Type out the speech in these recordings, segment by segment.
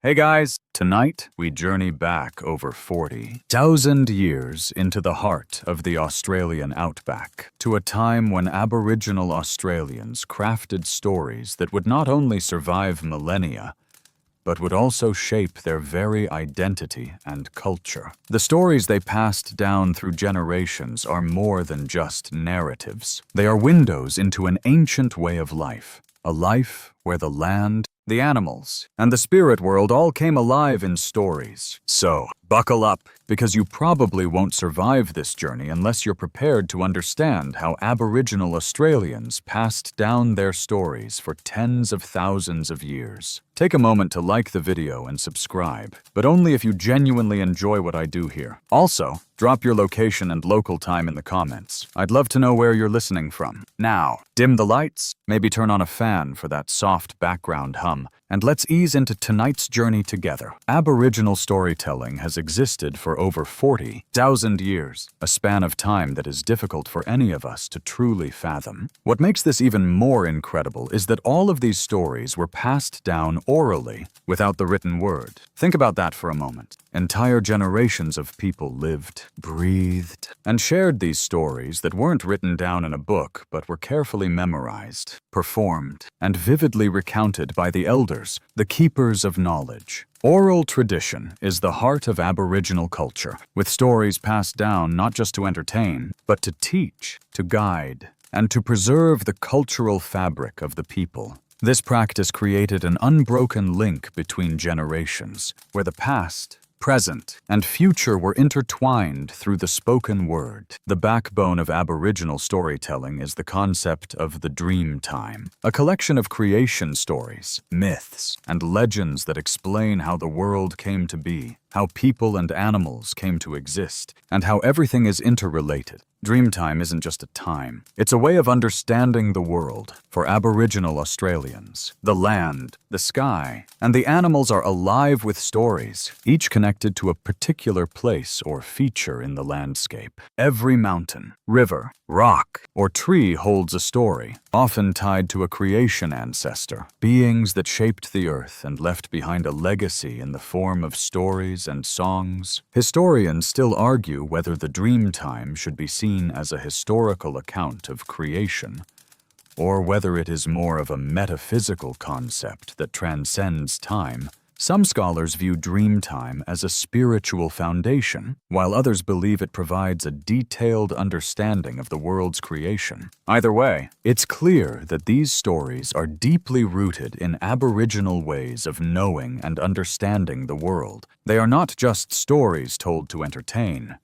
Hey guys, tonight we journey back over 40,000 years into the heart of the Australian outback, to a time when Aboriginal Australians crafted stories that would not only survive millennia, but would also shape their very identity and culture. The stories they passed down through generations are more than just narratives. They are windows into an ancient way of life, a life where the land, the animals, and the spirit world all came alive in stories. So, buckle up, because you probably won't survive this journey unless you're prepared to understand how Aboriginal Australians passed down their stories for tens of thousands of years. Take a moment to like the video and subscribe, but only if you genuinely enjoy what I do here. Also, drop your location and local time in the comments. I'd love to know where you're listening from. Now, dim the lights, maybe turn on a fan for that soft background hum, and let's ease into tonight's journey together. Aboriginal storytelling has existed for over 40,000 years, a span of time that is difficult for any of us to truly fathom. What makes this even more incredible is that all of these stories were passed down orally, without the written word. Think about that for a moment. Entire generations of people lived, breathed, and shared these stories that weren't written down in a book but were carefully memorized, performed, and vividly recounted by the elders, the keepers of knowledge. Oral tradition is the heart of Aboriginal culture, with stories passed down not just to entertain, but to teach, to guide, and to preserve the cultural fabric of the people. This practice created an unbroken link between generations, where the past, present, and future were intertwined through the spoken word. The backbone of Aboriginal storytelling is the concept of the dream time, a collection of creation stories, myths, and legends that explain how the world came to be, how people and animals came to exist, and how everything is interrelated. Dreamtime isn't just a time. It's a way of understanding the world. For Aboriginal Australians, the land, the sky, and the animals are alive with stories, each connected to a particular place or feature in the landscape. Every mountain, river, rock, or tree holds a story, often tied to a creation ancestor, beings that shaped the earth and left behind a legacy in the form of stories and songs. Historians still argue whether the Dreamtime should be seen as a historical account of creation, or whether it is more of a metaphysical concept that transcends time. Some scholars view Dreamtime as a spiritual foundation, while others believe it provides a detailed understanding of the world's creation. Either way, it's clear that these stories are deeply rooted in Aboriginal ways of knowing and understanding the world. They are not just stories told to entertain.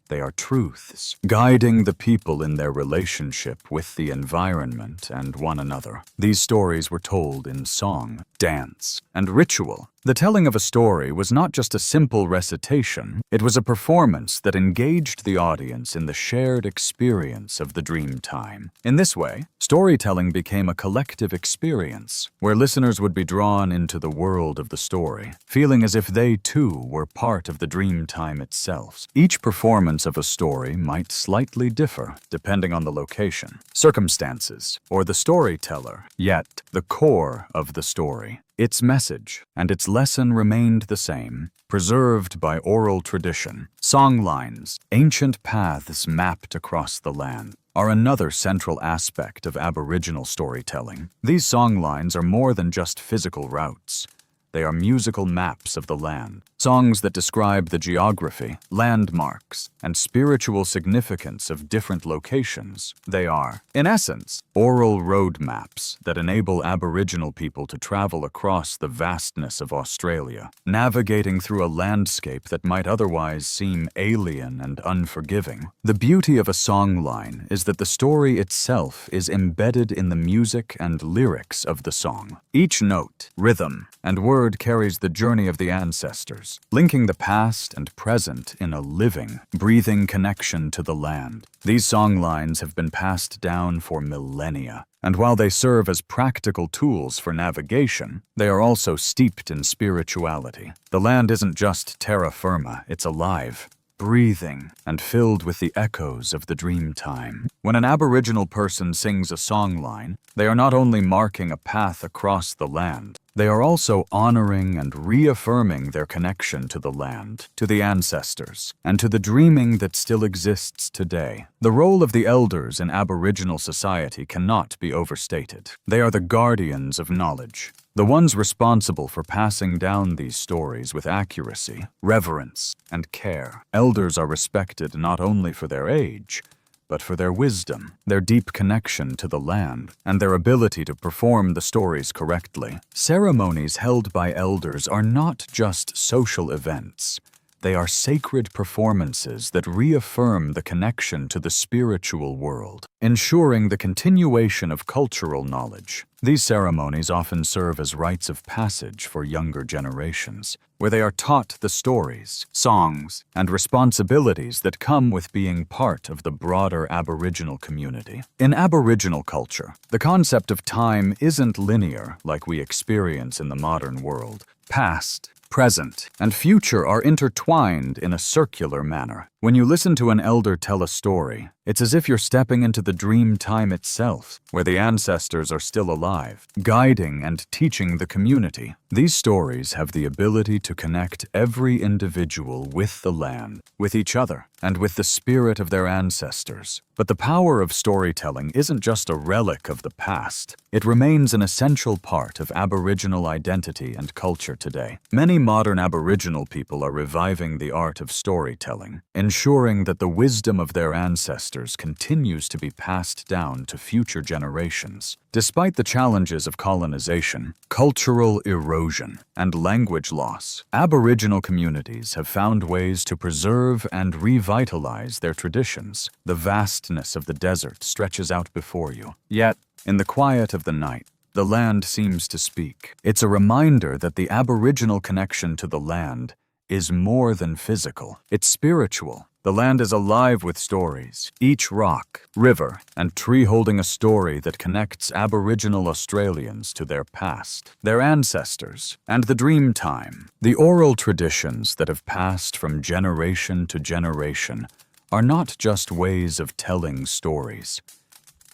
They are truths, guiding the people in their relationship with the environment and one another. These stories were told in song, dance, and ritual. The telling of a story was not just a simple recitation, it was a performance that engaged the audience in the shared experience of the dream time. In this way, storytelling became a collective experience, where listeners would be drawn into the world of the story, feeling as if they too were part of the dream time itself. Each performance of a story might slightly differ, depending on the location, circumstances, or the storyteller, yet the core of the story, its message and its lesson remained the same, preserved by oral tradition. Songlines, ancient paths mapped across the land, are another central aspect of Aboriginal storytelling. These songlines are more than just physical routes. They are musical maps of the land, songs that describe the geography, landmarks, and spiritual significance of different locations. They are, in essence, oral road maps that enable Aboriginal people to travel across the vastness of Australia, navigating through a landscape that might otherwise seem alien and unforgiving. The beauty of a songline is that the story itself is embedded in the music and lyrics of the song. Each note, rhythm, and word carries the journey of the ancestors, linking the past and present in a living, breathing connection to the land. These songlines have been passed down for millennia, and while they serve as practical tools for navigation, they are also steeped in spirituality. The land isn't just terra firma, it's alive, breathing, and filled with the echoes of the dream time. When an Aboriginal person sings a songline, they are not only marking a path across the land, they are also honoring and reaffirming their connection to the land, to the ancestors, and to the dreaming that still exists today. The role of the elders in Aboriginal society cannot be overstated. They are the guardians of knowledge, the ones responsible for passing down these stories with accuracy, reverence, and care. Elders are respected not only for their age, but for their wisdom, their deep connection to the land, and their ability to perform the stories correctly. Ceremonies held by elders are not just social events. They are sacred performances that reaffirm the connection to the spiritual world, ensuring the continuation of cultural knowledge. These ceremonies often serve as rites of passage for younger generations, where they are taught the stories, songs, and responsibilities that come with being part of the broader Aboriginal community. In Aboriginal culture, the concept of time isn't linear like we experience in the modern world. Past, present, and future are intertwined in a circular manner. When you listen to an elder tell a story, it's as if you're stepping into the dream time itself, where the ancestors are still alive, guiding and teaching the community. These stories have the ability to connect every individual with the land, with each other, and with the spirit of their ancestors. But the power of storytelling isn't just a relic of the past. It remains an essential part of Aboriginal identity and culture today. Many modern Aboriginal people are reviving the art of storytelling, ensuring that the wisdom of their ancestors continues to be passed down to future generations. Despite the challenges of colonization, cultural erosion, and language loss, Aboriginal communities have found ways to preserve and revitalize their traditions. The vastness of the desert stretches out before you. Yet, in the quiet of the night, the land seems to speak. It's a reminder that the Aboriginal connection to the land is more than physical. It's spiritual. The land is alive with stories, each rock, river, and tree holding a story that connects Aboriginal Australians to their past, their ancestors, and the dream time. The oral traditions that have passed from generation to generation are not just ways of telling stories.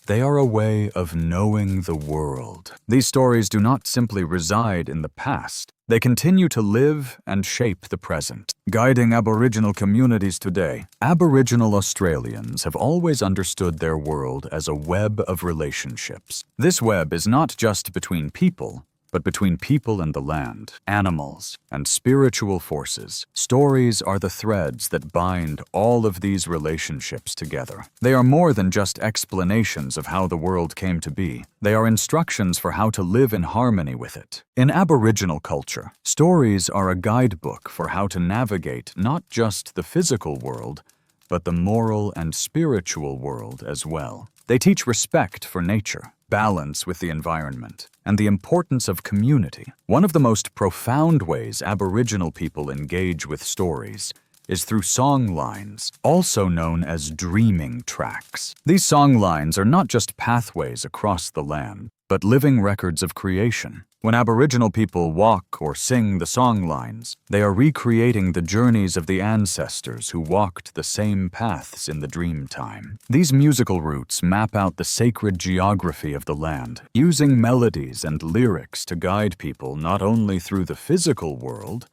They are a way of knowing the world. These stories do not simply reside in the past. They continue to live and shape the present, guiding Aboriginal communities today. Aboriginal Australians have always understood their world as a web of relationships. This web is not just between people, but between people and the land, animals, and spiritual forces. Stories are the threads that bind all of these relationships together. They are more than just explanations of how the world came to be. They are instructions for how to live in harmony with it. In Aboriginal culture, stories are a guidebook for how to navigate not just the physical world, but the moral and spiritual world as well. They teach respect for nature, balance with the environment, and the importance of community. One of the most profound ways Aboriginal people engage with stories is through song lines, also known as dreaming tracks. These song lines are not just pathways across the land, but living records of creation. When Aboriginal people walk or sing the song lines, they are recreating the journeys of the ancestors who walked the same paths in the dream time. These musical routes map out the sacred geography of the land, using melodies and lyrics to guide people not only through the physical world,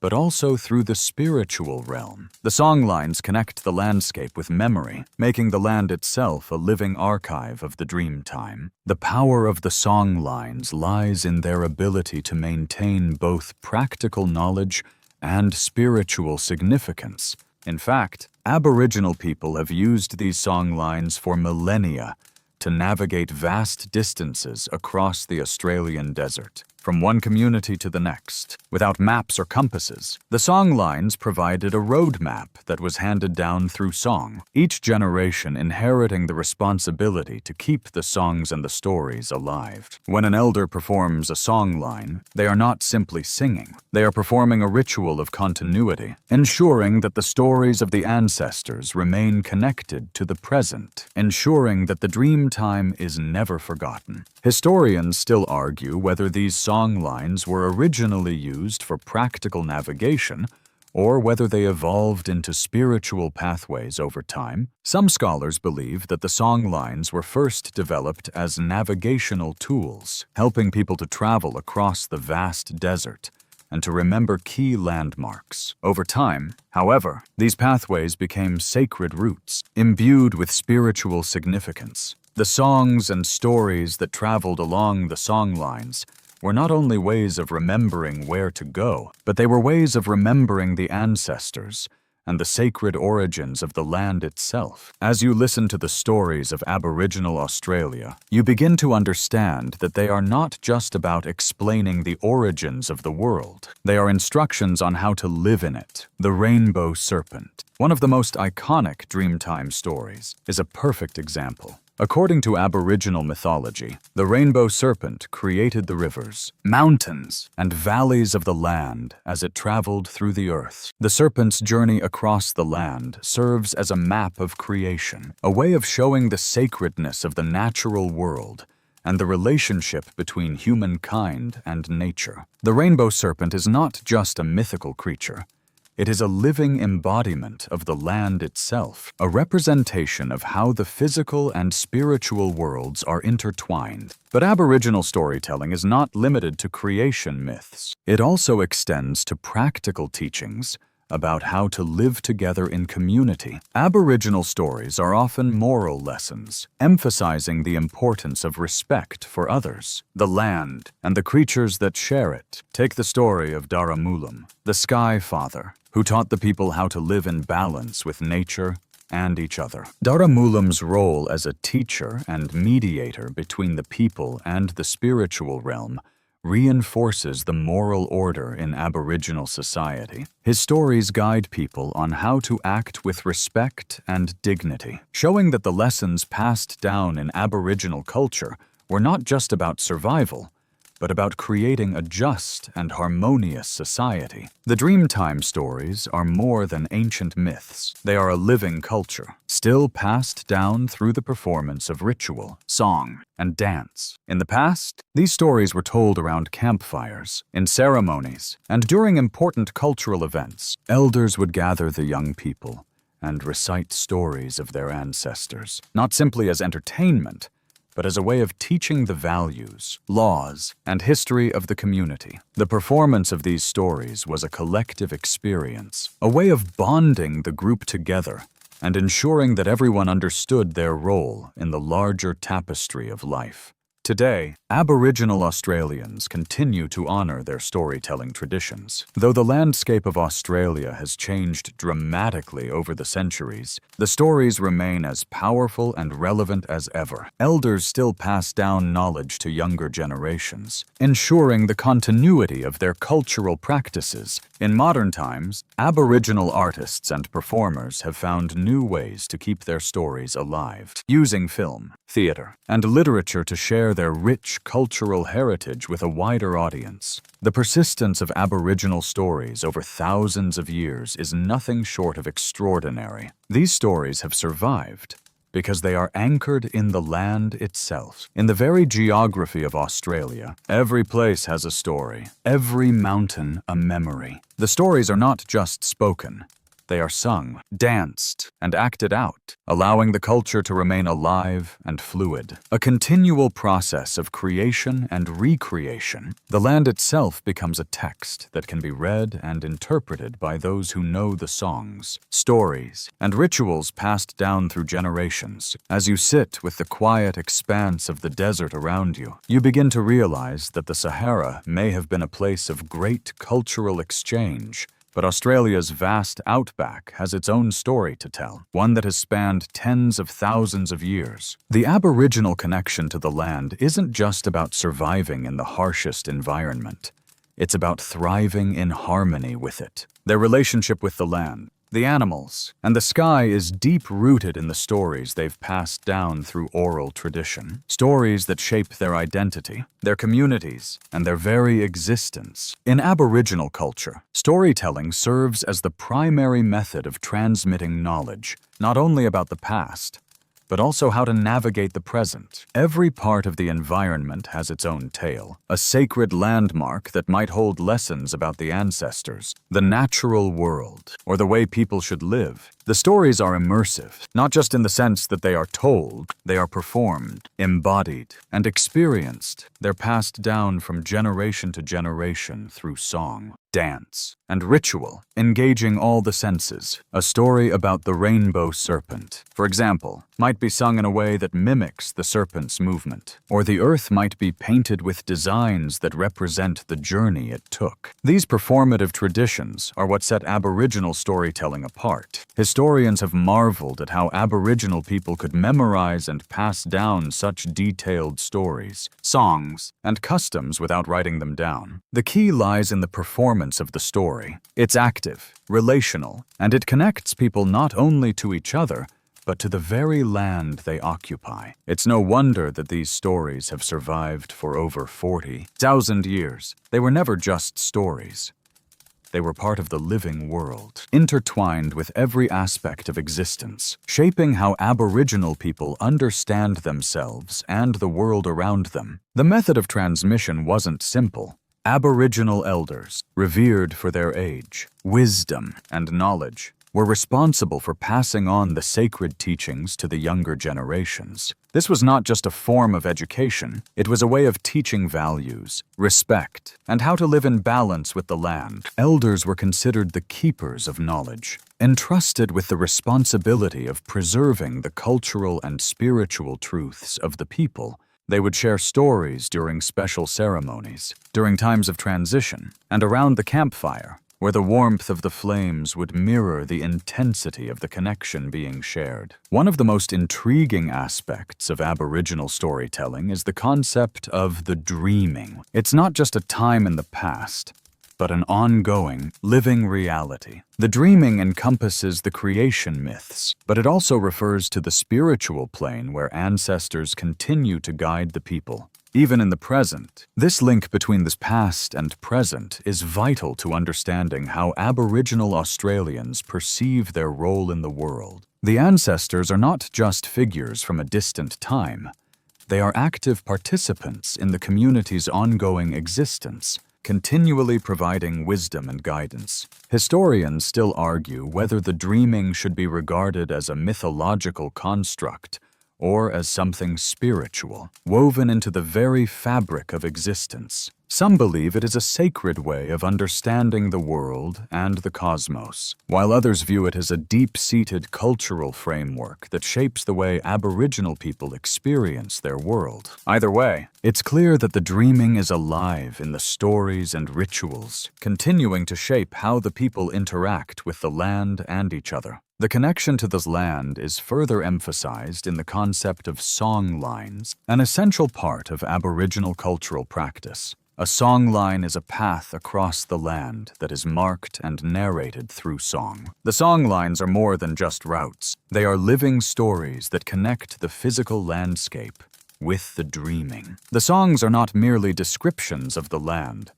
but also through the spiritual realm. The songlines connect the landscape with memory, making the land itself a living archive of the dream time. The power of the songlines lies in their ability to maintain both practical knowledge and spiritual significance. In fact, Aboriginal people have used these songlines for millennia to navigate vast distances across the Australian desert, from one community to the next. Without maps or compasses, the songlines provided a roadmap that was handed down through song, each generation inheriting the responsibility to keep the songs and the stories alive. When an elder performs a songline, they are not simply singing. They are performing a ritual of continuity, ensuring that the stories of the ancestors remain connected to the present, ensuring that the dream time is never forgotten. Historians still argue whether these song lines were originally used for practical navigation or whether they evolved into spiritual pathways over time. Some scholars believe that the song lines were first developed as navigational tools, helping people to travel across the vast desert and to remember key landmarks. Over time, however, these pathways became sacred routes, imbued with spiritual significance. The songs and stories that traveled along the song lines were not only ways of remembering where to go, but they were ways of remembering the ancestors and the sacred origins of the land itself. As you listen to the stories of Aboriginal Australia, you begin to understand that they are not just about explaining the origins of the world. They are instructions on how to live in it. The Rainbow Serpent, one of the most iconic Dreamtime stories, is a perfect example. According to Aboriginal mythology, the rainbow serpent created the rivers, mountains, and valleys of the land as it traveled through the earth. The serpent's journey across the land serves as a map of creation, a way of showing the sacredness of the natural world and the relationship between humankind and nature. The rainbow serpent is not just a mythical creature. It is a living embodiment of the land itself, a representation of how the physical and spiritual worlds are intertwined. But Aboriginal storytelling is not limited to creation myths. It also extends to practical teachings about how to live together in community. Aboriginal stories are often moral lessons, emphasizing the importance of respect for others, the land, and the creatures that share it. Take the story of Daramulum, the Sky Father, who taught the people how to live in balance with nature and each other. Daramulum's role as a teacher and mediator between the people and the spiritual realm reinforces the moral order in Aboriginal society. His stories guide people on how to act with respect and dignity, showing that the lessons passed down in Aboriginal culture were not just about survival, but about creating a just and harmonious society. The Dreamtime stories are more than ancient myths. They are a living culture, still passed down through the performance of ritual, song, and dance. In the past, these stories were told around campfires, in ceremonies, and during important cultural events. Elders would gather the young people and recite stories of their ancestors, not simply as entertainment, but as a way of teaching the values, laws, and history of the community. The performance of these stories was a collective experience, a way of bonding the group together and ensuring that everyone understood their role in the larger tapestry of life. Today, Aboriginal Australians continue to honor their storytelling traditions. Though the landscape of Australia has changed dramatically over the centuries, the stories remain as powerful and relevant as ever. Elders still pass down knowledge to younger generations, ensuring the continuity of their cultural practices. In modern times, Aboriginal artists and performers have found new ways to keep their stories alive, using film, theater, and literature to share their rich cultural heritage with a wider audience. The persistence of Aboriginal stories over thousands of years is nothing short of extraordinary. These stories have survived because they are anchored in the land itself. In the very geography of Australia, every place has a story, every mountain a memory. The stories are not just spoken. They are sung, danced, and acted out, allowing the culture to remain alive and fluid. A continual process of creation and recreation, the land itself becomes a text that can be read and interpreted by those who know the songs, stories, and rituals passed down through generations. As you sit with the quiet expanse of the desert around you, you begin to realize that the Sahara may have been a place of great cultural exchange, but Australia's vast outback has its own story to tell, one that has spanned tens of thousands of years. The Aboriginal connection to the land isn't just about surviving in the harshest environment. It's about thriving in harmony with it. Their relationship with the land, the animals, and the sky is deep-rooted in the stories they've passed down through oral tradition, stories that shape their identity, their communities, and their very existence. In Aboriginal culture, storytelling serves as the primary method of transmitting knowledge, not only about the past, but also how to navigate the present. Every part of the environment has its own tale, a sacred landmark that might hold lessons about the ancestors, the natural world, or the way people should live. The stories are immersive, not just in the sense that they are told, they are performed, embodied, and experienced. They're passed down from generation to generation through song, dance, and ritual, engaging all the senses. A story about the rainbow serpent, for example, might be sung in a way that mimics the serpent's movement, or the earth might be painted with designs that represent the journey it took. These performative traditions are what set Aboriginal storytelling apart. Historians have marveled at how Aboriginal people could memorize and pass down such detailed stories, songs, and customs without writing them down. The key lies in the performance of the story. It's active, relational, and it connects people not only to each other, but to the very land they occupy. It's no wonder that these stories have survived for over 40,000 years. They were never just stories. They were part of the living world, intertwined with every aspect of existence, shaping how Aboriginal people understand themselves and the world around them. The method of transmission wasn't simple. Aboriginal elders, revered for their age, wisdom, and knowledge, were responsible for passing on the sacred teachings to the younger generations. This was not just a form of education, it was a way of teaching values, respect, and how to live in balance with the land. Elders were considered the keepers of knowledge, entrusted with the responsibility of preserving the cultural and spiritual truths of the people. They would share stories during special ceremonies, during times of transition, and around the campfire, where the warmth of the flames would mirror the intensity of the connection being shared. One of the most intriguing aspects of Aboriginal storytelling is the concept of the dreaming. It's not just a time in the past, but an ongoing, living reality. The dreaming encompasses the creation myths, but it also refers to the spiritual plane where ancestors continue to guide the people. Even in the present, this link between the past and present is vital to understanding how Aboriginal Australians perceive their role in the world. The ancestors are not just figures from a distant time. They are active participants in the community's ongoing existence, continually providing wisdom and guidance. Historians still argue whether the dreaming should be regarded as a mythological construct or as something spiritual, woven into the very fabric of existence. Some believe it is a sacred way of understanding the world and the cosmos, while others view it as a deep-seated cultural framework that shapes the way Aboriginal people experience their world. Either way, it's clear that the dreaming is alive in the stories and rituals, continuing to shape how the people interact with the land and each other. The connection to this land is further emphasized in the concept of song lines, an essential part of Aboriginal cultural practice. A song line is a path across the land that is marked and narrated through song. The song lines are more than just routes. They are living stories that connect the physical landscape with the dreaming. The songs are not merely descriptions of the land,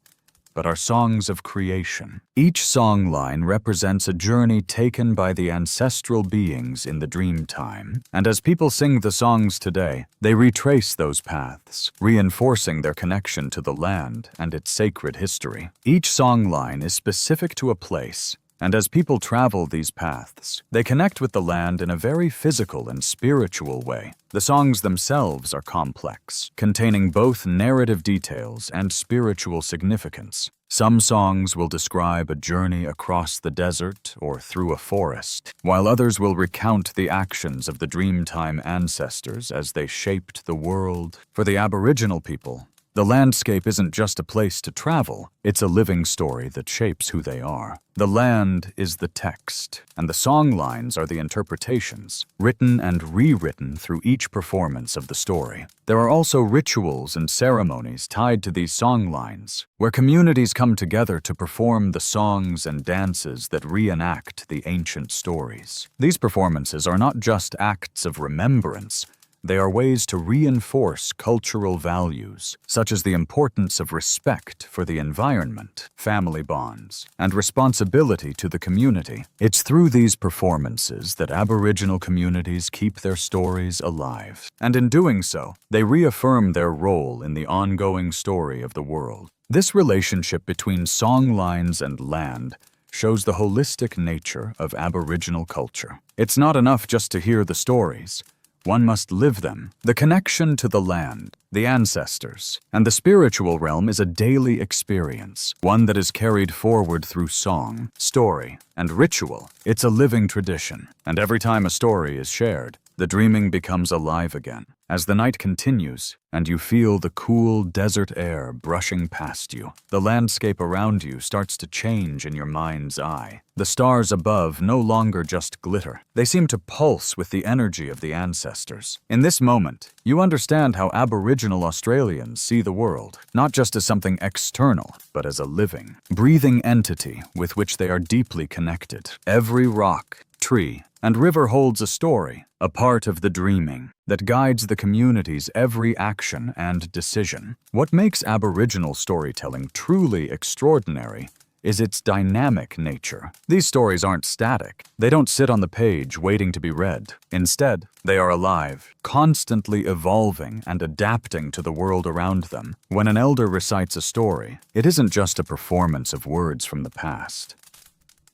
but are songs of creation. Each song line represents a journey taken by the ancestral beings in the dream time, and as people sing the songs today, they retrace those paths, reinforcing their connection to the land and its sacred history. Each song line is specific to a place, and as people travel these paths, they connect with the land in a very physical and spiritual way. The songs themselves are complex, containing both narrative details and spiritual significance. Some songs will describe a journey across the desert or through a forest, while others will recount the actions of the Dreamtime ancestors as they shaped the world. For the Aboriginal people, the landscape isn't just a place to travel, it's a living story that shapes who they are. The land is the text, and the song lines are the interpretations, written and rewritten through each performance of the story. There are also rituals and ceremonies tied to these song lines, where communities come together to perform the songs and dances that reenact the ancient stories. These performances are not just acts of remembrance, They are ways to reinforce cultural values, such as the importance of respect for the environment, family bonds, and responsibility to the community. It's through these performances that Aboriginal communities keep their stories alive. And in doing so, they reaffirm their role in the ongoing story of the world. This relationship between songlines and land shows the holistic nature of Aboriginal culture. It's not enough just to hear the stories. One must live them. The connection to the land, the ancestors, and the spiritual realm is a daily experience, one that is carried forward through song, story, and ritual. It's a living tradition, and every time a story is shared, the dreaming becomes alive again. As the night continues, and you feel the cool desert air brushing past you, the landscape around you starts to change in your mind's eye. The stars above no longer just glitter. They seem to pulse with the energy of the ancestors. In this moment, you understand how Aboriginal Australians see the world, not just as something external, but as a living, breathing entity with which they are deeply connected. Every rock, tree, and river holds a story, a part of the dreaming, that guides the community's every action and decision. What makes Aboriginal storytelling truly extraordinary is its dynamic nature. These stories aren't static. They don't sit on the page waiting to be read. Instead, they are alive, constantly evolving and adapting to the world around them. When an elder recites a story, it isn't just a performance of words from the past.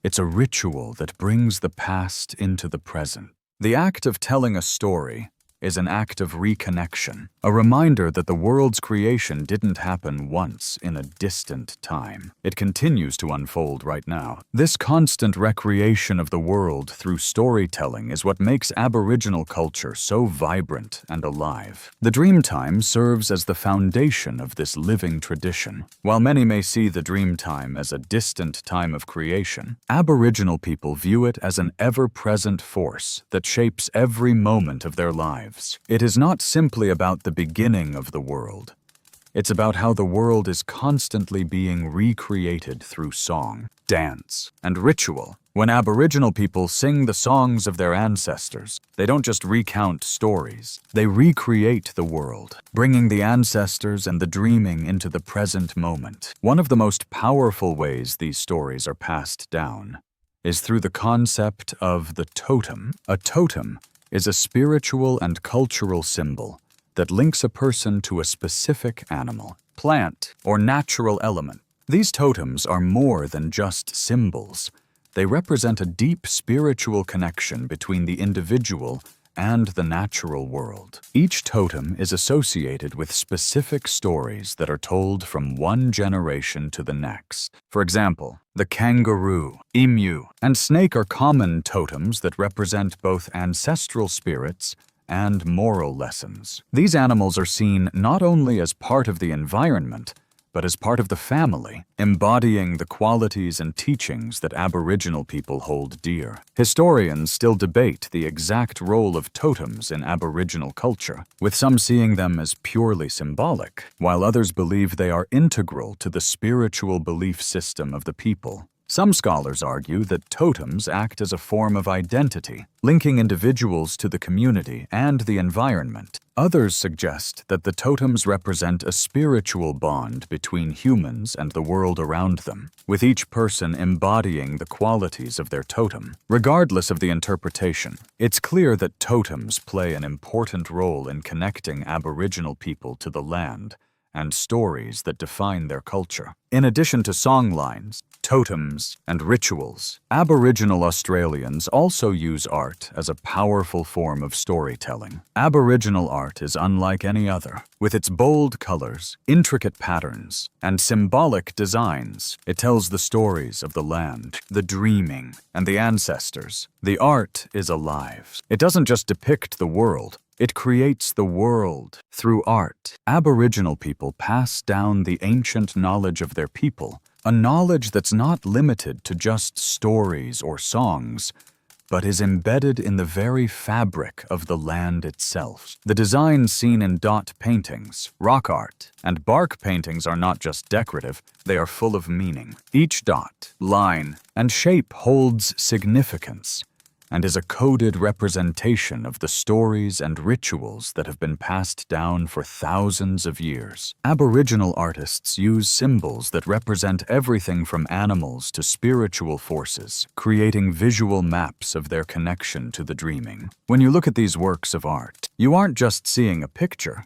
It's a ritual that brings the past into the present. The act of telling a story is an act of reconnection, a reminder that the world's creation didn't happen once in a distant time. It continues to unfold right now. This constant recreation of the world through storytelling is what makes Aboriginal culture so vibrant and alive. The dream time serves as the foundation of this living tradition. While many may see the dream time as a distant time of creation, Aboriginal people view it as an ever-present force that shapes every moment of their lives. It is not simply about the beginning of the world. It's about how the world is constantly being recreated through song, dance, and ritual. When Aboriginal people sing the songs of their ancestors, they don't just recount stories. They recreate the world, bringing the ancestors and the dreaming into the present moment. One of the most powerful ways these stories are passed down is through the concept of the totem. A totem is a spiritual and cultural symbol that links a person to a specific animal, plant, or natural element. These totems are more than just symbols. They represent a deep spiritual connection between the individual and the natural world. Each totem is associated with specific stories that are told from one generation to the next. For example, the kangaroo, emu, and snake are common totems that represent both ancestral spirits and moral lessons. These animals are seen not only as part of the environment, but as part of the family, embodying the qualities and teachings that Aboriginal people hold dear. Historians still debate the exact role of totems in Aboriginal culture, with some seeing them as purely symbolic, while others believe they are integral to the spiritual belief system of the people. Some scholars argue that totems act as a form of identity, linking individuals to the community and the environment. Others suggest that the totems represent a spiritual bond between humans and the world around them, with each person embodying the qualities of their totem. Regardless of the interpretation, it's clear that totems play an important role in connecting Aboriginal people to the land and stories that define their culture. In addition to songlines, totems, and rituals, Aboriginal Australians also use art as a powerful form of storytelling. Aboriginal art is unlike any other. With its bold colors, intricate patterns, and symbolic designs, it tells the stories of the land, the dreaming, and the ancestors. The art is alive. It doesn't just depict the world, it creates the world. Through art, Aboriginal people pass down the ancient knowledge of their people, a knowledge that's not limited to just stories or songs, but is embedded in the very fabric of the land itself. The designs seen in dot paintings, rock art, and bark paintings are not just decorative, they are full of meaning. Each dot, line, and shape holds significance, and is a coded representation of the stories and rituals that have been passed down for thousands of years. Aboriginal artists use symbols that represent everything from animals to spiritual forces, creating visual maps of their connection to the dreaming. When you look at these works of art, you aren't just seeing a picture.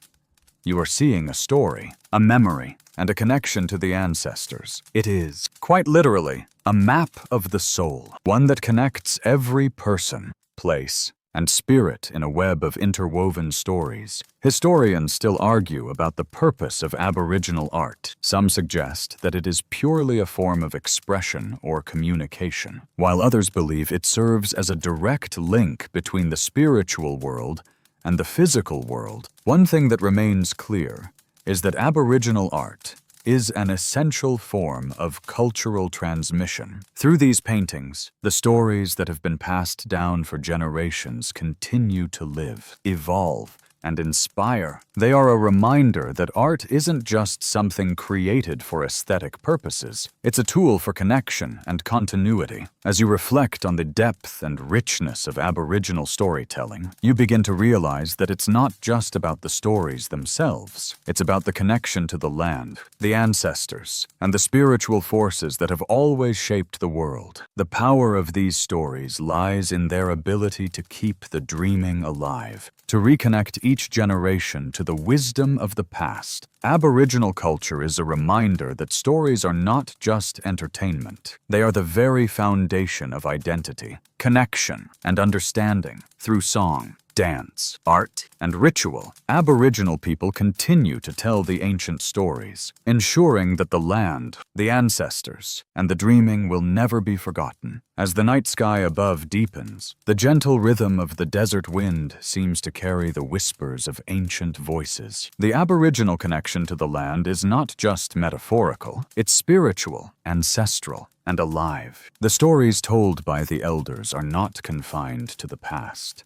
You are seeing a story, a memory, and a connection to the ancestors. It is, quite literally, a map of the soul, one that connects every person, place, and spirit in a web of interwoven stories. Historians still argue about the purpose of Aboriginal art. Some suggest that it is purely a form of expression or communication, while others believe it serves as a direct link between the spiritual world and the physical world. One thing that remains clear is that Aboriginal art is an essential form of cultural transmission. Through these paintings, the stories that have been passed down for generations continue to live, evolve, and inspire. They are a reminder that art isn't just something created for aesthetic purposes. It's a tool for connection and continuity. As you reflect on the depth and richness of Aboriginal storytelling, you begin to realize that it's not just about the stories themselves. It's about the connection to the land, the ancestors, and the spiritual forces that have always shaped the world. The power of these stories lies in their ability to keep the dreaming alive, to reconnect each generation to the wisdom of the past. Aboriginal culture is a reminder that stories are not just entertainment. They are the very foundation of identity, connection, and understanding. Through song, dance, art, and ritual, Aboriginal people continue to tell the ancient stories, ensuring that the land, the ancestors, and the dreaming will never be forgotten. As the night sky above deepens, the gentle rhythm of the desert wind seems to carry the whispers of ancient voices. The Aboriginal connection to the land is not just metaphorical, it's spiritual, ancestral, and alive. The stories told by the elders are not confined to the past.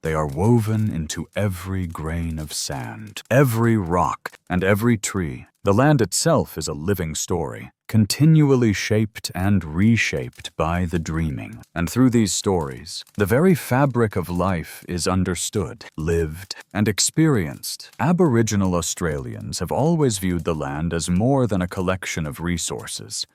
They are woven into every grain of sand, every rock, and every tree. The land itself is a living story, continually shaped and reshaped by the dreaming. And through these stories, the very fabric of life is understood, lived, and experienced. Aboriginal Australians have always viewed the land as more than a collection of resources.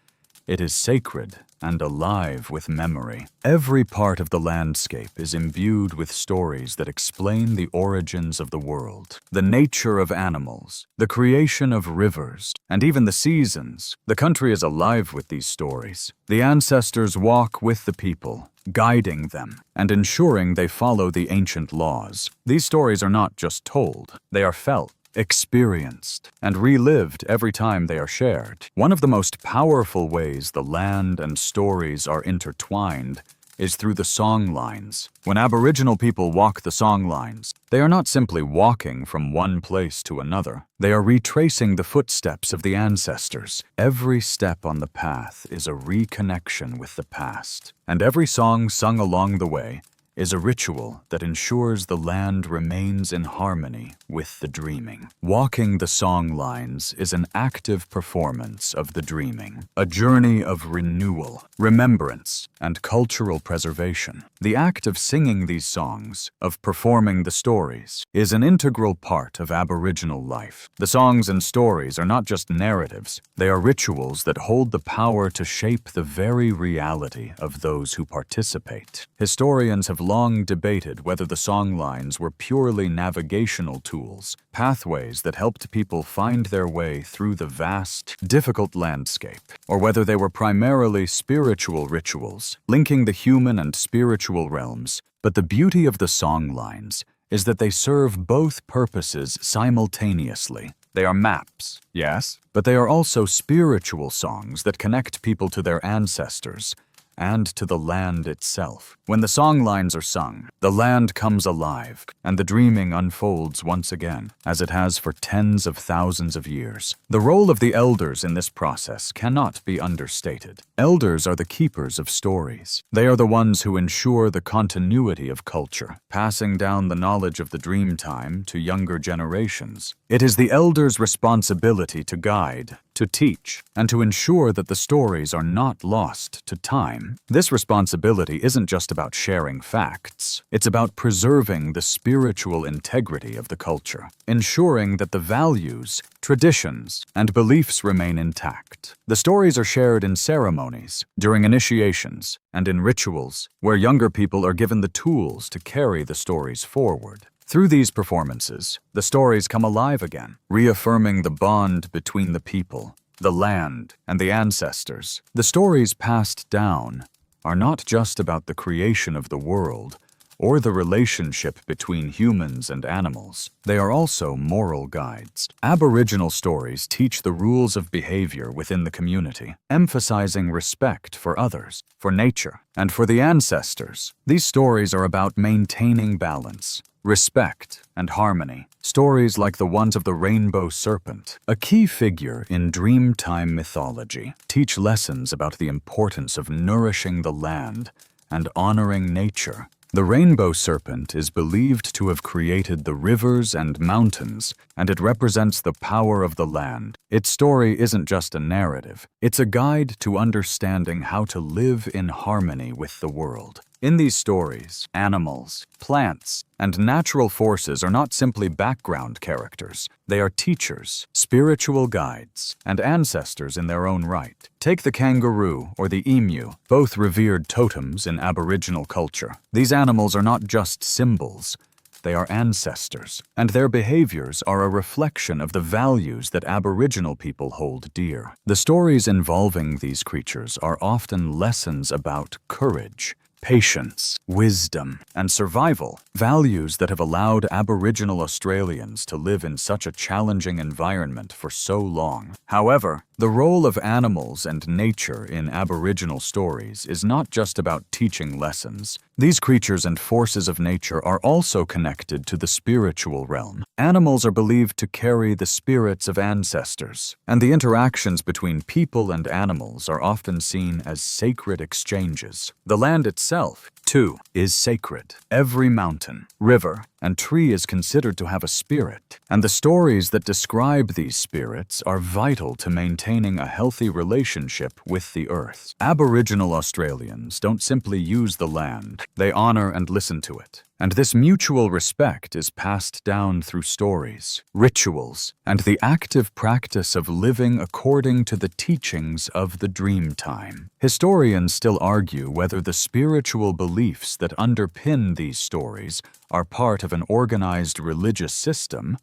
It is sacred and alive with memory. Every part of the landscape is imbued with stories that explain the origins of the world, the nature of animals, the creation of rivers, and even the seasons. The country is alive with these stories. The ancestors walk with the people, guiding them and ensuring they follow the ancient laws. These stories are not just told, they are felt, experienced, and relived every time they are shared. One of the most powerful ways the land and stories are intertwined is through the song lines. When Aboriginal people walk the song lines, they are not simply walking from one place to another. They are retracing the footsteps of the ancestors. Every step on the path is a reconnection with the past, and every song sung along the way is a ritual that ensures the land remains in harmony with the dreaming. Walking the song lines is an active performance of the dreaming, a journey of renewal, remembrance, and cultural preservation. The act of singing these songs, of performing the stories, is an integral part of Aboriginal life. The songs and stories are not just narratives, they are rituals that hold the power to shape the very reality of those who participate. Historians have long debated whether the song lines were purely navigational tools, pathways that helped people find their way through the vast, difficult landscape, or whether they were primarily spiritual rituals, linking the human and spiritual realms. But the beauty of the song lines is that they serve both purposes simultaneously. They are maps, yes, but they are also spiritual songs that connect people to their ancestors and to the land itself. When the song lines are sung, the land comes alive, and the dreaming unfolds once again, as it has for tens of thousands of years. The role of the elders in this process cannot be understated. Elders are the keepers of stories. They are the ones who ensure the continuity of culture, passing down the knowledge of the dream time to younger generations. It is the elders' responsibility to guide, to teach, and to ensure that the stories are not lost to time. This responsibility isn't just about sharing facts. It's about preserving the spiritual integrity of the culture, ensuring that the values, traditions, and beliefs remain intact. The stories are shared in ceremonies, during initiations, and in rituals, where younger people are given the tools to carry the stories forward. Through these performances, the stories come alive again, reaffirming the bond between the people, the land, and the ancestors. The stories passed down are not just about the creation of the world or the relationship between humans and animals. They are also moral guides. Aboriginal stories teach the rules of behavior within the community, emphasizing respect for others, for nature, and for the ancestors. These stories are about maintaining balance, respect, and harmony. Stories like the ones of the rainbow serpent, a key figure in Dreamtime mythology, teach lessons about the importance of nourishing the land and honoring nature. The rainbow serpent is believed to have created the rivers and mountains, and it represents the power of the land. Its story isn't just a narrative, it's a guide to understanding how to live in harmony with the world. In these stories, animals, plants, and natural forces are not simply background characters. They are teachers, spiritual guides, and ancestors in their own right. Take the kangaroo or the emu, both revered totems in Aboriginal culture. These animals are not just symbols. They are ancestors, and their behaviors are a reflection of the values that Aboriginal people hold dear. The stories involving these creatures are often lessons about courage, patience, wisdom, and survival, values that have allowed Aboriginal Australians to live in such a challenging environment for so long. However, the role of animals and nature in Aboriginal stories is not just about teaching lessons. These creatures and forces of nature are also connected to the spiritual realm. Animals are believed to carry the spirits of ancestors, and the interactions between people and animals are often seen as sacred exchanges. The land itself, too, is sacred. Every mountain, river, and tree is considered to have a spirit, and the stories that describe these spirits are vital to maintaining a healthy relationship with the earth. Aboriginal Australians don't simply use the land, they honor and listen to it. And this mutual respect is passed down through stories, rituals, and the active practice of living according to the teachings of the Dreamtime. Historians still argue whether the spiritual beliefs that underpin these stories are part of an organized religious system,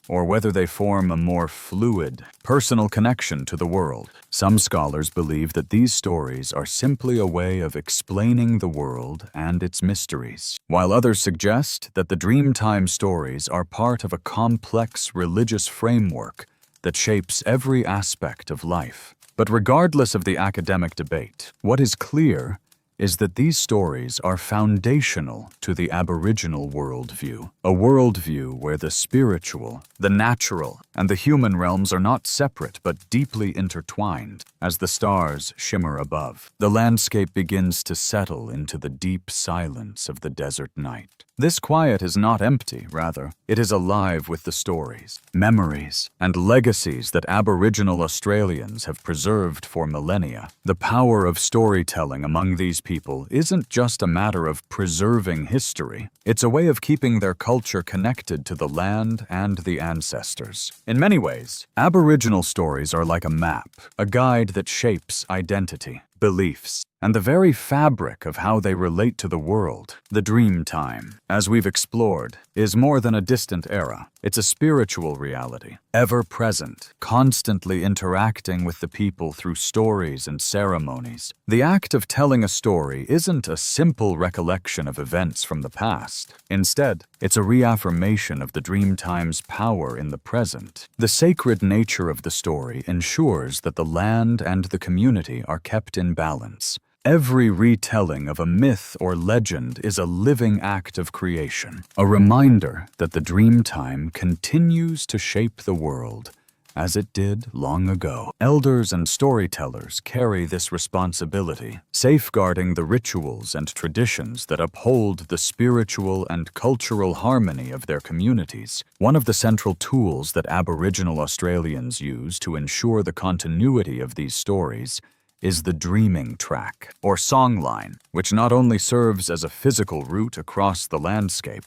or whether they form a more fluid, personal connection to the world. Some scholars believe that these stories are simply a way of explaining the world and its mysteries, while others suggest that the Dreamtime stories are part of a complex religious framework that shapes every aspect of life. But regardless of the academic debate, what is clear is that these stories are foundational to the Aboriginal worldview, a worldview where the spiritual, the natural, and the human realms are not separate but deeply intertwined. As the stars shimmer above, the landscape begins to settle into the deep silence of the desert night. This quiet is not empty, rather, it is alive with the stories, memories, and legacies that Aboriginal Australians have preserved for millennia. The power of storytelling among these people isn't just a matter of preserving history, it's a way of keeping their culture connected to the land and the ancestors. In many ways, Aboriginal stories are like a map, a guide that shapes identity, beliefs, and the very fabric of how they relate to the world. The Dreamtime, as we've explored, is more than a distant era. It's a spiritual reality, ever present, constantly interacting with the people through stories and ceremonies. The act of telling a story isn't a simple recollection of events from the past. Instead, it's a reaffirmation of the Dreamtime's power in the present. The sacred nature of the story ensures that the land and the community are kept in balance. Every retelling of a myth or legend is a living act of creation, a reminder that the Dreamtime continues to shape the world as it did long ago. Elders and storytellers carry this responsibility, safeguarding the rituals and traditions that uphold the spiritual and cultural harmony of their communities. One of the central tools that Aboriginal Australians use to ensure the continuity of these stories is the dreaming track, or songline, which not only serves as a physical route across the landscape,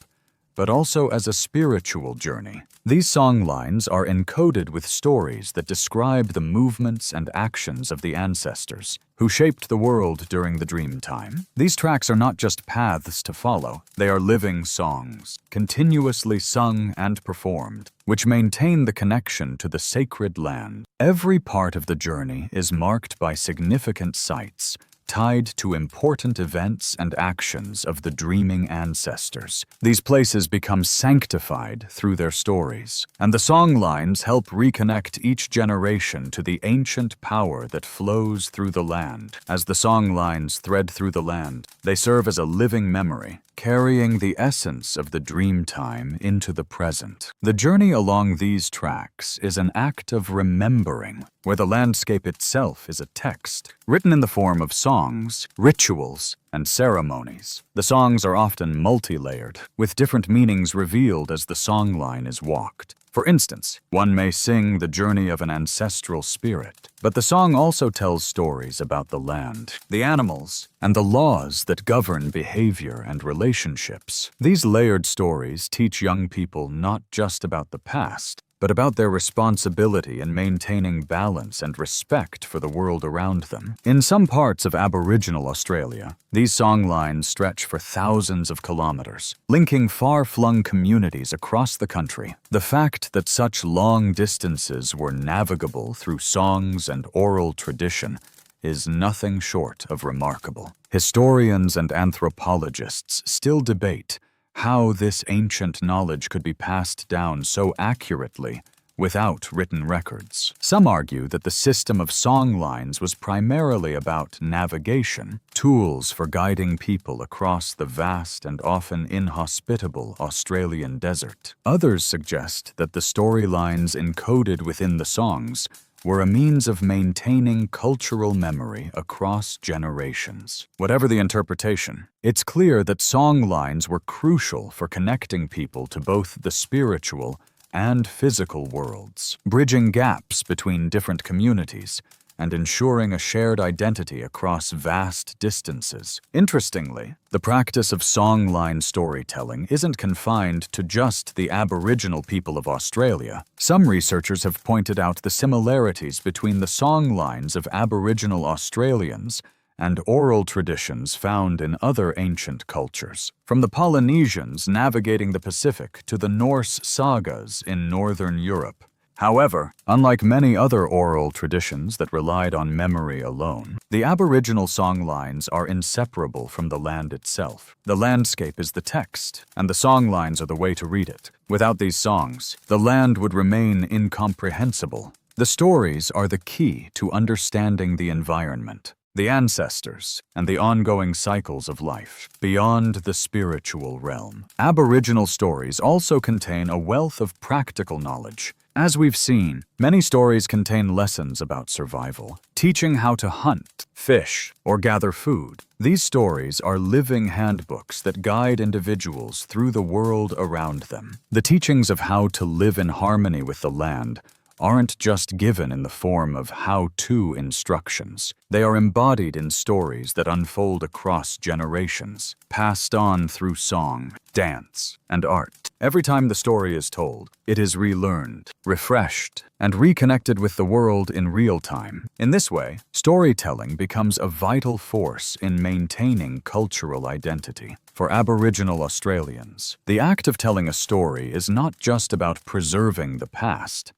but also as a spiritual journey. These songlines are encoded with stories that describe the movements and actions of the ancestors who shaped the world during the dream time. These tracks are not just paths to follow, they are living songs, continuously sung and performed, which maintain the connection to the sacred land. Every part of the journey is marked by significant sites, tied to important events and actions of the dreaming ancestors. These places become sanctified through their stories, and the songlines help reconnect each generation to the ancient power that flows through the land. As the songlines thread through the land, they serve as a living memory, carrying the essence of the dream time into the present. The journey along these tracks is an act of remembering, where the landscape itself is a text, written in the form of songs, rituals, and ceremonies. The songs are often multi-layered, with different meanings revealed as the songline is walked. For instance, one may sing the journey of an ancestral spirit, but the song also tells stories about the land, the animals, and the laws that govern behavior and relationships. These layered stories teach young people not just about the past, but about their responsibility in maintaining balance and respect for the world around them. In some parts of Aboriginal Australia, these songlines stretch for thousands of kilometers, linking far-flung communities across the country. The fact that such long distances were navigable through songs and oral tradition is nothing short of remarkable. Historians and anthropologists still debate how this ancient knowledge could be passed down so accurately without written records. Some argue that the system of songlines was primarily about navigation, tools for guiding people across the vast and often inhospitable Australian desert. Others suggest that the storylines encoded within the songs were a means of maintaining cultural memory across generations. Whatever the interpretation, it's clear that songlines were crucial for connecting people to both the spiritual and physical worlds, bridging gaps between different communities and ensuring a shared identity across vast distances. Interestingly, the practice of songline storytelling isn't confined to just the Aboriginal people of Australia. Some researchers have pointed out the similarities between the songlines of Aboriginal Australians and oral traditions found in other ancient cultures, from the Polynesians navigating the Pacific to the Norse sagas in Northern Europe. However, unlike many other oral traditions that relied on memory alone, the Aboriginal songlines are inseparable from the land itself. The landscape is the text, and the songlines are the way to read it. Without these songs, the land would remain incomprehensible. The stories are the key to understanding the environment, the ancestors, and the ongoing cycles of life beyond the spiritual realm. Aboriginal stories also contain a wealth of practical knowledge. As we've seen, many stories contain lessons about survival, teaching how to hunt, fish, or gather food. These stories are living handbooks that guide individuals through the world around them. The teachings of how to live in harmony with the land aren't just given in the form of how-to instructions. They are embodied in stories that unfold across generations, passed on through song, dance, and art. Every time the story is told, it is relearned, refreshed, and reconnected with the world in real time. In this way, storytelling becomes a vital force in maintaining cultural identity. For Aboriginal Australians, the act of telling a story is not just about preserving the past.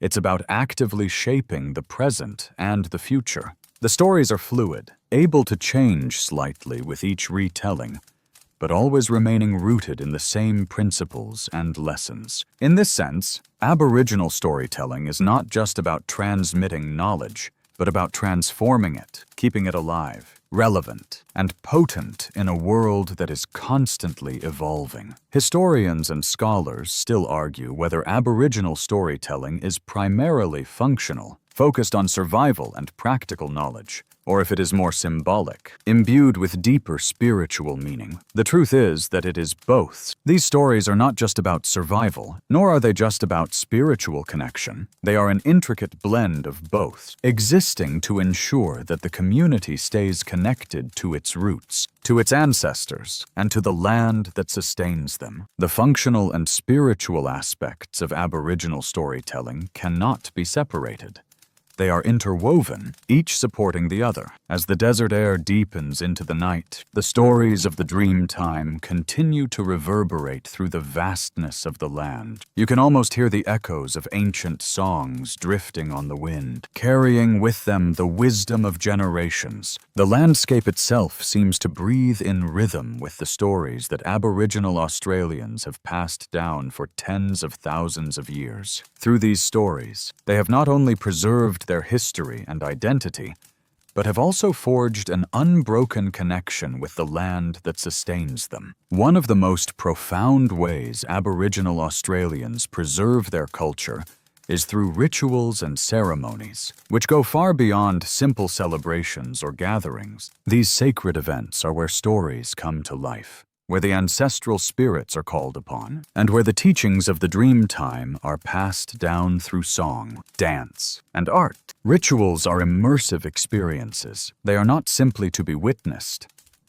It's about actively shaping the present and the future. The stories are fluid, able to change slightly with each retelling, but always remaining rooted in the same principles and lessons. In this sense, Aboriginal storytelling is not just about transmitting knowledge, but about transforming it, keeping it alive, relevant, and potent in a world that is constantly evolving. Historians and scholars still argue whether Aboriginal storytelling is primarily functional, focused on survival and practical knowledge, or if it is more symbolic, imbued with deeper spiritual meaning. The truth is that it is both. These stories are not just about survival, nor are they just about spiritual connection. They are an intricate blend of both, existing to ensure that the community stays connected to its roots, to its ancestors, and to the land that sustains them. The functional and spiritual aspects of Aboriginal storytelling cannot be separated. They are interwoven, each supporting the other. As the desert air deepens into the night, the stories of the dream time continue to reverberate through the vastness of the land. You can almost hear the echoes of ancient songs drifting on the wind, carrying with them the wisdom of generations. The landscape itself seems to breathe in rhythm with the stories that Aboriginal Australians have passed down for tens of thousands of years. Through these stories, they have not only preserved their history and identity, but have also forged an unbroken connection with the land that sustains them. One of the most profound ways Aboriginal Australians preserve their culture is through rituals and ceremonies, which go far beyond simple celebrations or gatherings. These sacred events are where stories come to life, where the ancestral spirits are called upon, and where the teachings of the dream time are passed down through song, dance, and art. Rituals are immersive experiences. They are not simply to be witnessed.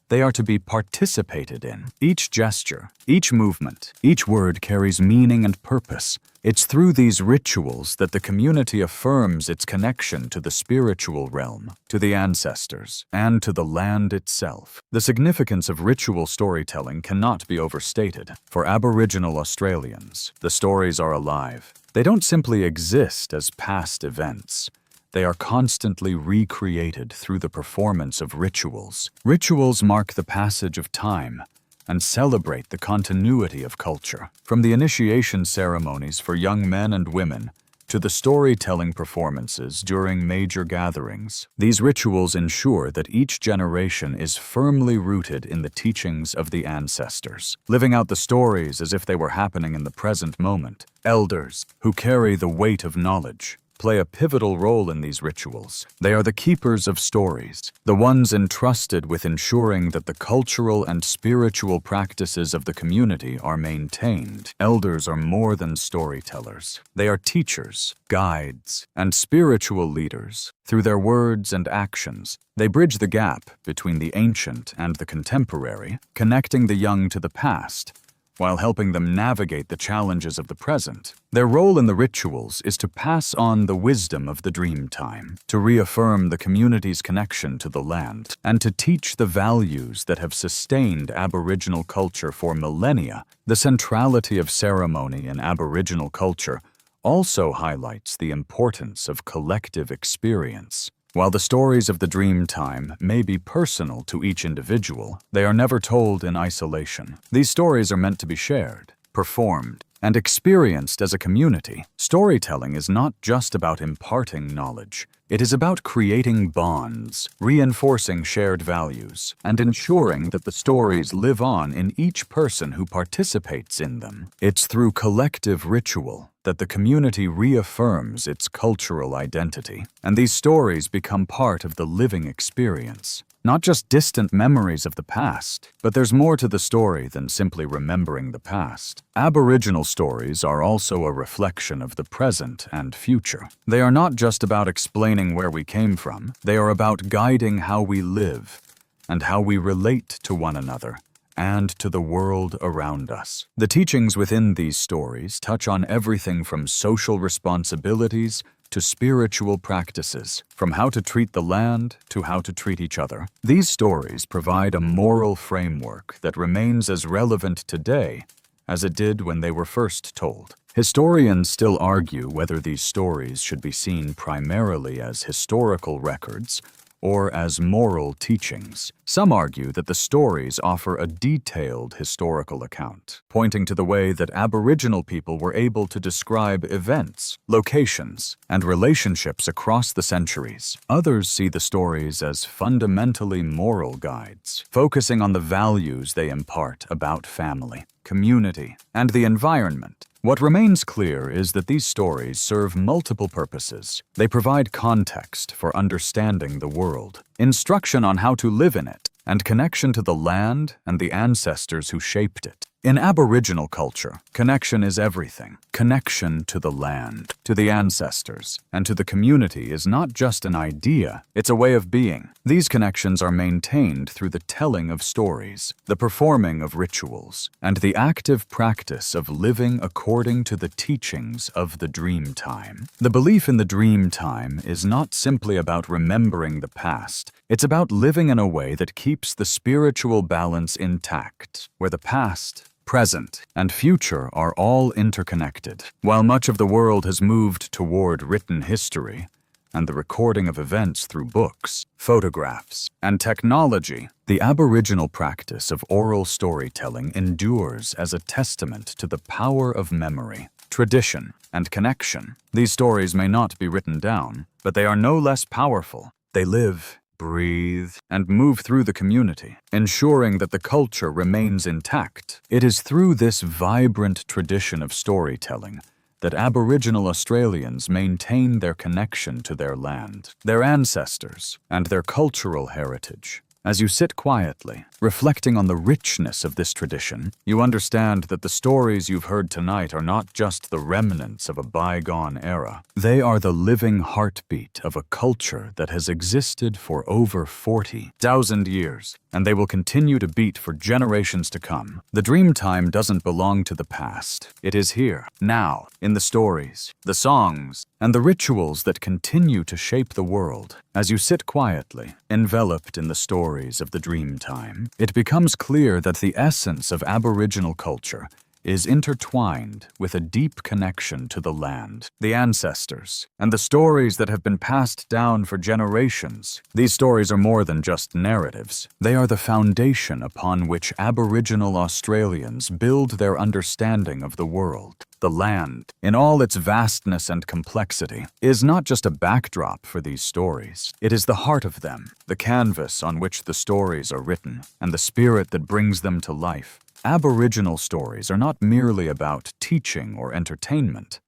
They are to be participated in. Each gesture, each movement, each word carries meaning and purpose. It's through these rituals that the community affirms its connection to the spiritual realm, to the ancestors, and to the land itself. The significance of ritual storytelling cannot be overstated. For Aboriginal Australians, the stories are alive. They don't simply exist as past events. They are constantly recreated through the performance of rituals. Rituals mark the passage of time and celebrate the continuity of culture. From the initiation ceremonies for young men and women to the storytelling performances during major gatherings, these rituals ensure that each generation is firmly rooted in the teachings of the ancestors, living out the stories as if they were happening in the present moment. Elders, who carry the weight of knowledge, play a pivotal role in these rituals. They are the keepers of stories, the ones entrusted with ensuring that the cultural and spiritual practices of the community are maintained. Elders are more than storytellers. They are teachers, guides, and spiritual leaders. Through their words and actions, they bridge the gap between the ancient and the contemporary, connecting the young to the past, while helping them navigate the challenges of the present. Their role in the rituals is to pass on the wisdom of the dream time, to reaffirm the community's connection to the land, and to teach the values that have sustained Aboriginal culture for millennia. The centrality of ceremony in Aboriginal culture also highlights the importance of collective experience. While the stories of the dream time may be personal to each individual, they are never told in isolation. These stories are meant to be shared, performed, and experienced as a community. Storytelling is not just about imparting knowledge. It is about creating bonds, reinforcing shared values, and ensuring that the stories live on in each person who participates in them. It's through collective ritual that the community reaffirms its cultural identity, and these stories become part of the living experience. Not just distant memories of the past, but there's more to the story than simply remembering the past. Aboriginal stories are also a reflection of the present and future. They are not just about explaining where we came from, they are about guiding how we live and how we relate to one another and to the world around us. The teachings within these stories touch on everything from social responsibilities to spiritual practices, from how to treat the land to how to treat each other. These stories provide a moral framework that remains as relevant today as it did when they were first told. Historians still argue whether these stories should be seen primarily as historical records or as moral teachings. Some argue that the stories offer a detailed historical account, pointing to the way that Aboriginal people were able to describe events, locations, and relationships across the centuries. Others see the stories as fundamentally moral guides, focusing on the values they impart about family, community, and the environment. What remains clear is that these stories serve multiple purposes. They provide context for understanding the world, instruction on how to live in it, and connection to the land and the ancestors who shaped it. In Aboriginal culture, connection is everything. Connection to the land, to the ancestors, and to the community is not just an idea, it's a way of being. These connections are maintained through the telling of stories, the performing of rituals, and the active practice of living according to the teachings of the dream time. The belief in the dream time is not simply about remembering the past, it's about living in a way that keeps the spiritual balance intact, where the past, present, and future are all interconnected. While much of the world has moved toward written history and the recording of events through books, photographs, and technology, the Aboriginal practice of oral storytelling endures as a testament to the power of memory, tradition, and connection. These stories may not be written down, but they are no less powerful. They live, breathe, and move through the community, ensuring that the culture remains intact. It is through this vibrant tradition of storytelling that Aboriginal Australians maintain their connection to their land, their ancestors, and their cultural heritage. As you sit quietly, reflecting on the richness of this tradition, you understand that the stories you've heard tonight are not just the remnants of a bygone era. They are the living heartbeat of a culture that has existed for over 40,000 years, and they will continue to beat for generations to come. The dream time doesn't belong to the past. It is here, now, in the stories, the songs, and the rituals that continue to shape the world. As you sit quietly, enveloped in the stories of the dream time, it becomes clear that the essence of Aboriginal culture is intertwined with a deep connection to the land, the ancestors, and the stories that have been passed down for generations. These stories are more than just narratives. They are the foundation upon which Aboriginal Australians build their understanding of the world. The land, in all its vastness and complexity, is not just a backdrop for these stories. It is the heart of them, the canvas on which the stories are written, and the spirit that brings them to life. Aboriginal stories are not merely about teaching or entertainment.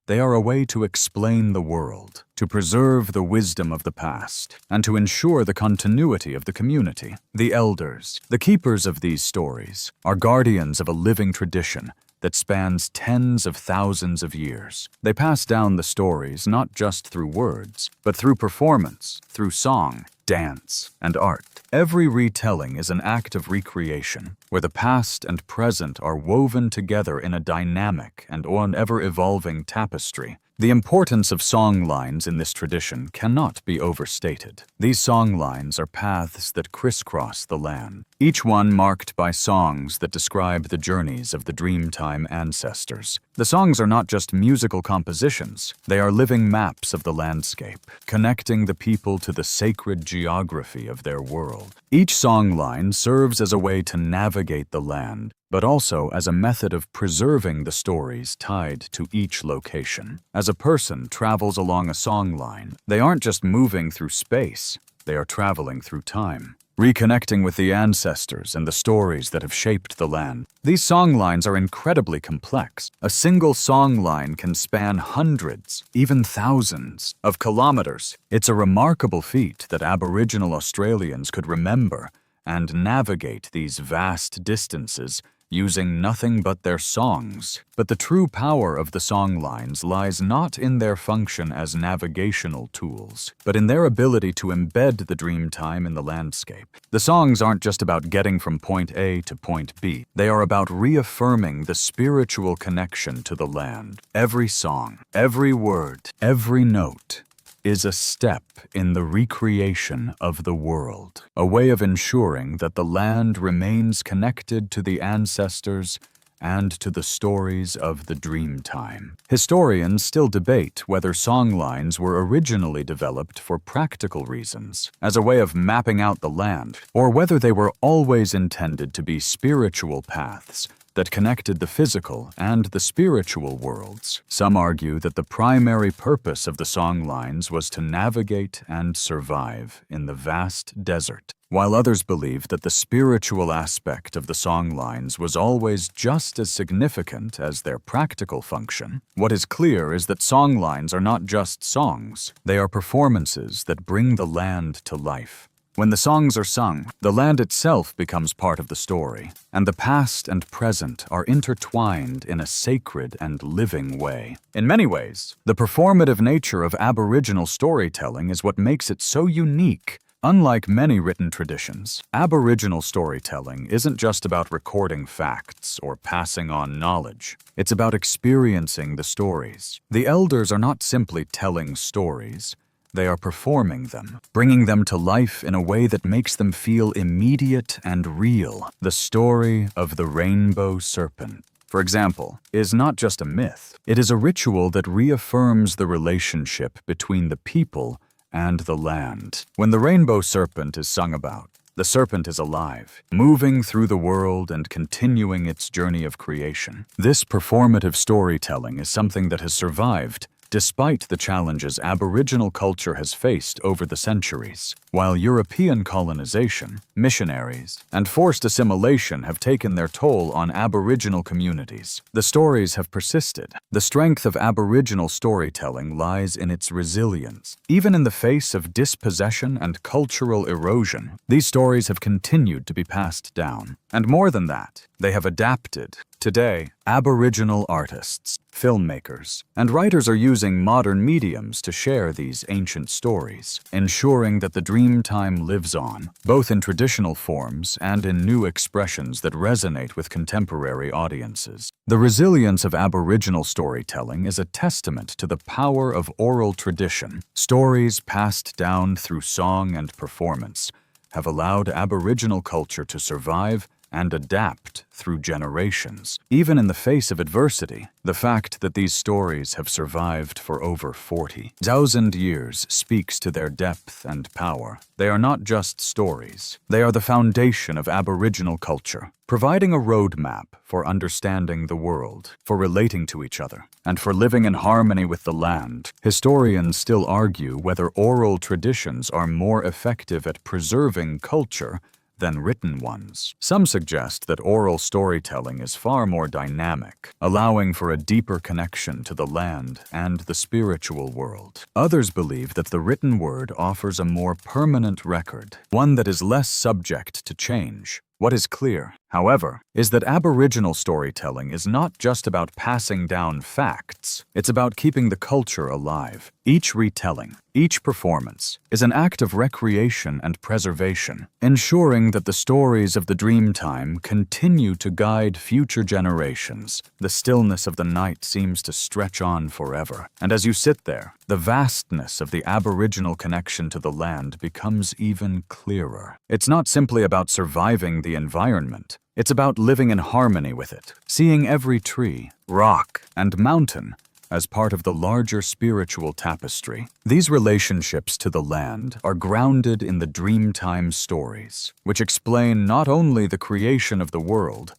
They are a way to explain the world, to preserve the wisdom of the past, and to ensure the continuity of the community. The elders, the keepers of these stories, are guardians of a living tradition that spans tens of thousands of years. They pass down the stories not just through words, but through performance, through song, dance, and art. Every retelling is an act of recreation, where the past and present are woven together in a dynamic and ever-evolving tapestry. The importance of song lines in this tradition cannot be overstated. These song lines are paths that crisscross the land, each one marked by songs that describe the journeys of the Dreamtime ancestors. The songs are not just musical compositions, they are living maps of the landscape, connecting the people to the sacred geography of their world. Each song line serves as a way to navigate the land, but also as a method of preserving the stories tied to each location. As a person travels along a song line, they aren't just moving through space, they are traveling through time, reconnecting with the ancestors and the stories that have shaped the land. These song lines are incredibly complex. A single song line can span hundreds, even thousands, of kilometers. It's a remarkable feat that Aboriginal Australians could remember and navigate these vast distances using nothing but their songs. But the true power of the song lines lies not in their function as navigational tools, but in their ability to embed the Dreamtime in the landscape. The songs aren't just about getting from point A to point B. They are about reaffirming the spiritual connection to the land. Every song, every word, every note is a step in the recreation of the world, a way of ensuring that the land remains connected to the ancestors and to the stories of the dream time. Historians still debate whether songlines were originally developed for practical reasons, as a way of mapping out the land, or whether they were always intended to be spiritual paths that connected the physical and the spiritual worlds. Some argue that the primary purpose of the songlines was to navigate and survive in the vast desert, while others believe that the spiritual aspect of the songlines was always just as significant as their practical function. What is clear is that songlines are not just songs. They are performances that bring the land to life. When the songs are sung, the land itself becomes part of the story, and the past and present are intertwined in a sacred and living way. In many ways, the performative nature of Aboriginal storytelling is what makes it so unique. Unlike many written traditions, Aboriginal storytelling isn't just about recording facts or passing on knowledge. It's about experiencing the stories. The elders are not simply telling stories. They are performing them, bringing them to life in a way that makes them feel immediate and real. The story of the rainbow serpent, for example, is not just a myth. It is a ritual that reaffirms the relationship between the people and the land. When the rainbow serpent is sung about, the serpent is alive, moving through the world and continuing its journey of creation. This performative storytelling is something that has survived despite the challenges Aboriginal culture has faced over the centuries. While European colonization, missionaries, and forced assimilation have taken their toll on Aboriginal communities, the stories have persisted. The strength of Aboriginal storytelling lies in its resilience. Even in the face of dispossession and cultural erosion, these stories have continued to be passed down. And more than that, they have adapted. Today, Aboriginal artists, filmmakers, and writers are using modern mediums to share these ancient stories, ensuring that the dream time lives on, both in traditional forms and in new expressions that resonate with contemporary audiences. The resilience of Aboriginal storytelling is a testament to the power of oral tradition. Stories passed down through song and performance have allowed Aboriginal culture to survive and adapt through generations. Even in the face of adversity, the fact that these stories have survived for over 40,000 years speaks to their depth and power. They are not just stories. They are the foundation of Aboriginal culture, providing a roadmap for understanding the world, for relating to each other, and for living in harmony with the land. Historians still argue whether oral traditions are more effective at preserving culture than written ones. Some suggest that oral storytelling is far more dynamic, allowing for a deeper connection to the land and the spiritual world. Others believe that the written word offers a more permanent record, one that is less subject to change. What is clear, however, is that Aboriginal storytelling is not just about passing down facts. It's about keeping the culture alive. Each retelling, each performance, is an act of recreation and preservation, ensuring that the stories of the dream time continue to guide future generations. The stillness of the night seems to stretch on forever, and as you sit there, the vastness of the Aboriginal connection to the land becomes even clearer. It's not simply about surviving the environment. It's about living in harmony with it, seeing every tree, rock, and mountain as part of the larger spiritual tapestry. These relationships to the land are grounded in the Dreamtime stories, which explain not only the creation of the world,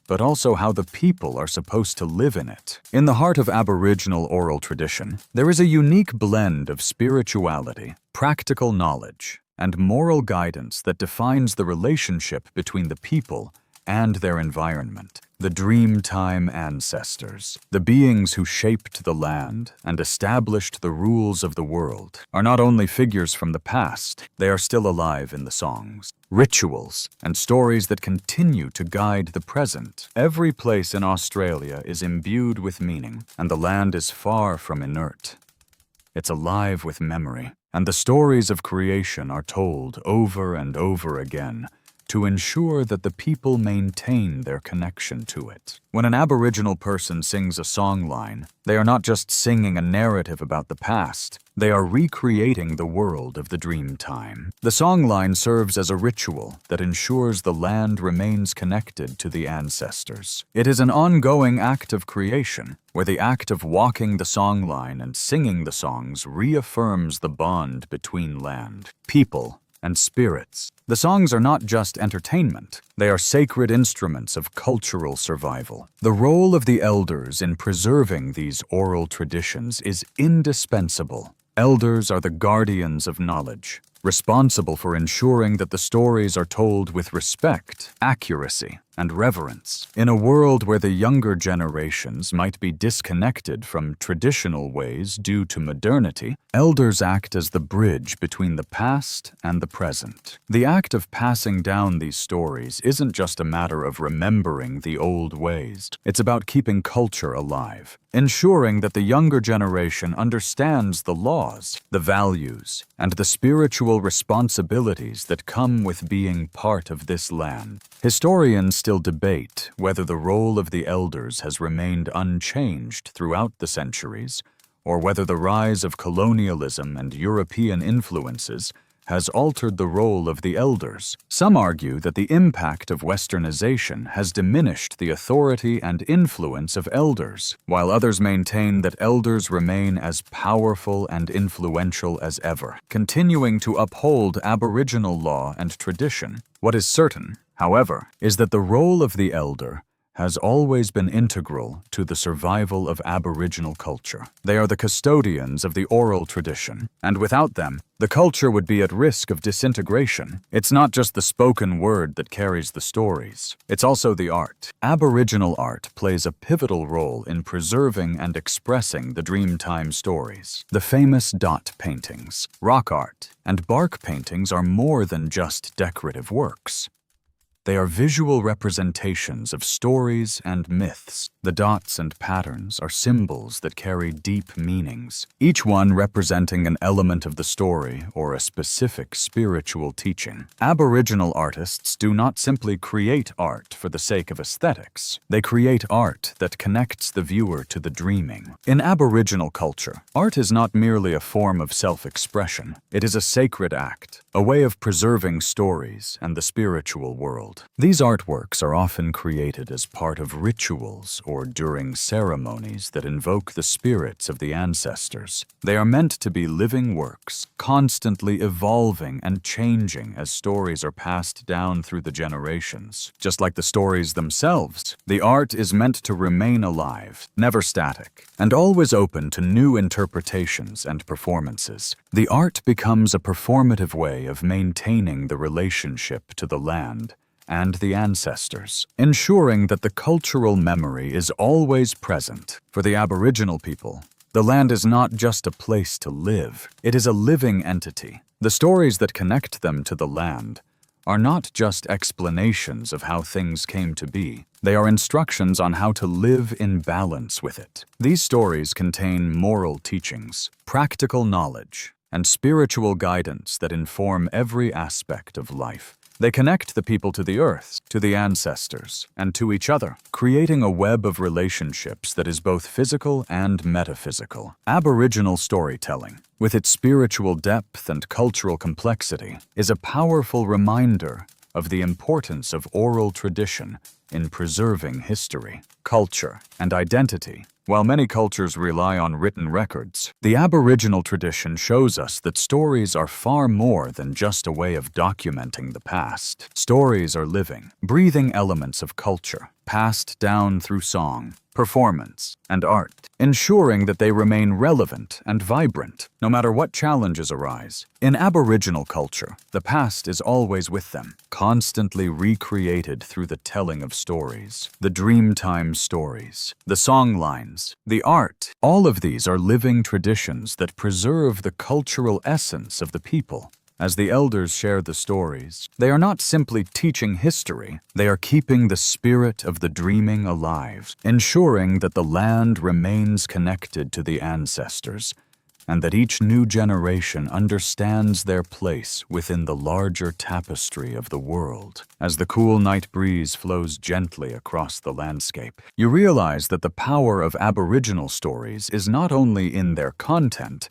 but also how the people are supposed to live in it. In the heart of Aboriginal oral tradition, there is a unique blend of spirituality, practical knowledge, and moral guidance that defines the relationship between the people and their environment. The Dreamtime ancestors, the beings who shaped the land and established the rules of the world, are not only figures from the past, they are still alive in the songs, rituals, and stories that continue to guide the present. Every place in Australia is imbued with meaning, and the land is far from inert. It's alive with memory, and the stories of creation are told over and over again to ensure that the people maintain their connection to it. When an Aboriginal person sings a songline, they are not just singing a narrative about the past, they are recreating the world of the dream time. The songline serves as a ritual that ensures the land remains connected to the ancestors. It is an ongoing act of creation, where the act of walking the songline and singing the songs reaffirms the bond between land, people, and spirits. The songs are not just entertainment, they are sacred instruments of cultural survival. The role of the elders in preserving these oral traditions is indispensable. Elders are the guardians of knowledge, responsible for ensuring that the stories are told with respect, accuracy, and reverence. In a world where the younger generations might be disconnected from traditional ways due to modernity, elders act as the bridge between the past and the present. The act of passing down these stories isn't just a matter of remembering the old ways. It's about keeping culture alive, ensuring that the younger generation understands the laws, the values, and the spiritual responsibilities that come with being part of this land. Historians still debate whether the role of the elders has remained unchanged throughout the centuries, or whether the rise of colonialism and European influences has altered the role of the elders. Some argue that the impact of westernization has diminished the authority and influence of elders, while others maintain that elders remain as powerful and influential as ever, continuing to uphold Aboriginal law and tradition. What is certain, however, is that the role of the elder has always been integral to the survival of Aboriginal culture. They are the custodians of the oral tradition, and without them, the culture would be at risk of disintegration. It's not just the spoken word that carries the stories, it's also the art. Aboriginal art plays a pivotal role in preserving and expressing the Dreamtime stories. The famous dot paintings, rock art, and bark paintings are more than just decorative works. They are visual representations of stories and myths. The dots and patterns are symbols that carry deep meanings, each one representing an element of the story or a specific spiritual teaching. Aboriginal artists do not simply create art for the sake of aesthetics. They create art that connects the viewer to the dreaming. In Aboriginal culture, art is not merely a form of self-expression. It is a sacred act, a way of preserving stories and the spiritual world. These artworks are often created as part of rituals or during ceremonies that invoke the spirits of the ancestors. They are meant to be living works, constantly evolving and changing as stories are passed down through the generations. Just like the stories themselves, the art is meant to remain alive, never static, and always open to new interpretations and performances. The art becomes a performative way of maintaining the relationship to the land and the ancestors, ensuring that the cultural memory is always present. For the Aboriginal people, the land is not just a place to live, it is a living entity. The stories that connect them to the land are not just explanations of how things came to be, they are instructions on how to live in balance with it. These stories contain moral teachings, practical knowledge, and spiritual guidance that inform every aspect of life. They connect the people to the earth, to the ancestors, and to each other, creating a web of relationships that is both physical and metaphysical. Aboriginal storytelling, with its spiritual depth and cultural complexity, is a powerful reminder of the importance of oral tradition in preserving history, culture, and identity. While many cultures rely on written records, the Aboriginal tradition shows us that stories are far more than just a way of documenting the past. Stories are living, breathing elements of culture, passed down through song, performance, and art, ensuring that they remain relevant and vibrant, no matter what challenges arise. In Aboriginal culture, the past is always with them, constantly recreated through the telling of stories, the Dreamtime stories, the songlines, the art. All of these are living traditions that preserve the cultural essence of the people. As the elders share the stories, they are not simply teaching history, they are keeping the spirit of the dreaming alive, ensuring that the land remains connected to the ancestors and that each new generation understands their place within the larger tapestry of the world. As the cool night breeze flows gently across the landscape, you realize that the power of Aboriginal stories is not only in their content,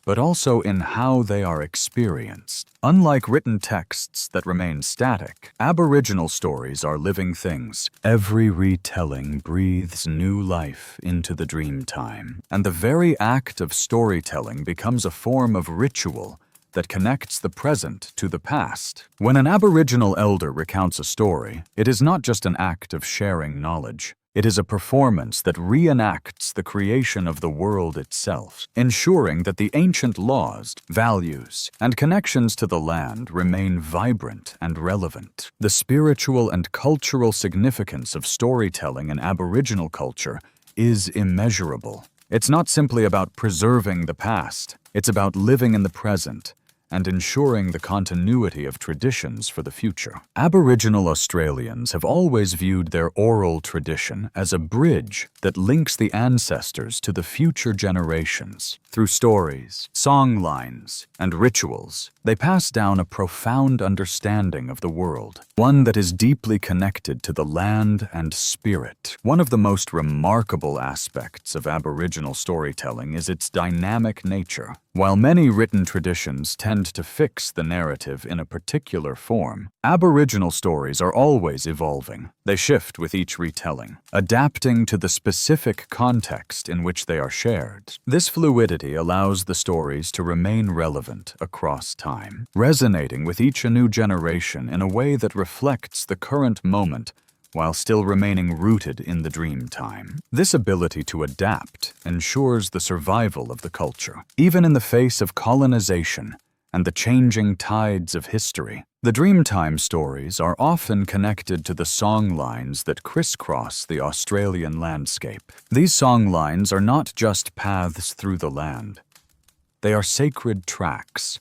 but also in how they are experienced. Unlike written texts that remain static, Aboriginal stories are living things. Every retelling breathes new life into the dream time, and the very act of storytelling becomes a form of ritual that connects the present to the past. When an Aboriginal elder recounts a story, it is not just an act of sharing knowledge. It is a performance that reenacts the creation of the world itself, ensuring that the ancient laws, values, and connections to the land remain vibrant and relevant. The spiritual and cultural significance of storytelling in Aboriginal culture is immeasurable. It's not simply about preserving the past, it's about living in the present and ensuring the continuity of traditions for the future. Aboriginal Australians have always viewed their oral tradition as a bridge that links the ancestors to the future generations. Through stories, song lines, and rituals, they pass down a profound understanding of the world, one that is deeply connected to the land and spirit. One of the most remarkable aspects of Aboriginal storytelling is its dynamic nature. While many written traditions tend to fix the narrative in a particular form, Aboriginal stories are always evolving. They shift with each retelling, adapting to the specific context in which they are shared. This fluidity allows the stories to remain relevant across time, resonating with each new generation in a way that reflects the current moment while still remaining rooted in the dream time. This ability to adapt ensures the survival of the culture, even in the face of colonization and the changing tides of history. The Dreamtime stories are often connected to the song lines that crisscross the Australian landscape. These song lines are not just paths through the land. They are sacred tracks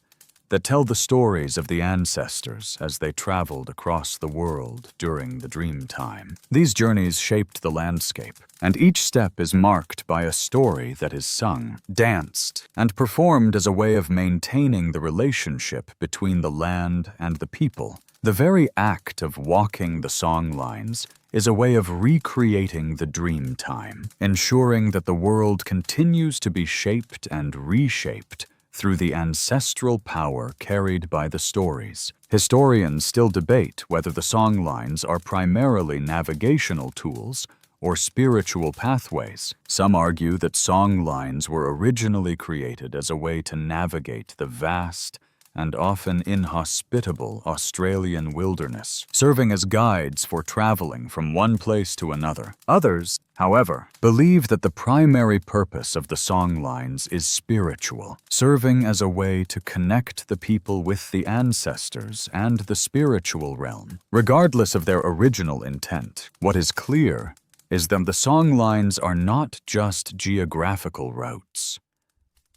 that tell the stories of the ancestors as they traveled across the world during the dream time. These journeys shaped the landscape, and each step is marked by a story that is sung, danced, and performed as a way of maintaining the relationship between the land and the people. The very act of walking the song lines is a way of recreating the dream time, ensuring that the world continues to be shaped and reshaped through the ancestral power carried by the stories. Historians still debate whether the song lines are primarily navigational tools or spiritual pathways. Some argue that song lines were originally created as a way to navigate the vast and often inhospitable Australian wilderness, serving as guides for traveling from one place to another. Others, however, believe that the primary purpose of the song lines is spiritual, serving as a way to connect the people with the ancestors and the spiritual realm. Regardless of their original intent, what is clear is that the song lines are not just geographical routes.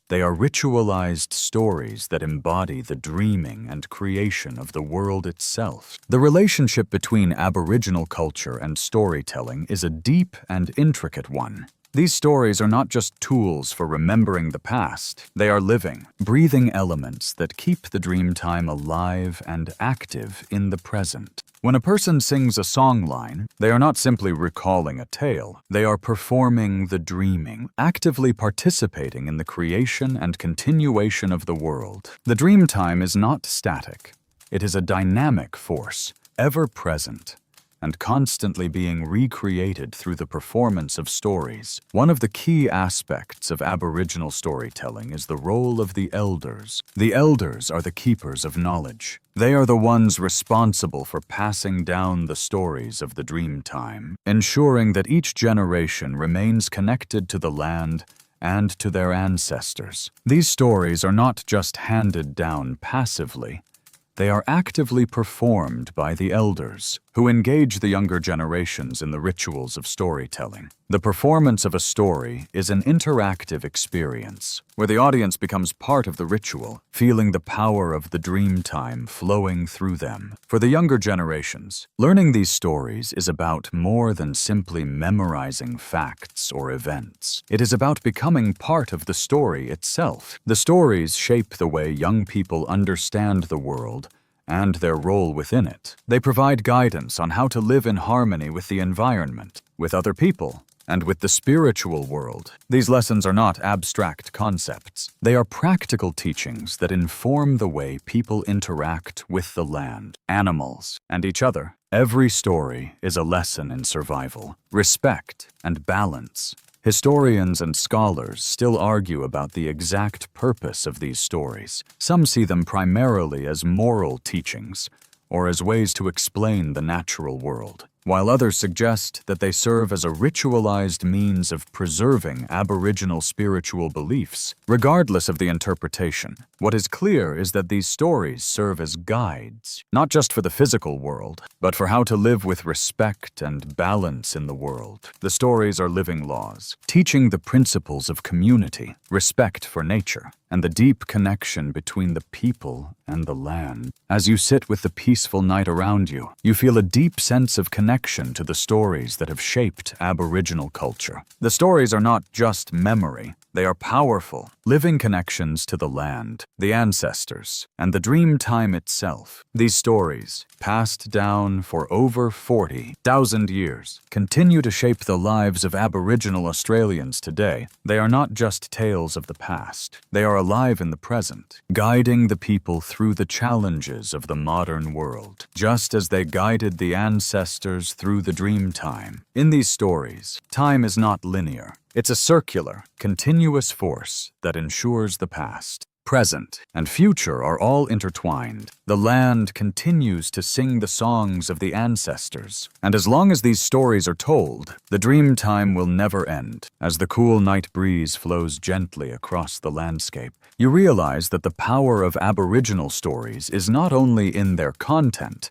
They are ritualized stories that embody the dreaming and creation of the world itself. The relationship between Aboriginal culture and storytelling is a deep and intricate one. These stories are not just tools for remembering the past. They are living, breathing elements that keep the dream time alive and active in the present. When a person sings a song line, they are not simply recalling a tale. They are performing the dreaming, actively participating in the creation and continuation of the world. The dream time is not static. It is a dynamic force, ever present, and constantly being recreated through the performance of stories. One of the key aspects of Aboriginal storytelling is the role of the elders. The elders are the keepers of knowledge. They are the ones responsible for passing down the stories of the dream time, ensuring that each generation remains connected to the land and to their ancestors. These stories are not just handed down passively. They are actively performed by the elders, who engage the younger generations in the rituals of storytelling. The performance of a story is an interactive experience, where the audience becomes part of the ritual, feeling the power of the dream time flowing through them. For the younger generations, learning these stories is about more than simply memorizing facts or events. It is about becoming part of the story itself. The stories shape the way young people understand the world and their role within it. They provide guidance on how to live in harmony with the environment, with other people, and with the spiritual world. These lessons are not abstract concepts. They are practical teachings that inform the way people interact with the land, animals, and each other. Every story is a lesson in survival, respect, and balance. Historians and scholars still argue about the exact purpose of these stories. Some see them primarily as moral teachings, or as ways to explain the natural world, while others suggest that they serve as a ritualized means of preserving Aboriginal spiritual beliefs. Regardless of the interpretation, what is clear is that these stories serve as guides, not just for the physical world, but for how to live with respect and balance in the world. The stories are living laws, teaching the principles of community, respect for nature, and the deep connection between the people and the land. As you sit with the peaceful night around you, you feel a deep sense of connection to the stories that have shaped Aboriginal culture. The stories are not just memory. They are powerful, living connections to the land, the ancestors, and the dream time itself. These stories, passed down for over 40,000 years, continue to shape the lives of Aboriginal Australians today. They are not just tales of the past. They are alive in the present, guiding the people through the challenges of the modern world, just as they guided the ancestors through the dream time. In these stories, time is not linear. It's a circular, continuous force that ensures the past, present, and future are all intertwined. The land continues to sing the songs of the ancestors, and as long as these stories are told, the dream time will never end. As the cool night breeze flows gently across the landscape, you realize that the power of Aboriginal stories is not only in their content,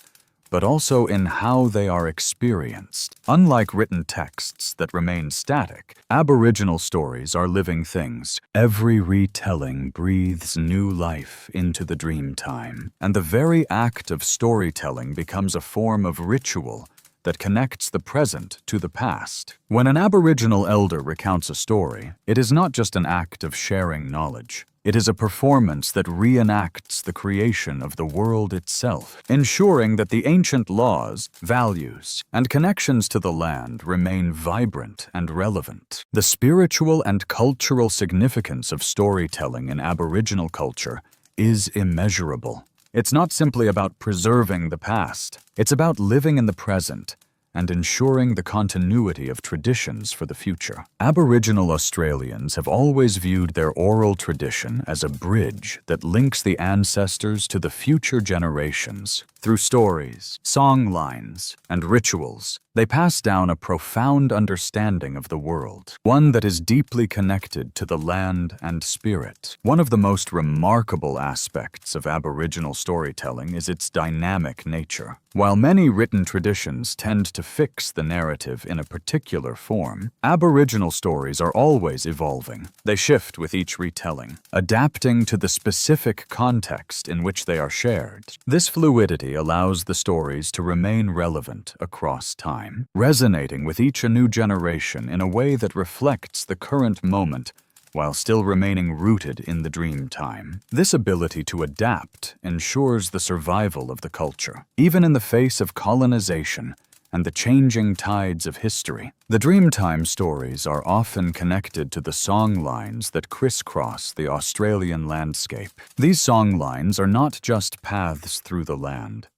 but also in how they are experienced. Unlike written texts that remain static, Aboriginal stories are living things. Every retelling breathes new life into the dream time, and the very act of storytelling becomes a form of ritual that connects the present to the past. When an Aboriginal elder recounts a story, it is not just an act of sharing knowledge. It is a performance that reenacts the creation of the world itself, ensuring that the ancient laws, values, and connections to the land remain vibrant and relevant. The spiritual and cultural significance of storytelling in Aboriginal culture is immeasurable. It's not simply about preserving the past. It's about living in the present and ensuring the continuity of traditions for the future. Aboriginal Australians have always viewed their oral tradition as a bridge that links the ancestors to the future generations. Through stories, song lines, and rituals, they pass down a profound understanding of the world, one that is deeply connected to the land and spirit. One of the most remarkable aspects of Aboriginal storytelling is its dynamic nature. While many written traditions tend to fix the narrative in a particular form, Aboriginal stories are always evolving. They shift with each retelling, adapting to the specific context in which they are shared. This fluidity allows the stories to remain relevant across time, resonating with each new generation in a way that reflects the current moment while still remaining rooted in the dream time. This ability to adapt ensures the survival of the culture, even in the face of colonization and the changing tides of history. The Dreamtime stories are often connected to the song lines that crisscross the Australian landscape. These song lines are not just paths through the land.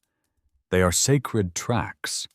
They are sacred tracks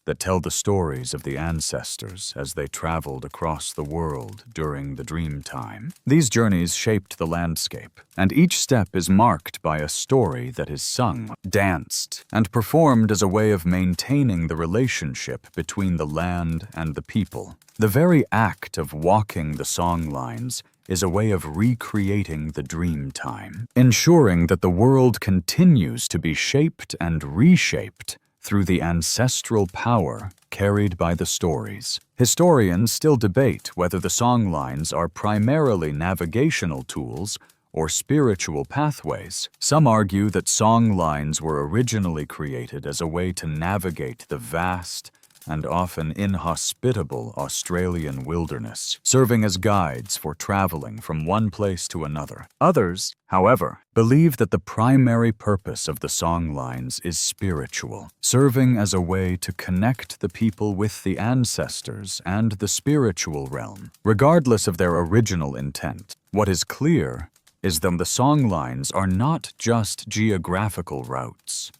that tell the stories of the ancestors as they traveled across the world during the Dreamtime. These journeys shaped the landscape, and each step is marked by a story that is sung, danced, and performed as a way of maintaining the relationship between the land and the people. The very act of walking the song lines is a way of recreating the dream time, ensuring that the world continues to be shaped and reshaped through the ancestral power carried by the stories. Historians still debate whether the songlines are primarily navigational tools or spiritual pathways. Some argue that songlines were originally created as a way to navigate the vast and often inhospitable Australian wilderness, serving as guides for traveling from one place to another. Others, however, believe that the primary purpose of the songlines is spiritual, serving as a way to connect the people with the ancestors and the spiritual realm. Regardless of their original intent, what is clear is that the songlines are not just geographical routes.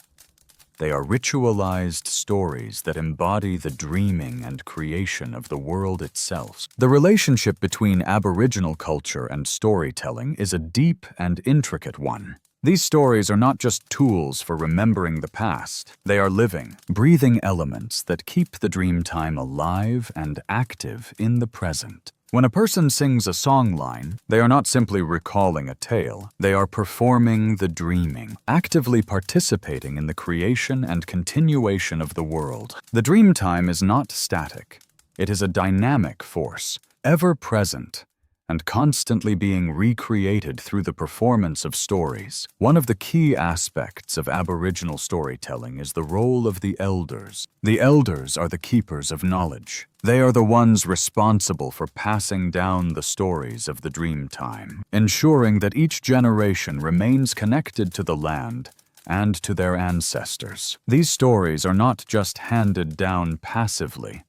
They are ritualized stories that embody the dreaming and creation of the world itself. The relationship between Aboriginal culture and storytelling is a deep and intricate one. These stories are not just tools for remembering the past. They are living, breathing elements that keep the dream time alive and active in the present. When a person sings a songline, they are not simply recalling a tale, they are performing the dreaming, actively participating in the creation and continuation of the world. The dream time is not static. It is a dynamic force, ever present, and constantly being recreated through the performance of stories. One of the key aspects of Aboriginal storytelling is the role of the elders. The elders are the keepers of knowledge. They are the ones responsible for passing down the stories of the dream time, ensuring that each generation remains connected to the land and to their ancestors. These stories are not just handed down passively.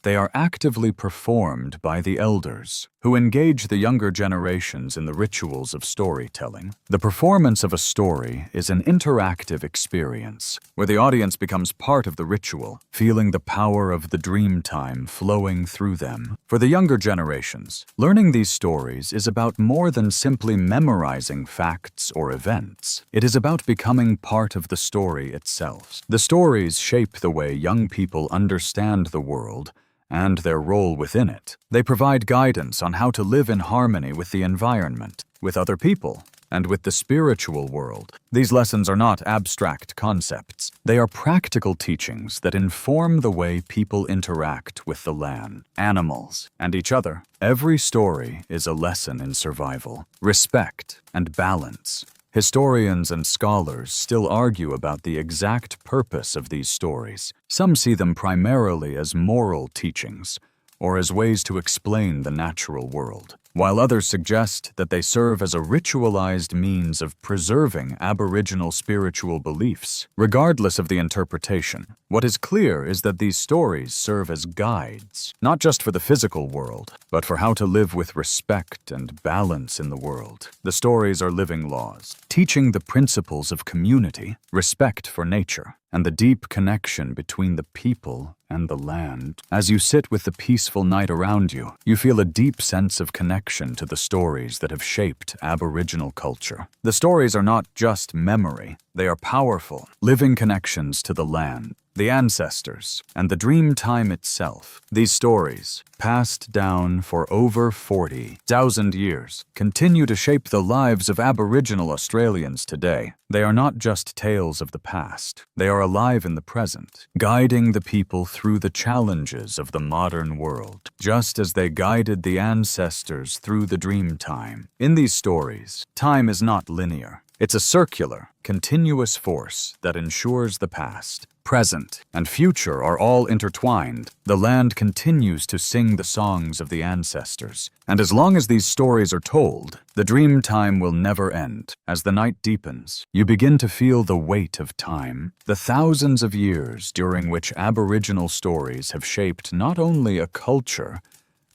They are actively performed by the elders, who engage the younger generations in the rituals of storytelling. The performance of a story is an interactive experience, where the audience becomes part of the ritual, feeling the power of the dream time flowing through them. For the younger generations, learning these stories is about more than simply memorizing facts or events. It is about becoming part of the story itself. The stories shape the way young people understand the world and their role within it. They provide guidance on how to live in harmony with the environment, with other people, and with the spiritual world. These lessons are not abstract concepts. They are practical teachings that inform the way people interact with the land, animals, and each other. Every story is a lesson in survival, respect, and balance. Historians and scholars still argue about the exact purpose of these stories. Some see them primarily as moral teachings, or as ways to explain the natural world, while others suggest that they serve as a ritualized means of preserving Aboriginal spiritual beliefs. Regardless of the interpretation, what is clear is that these stories serve as guides, not just for the physical world, but for how to live with respect and balance in the world. The stories are living laws, teaching the principles of community, respect for nature, and the deep connection between the people and the land. As you sit with the peaceful night around you, you feel a deep sense of connection to the stories that have shaped Aboriginal culture. The stories are not just memory, they are powerful, living connections to the land, the ancestors, and the dream time itself. These stories, passed down for over 40,000 years, continue to shape the lives of Aboriginal Australians today. They are not just tales of the past. They are alive in the present, guiding the people through the challenges of the modern world, just as they guided the ancestors through the dream time. In these stories, time is not linear. It's a circular, continuous force that ensures the past, present, and future are all intertwined. The land continues to sing the songs of the ancestors, and as long as these stories are told, the dream time will never end. As the night deepens, you begin to feel the weight of time, the thousands of years during which Aboriginal stories have shaped not only a culture,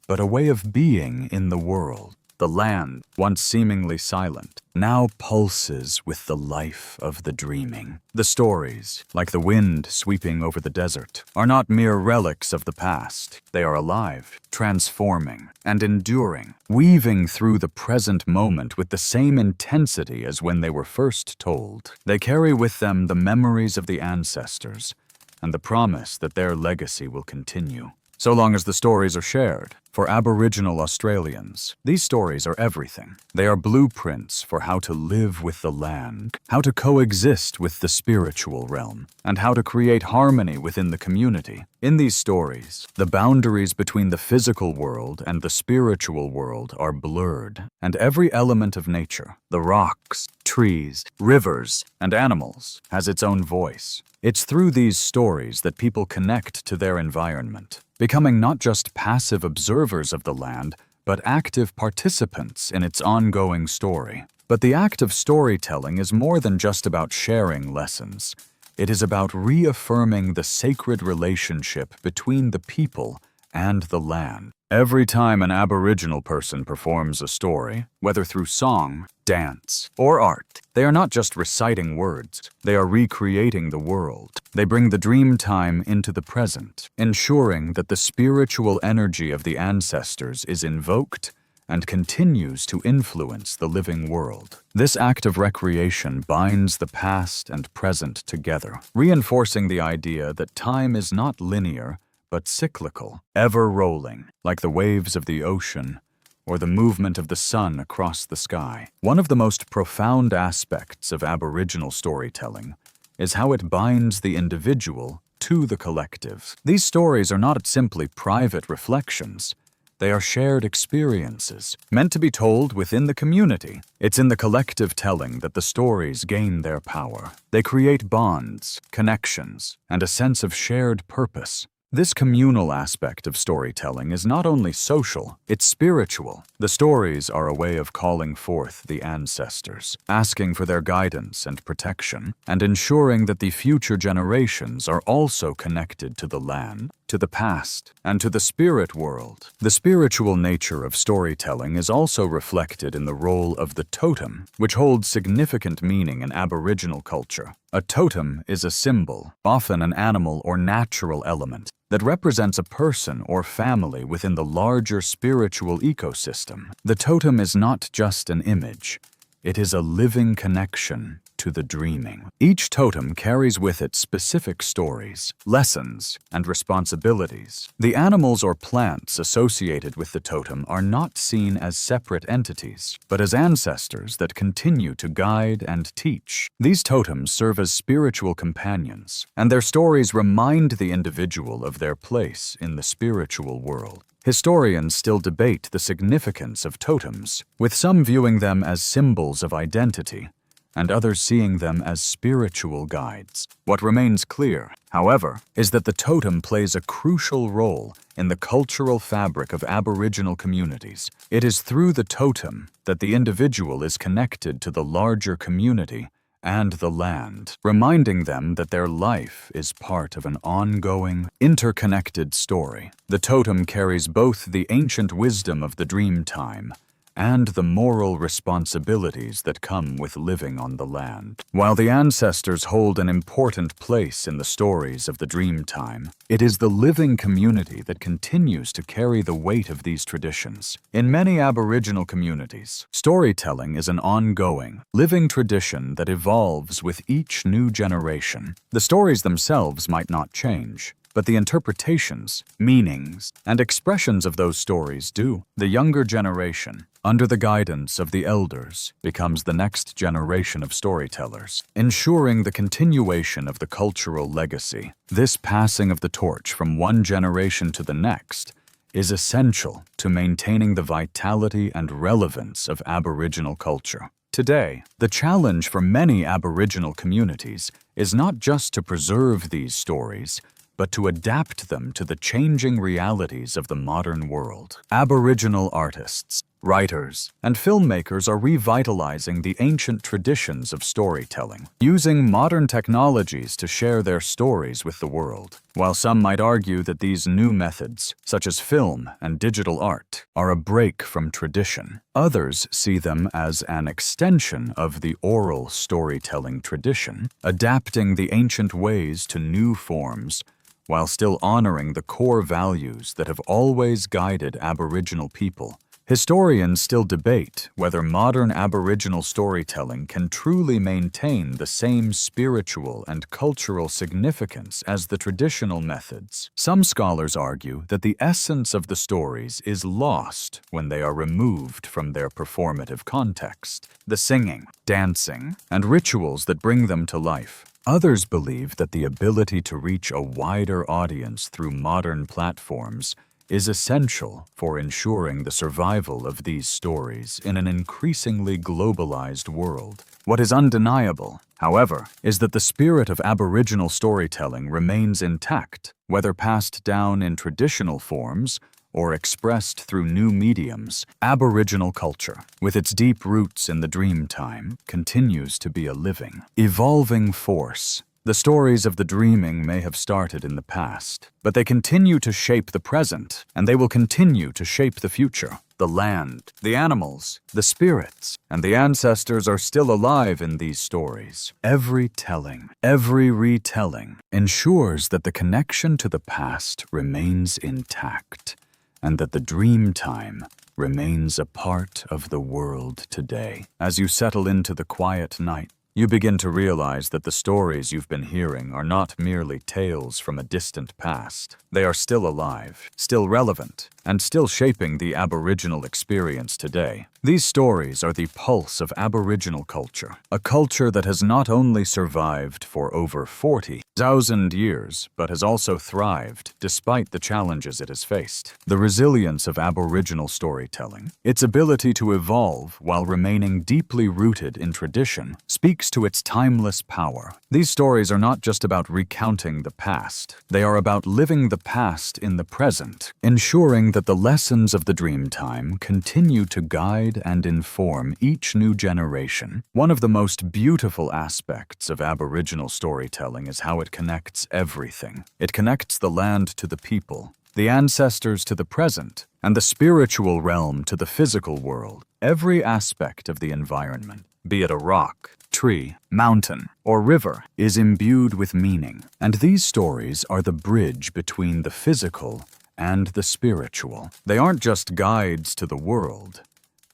but a way of being in the world. The land, once seemingly silent, now pulses with the life of the dreaming. The stories, like the wind sweeping over the desert, are not mere relics of the past. They are alive, transforming, and enduring, weaving through the present moment with the same intensity as when they were first told. They carry with them the memories of the ancestors and the promise that their legacy will continue. so long as the stories are shared. For Aboriginal Australians, these stories are everything. They are blueprints for how to live with the land, how to coexist with the spiritual realm, and how to create harmony within the community. In these stories, the boundaries between the physical world and the spiritual world are blurred, and every element of nature, the rocks, trees, rivers, and animals, has its own voice. It's through these stories that people connect to their environment, becoming not just passive observers of the land, but active participants in its ongoing story. But the act of storytelling is more than just about sharing lessons. It is about reaffirming the sacred relationship between the people and the land. Every time an Aboriginal person performs a story, whether through song, dance, or art, they are not just reciting words, they are recreating the world. They bring the dream time into the present, ensuring that the spiritual energy of the ancestors is invoked and continues to influence the living world. This act of recreation binds the past and present together, reinforcing the idea that time is not linear, but cyclical, ever rolling, like the waves of the ocean or the movement of the sun across the sky. One of the most profound aspects of Aboriginal storytelling is how it binds the individual to the collective. These stories are not simply private reflections. They are shared experiences, meant to be told within the community. It's in the collective telling that the stories gain their power. They create bonds, connections, and a sense of shared purpose. This communal aspect of storytelling is not only social, it's spiritual. The stories are a way of calling forth the ancestors, asking for their guidance and protection, and ensuring that the future generations are also connected to the land, to the past, and to the spirit world. The spiritual nature of storytelling is also reflected in the role of the totem, which holds significant meaning in Aboriginal culture. A totem is a symbol, often an animal or natural element, that represents a person or family within the larger spiritual ecosystem. The totem is not just an image. It is a living connection to the dreaming. Each totem carries with it specific stories, lessons, and responsibilities. The animals or plants associated with the totem are not seen as separate entities, but as ancestors that continue to guide and teach. These totems serve as spiritual companions, and their stories remind the individual of their place in the spiritual world. Historians still debate the significance of totems, with some viewing them as symbols of identity, and others seeing them as spiritual guides. What remains clear, however, is that the totem plays a crucial role in the cultural fabric of Aboriginal communities. It is through the totem that the individual is connected to the larger community and the land, reminding them that their life is part of an ongoing, interconnected story. The totem carries both the ancient wisdom of the dream time and the moral responsibilities that come with living on the land. While the ancestors hold an important place in the stories of the dream time, it is the living community that continues to carry the weight of these traditions. In many Aboriginal communities, storytelling is an ongoing, living tradition that evolves with each new generation. The stories themselves might not change, but the interpretations, meanings, and expressions of those stories do. The younger generation, under the guidance of the elders, becomes the next generation of storytellers, ensuring the continuation of the cultural legacy. This passing of the torch from one generation to the next is essential to maintaining the vitality and relevance of Aboriginal culture. Today, the challenge for many Aboriginal communities is not just to preserve these stories, but to adapt them to the changing realities of the modern world. Aboriginal artists, writers, and filmmakers are revitalizing the ancient traditions of storytelling, using modern technologies to share their stories with the world. While some might argue that these new methods, such as film and digital art, are a break from tradition, others see them as an extension of the oral storytelling tradition, adapting the ancient ways to new forms while still honoring the core values that have always guided Aboriginal people Historians still debate whether modern Aboriginal storytelling can truly maintain the same spiritual and cultural significance as the traditional methods. Some scholars argue that the essence of the stories is lost when they are removed from their performative context, the singing, dancing, and rituals that bring them to life. Others believe that the ability to reach a wider audience through modern platforms is essential for ensuring the survival of these stories in an increasingly globalized world. What is undeniable, however, is that the spirit of Aboriginal storytelling remains intact, whether passed down in traditional forms or expressed through new mediums. Aboriginal culture, with its deep roots in the Dreamtime, continues to be a living, evolving force. The stories of the dreaming may have started in the past, but they continue to shape the present, and they will continue to shape the future. The land, the animals, the spirits, and the ancestors are still alive in these stories. Every telling, every retelling ensures that the connection to the past remains intact, and that the Dreamtime remains a part of the world today. As you settle into the quiet night, you begin to realize that the stories you've been hearing are not merely tales from a distant past. They are still alive, still relevant, and still shaping the Aboriginal experience today. These stories are the pulse of Aboriginal culture, a culture that has not only survived for over 40,000 years, but has also thrived despite the challenges it has faced. The resilience of Aboriginal storytelling, its ability to evolve while remaining deeply rooted in tradition, speaks to its timeless power. These stories are not just about recounting the past. They are about living the past in the present, ensuring that the lessons of the Dreamtime continue to guide and inform each new generation. One of the most beautiful aspects of Aboriginal storytelling is how it connects everything. It connects the land to the people, the ancestors to the present, and the spiritual realm to the physical world. Every aspect of the environment, be it a rock, tree, mountain, or river, is imbued with meaning. And these stories are the bridge between the physical and the spiritual. They aren't just guides to the world.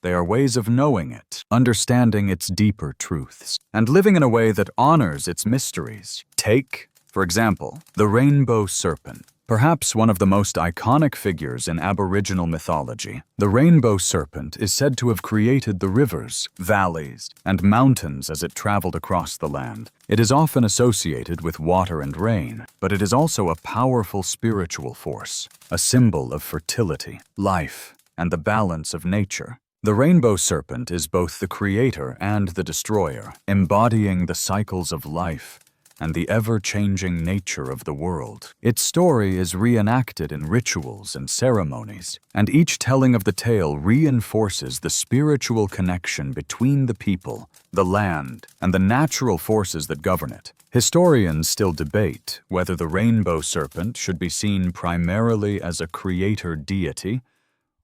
They are ways of knowing it, understanding its deeper truths, and living in a way that honors its mysteries. Take, for example, the rainbow serpent. Perhaps one of the most iconic figures in Aboriginal mythology, the rainbow serpent is said to have created the rivers, valleys, and mountains as it traveled across the land. It is often associated with water and rain, but it is also a powerful spiritual force, a symbol of fertility, life, and the balance of nature. The rainbow serpent is both the creator and the destroyer, embodying the cycles of life and the ever-changing nature of the world. Its story is reenacted in rituals and ceremonies, and each telling of the tale reinforces the spiritual connection between the people, the land, and the natural forces that govern it. Historians still debate whether the rainbow serpent should be seen primarily as a creator deity,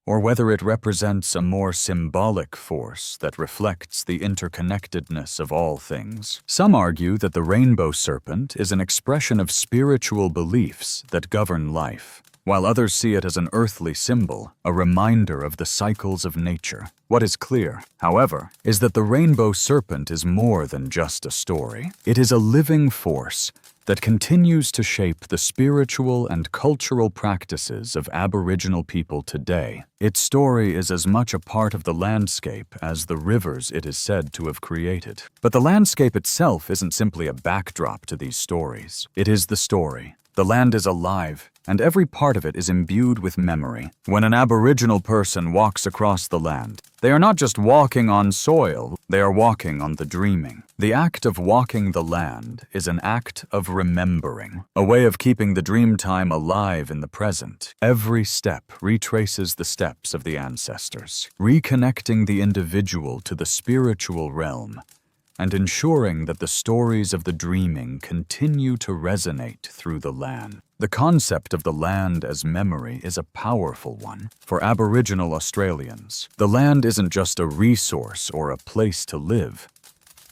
or whether it represents a more symbolic force that reflects the interconnectedness of all things. Some argue that the rainbow serpent is an expression of spiritual beliefs that govern life, while others see it as an earthly symbol, a reminder of the cycles of nature. What is clear, however, is that the rainbow serpent is more than just a story. It is a living force that continues to shape the spiritual and cultural practices of Aboriginal people today. Its story is as much a part of the landscape as the rivers it is said to have created. But the landscape itself isn't simply a backdrop to these stories. It is the story. The land is alive, and every part of it is imbued with memory. When an Aboriginal person walks across the land, they are not just walking on soil, they are walking on the dreaming. The act of walking the land is an act of remembering, a way of keeping the Dreamtime alive in the present. Every step retraces the steps of the ancestors, reconnecting the individual to the spiritual realm, and ensuring that the stories of the dreaming continue to resonate through the land. The concept of the land as memory is a powerful one. For Aboriginal Australians, the land isn't just a resource or a place to live.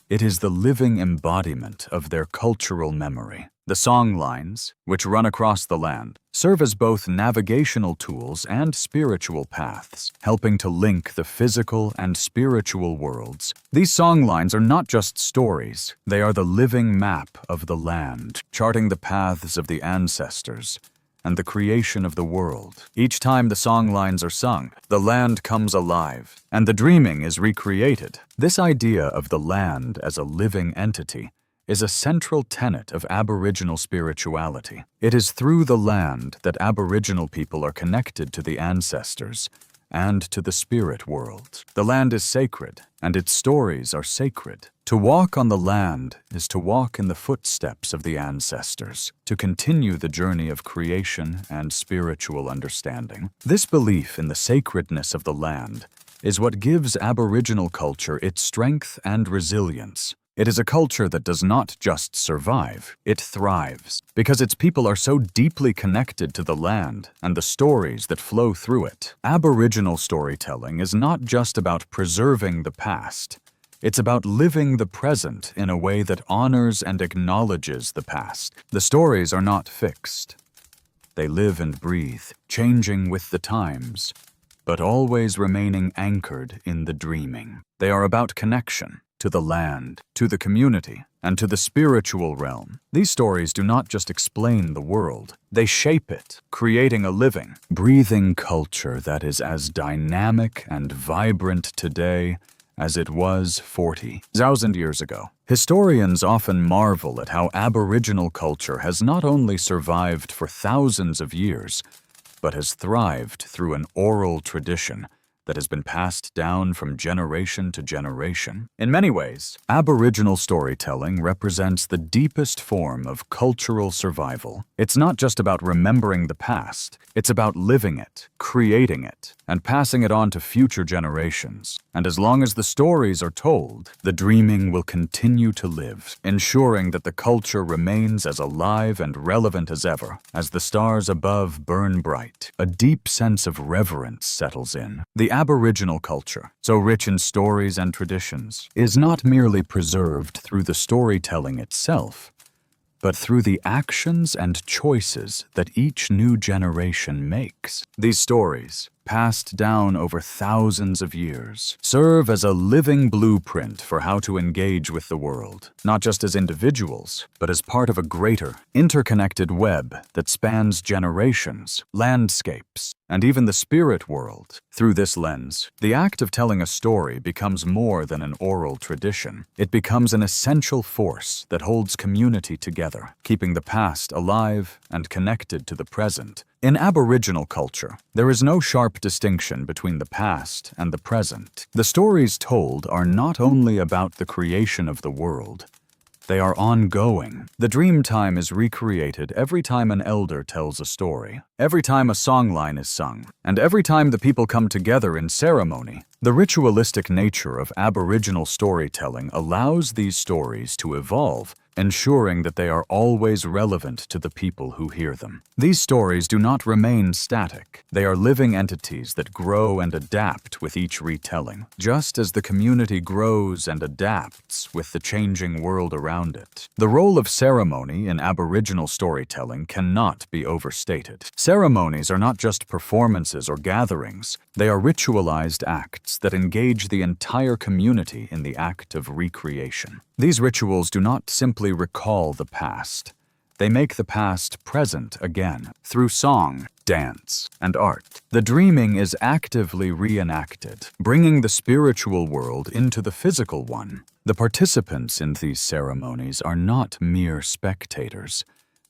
It is the living embodiment of their cultural memory. The song lines, which run across the land, serve as both navigational tools and spiritual paths, helping to link the physical and spiritual worlds. These song lines are not just stories, they are the living map of the land, charting the paths of the ancestors and the creation of the world. Each time the song lines are sung, the land comes alive, and the dreaming is recreated. This idea of the land as a living entity is a central tenet of Aboriginal spirituality. It is through the land that Aboriginal people are connected to the ancestors and to the spirit world. The land is sacred, and its stories are sacred. To walk on the land is to walk in the footsteps of the ancestors, to continue the journey of creation and spiritual understanding. This belief in the sacredness of the land is what gives Aboriginal culture its strength and resilience. It is a culture that does not just survive, it thrives, because its people are so deeply connected to the land and the stories that flow through it. Aboriginal storytelling is not just about preserving the past. It's about living the present in a way that honors and acknowledges the past. The stories are not fixed. They live and breathe, changing with the times, but always remaining anchored in the dreaming. They are about connection to the land, to the community, and to the spiritual realm. These stories do not just explain the world, they shape it, creating a living, breathing culture that is as dynamic and vibrant today as it was 40,000 years ago. Historians often marvel at how Aboriginal culture has not only survived for thousands of years, but has thrived through an oral tradition that has been passed down from generation to generation. In many ways, Aboriginal storytelling represents the deepest form of cultural survival. It's not just about remembering the past, it's about living it, creating it, and passing it on to future generations. And as long as the stories are told, the dreaming will continue to live, ensuring that the culture remains as alive and relevant as ever. As the stars above burn bright, a deep sense of reverence settles in. The Aboriginal culture, so rich in stories and traditions, is not merely preserved through the storytelling itself, but through the actions and choices that each new generation makes. These stories, passed down over thousands of years, serve as a living blueprint for how to engage with the world, not just as individuals, but as part of a greater, interconnected web that spans generations, landscapes, and even the spirit world. Through this lens, the act of telling a story becomes more than an oral tradition. It becomes an essential force that holds community together, keeping the past alive and connected to the present. In Aboriginal culture, there is no sharp distinction between the past and the present. The stories told are not only about the creation of the world, they are ongoing. The dream time is recreated every time an elder tells a story, every time a songline is sung, and every time the people come together in ceremony. The ritualistic nature of Aboriginal storytelling allows these stories to evolve, ensuring that they are always relevant to the people who hear them. These stories do not remain static. They are living entities that grow and adapt with each retelling, just as the community grows and adapts with the changing world around it. The role of ceremony in Aboriginal storytelling cannot be overstated. Ceremonies are not just performances or gatherings. They are ritualized acts that engage the entire community in the act of recreation. These rituals do not simply recall the past. They make the past present again through song, dance, and art. The dreaming is actively reenacted, bringing the spiritual world into the physical one. The participants in these ceremonies are not mere spectators.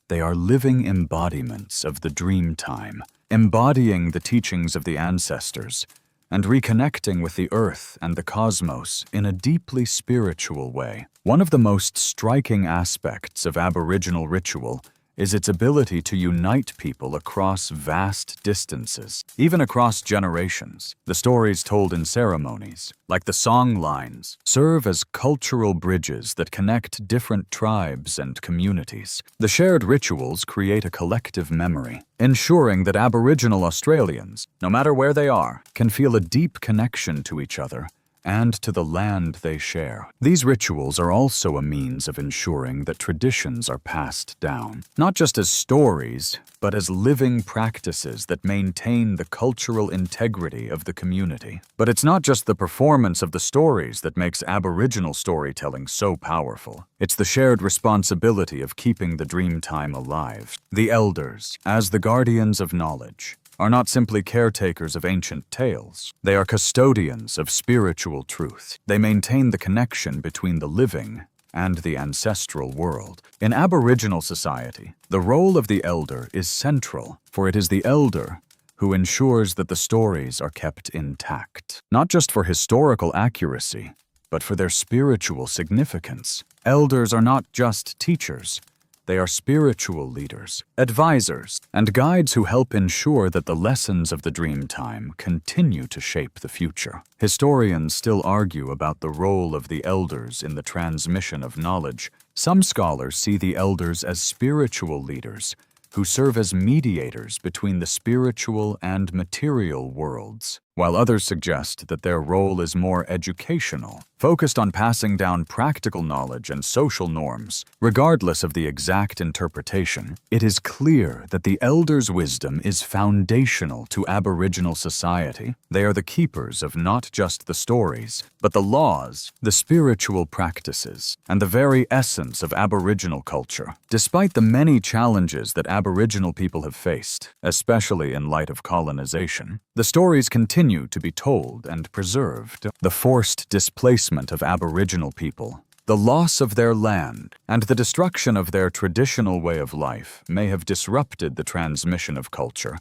They are living embodiments of the dream time, embodying the teachings of the ancestors, and reconnecting with the earth and the cosmos in a deeply spiritual way. One of the most striking aspects of Aboriginal ritual is its ability to unite people across vast distances, even across generations. The stories told in ceremonies, like the song lines, serve as cultural bridges that connect different tribes and communities. The shared rituals create a collective memory, ensuring that Aboriginal Australians, no matter where they are, can feel a deep connection to each other and to the land they share. These rituals are also a means of ensuring that traditions are passed down, not just as stories, but as living practices that maintain the cultural integrity of the community. But it's not just the performance of the stories that makes Aboriginal storytelling so powerful. It's the shared responsibility of keeping the dream time alive. The elders, as the guardians of knowledge, are not simply caretakers of ancient tales. They are custodians of spiritual truth. They maintain the connection between the living and the ancestral world. In Aboriginal society, the role of the elder is central, for it is the elder who ensures that the stories are kept intact, not just for historical accuracy, but for their spiritual significance. Elders are not just teachers. They are spiritual leaders, advisors, and guides who help ensure that the lessons of the dream time continue to shape the future. Historians still argue about the role of the elders in the transmission of knowledge. Some scholars see the elders as spiritual leaders who serve as mediators between the spiritual and material worlds, while others suggest that their role is more educational, focused on passing down practical knowledge and social norms. Regardless of the exact interpretation, it is clear that the elders' wisdom is foundational to Aboriginal society. They are the keepers of not just the stories, but the laws, the spiritual practices, and the very essence of Aboriginal culture. Despite the many challenges that Aboriginal people have faced, especially in light of colonization, the stories continue to be told and preserved. The forced displacement of Aboriginal people, the loss of their land, and the destruction of their traditional way of life may have disrupted the transmission of culture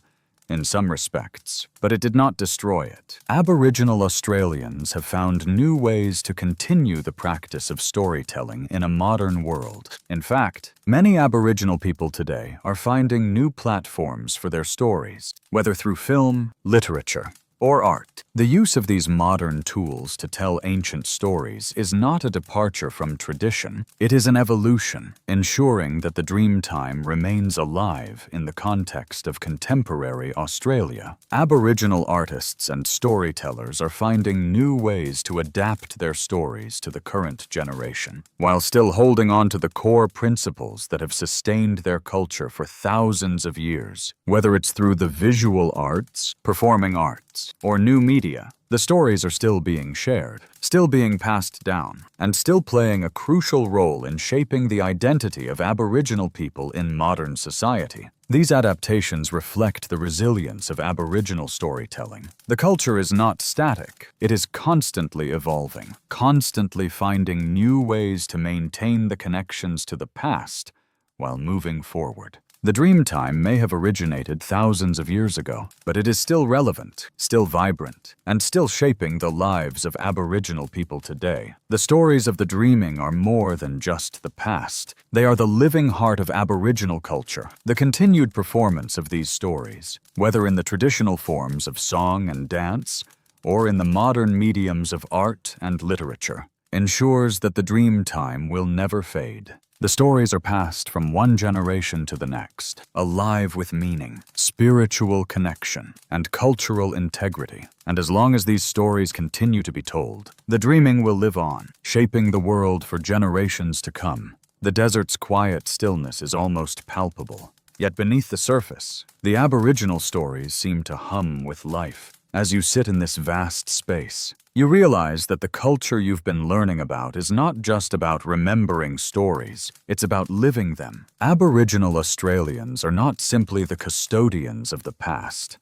in some respects, but it did not destroy it. Aboriginal Australians have found new ways to continue the practice of storytelling in a modern world. In fact, many Aboriginal people today are finding new platforms for their stories, whether through film, literature, or art. The use of these modern tools to tell ancient stories is not a departure from tradition, it is an evolution, ensuring that the dream time remains alive in the context of contemporary Australia. Aboriginal artists and storytellers are finding new ways to adapt their stories to the current generation, while still holding on to the core principles that have sustained their culture for thousands of years. Whether it's through the visual arts, performing arts, or new media, the stories are still being shared, still being passed down, and still playing a crucial role in shaping the identity of Aboriginal people in modern society. These adaptations reflect the resilience of Aboriginal storytelling. The culture is not static. It is constantly evolving, constantly finding new ways to maintain the connections to the past while moving forward. The dream time may have originated thousands of years ago, but it is still relevant, still vibrant, and still shaping the lives of Aboriginal people today. The stories of the dreaming are more than just the past. They are the living heart of Aboriginal culture. The continued performance of these stories, whether in the traditional forms of song and dance, or in the modern mediums of art and literature, ensures that the dream time will never fade. The stories are passed from one generation to the next, alive with meaning, spiritual connection, and cultural integrity. And as long as these stories continue to be told, the dreaming will live on, shaping the world for generations to come. The desert's quiet stillness is almost palpable. Yet beneath the surface, the Aboriginal stories seem to hum with life. As you sit in this vast space, you realize that the culture you've been learning about is not just about remembering stories, it's about living them. Aboriginal Australians are not simply the custodians of the past.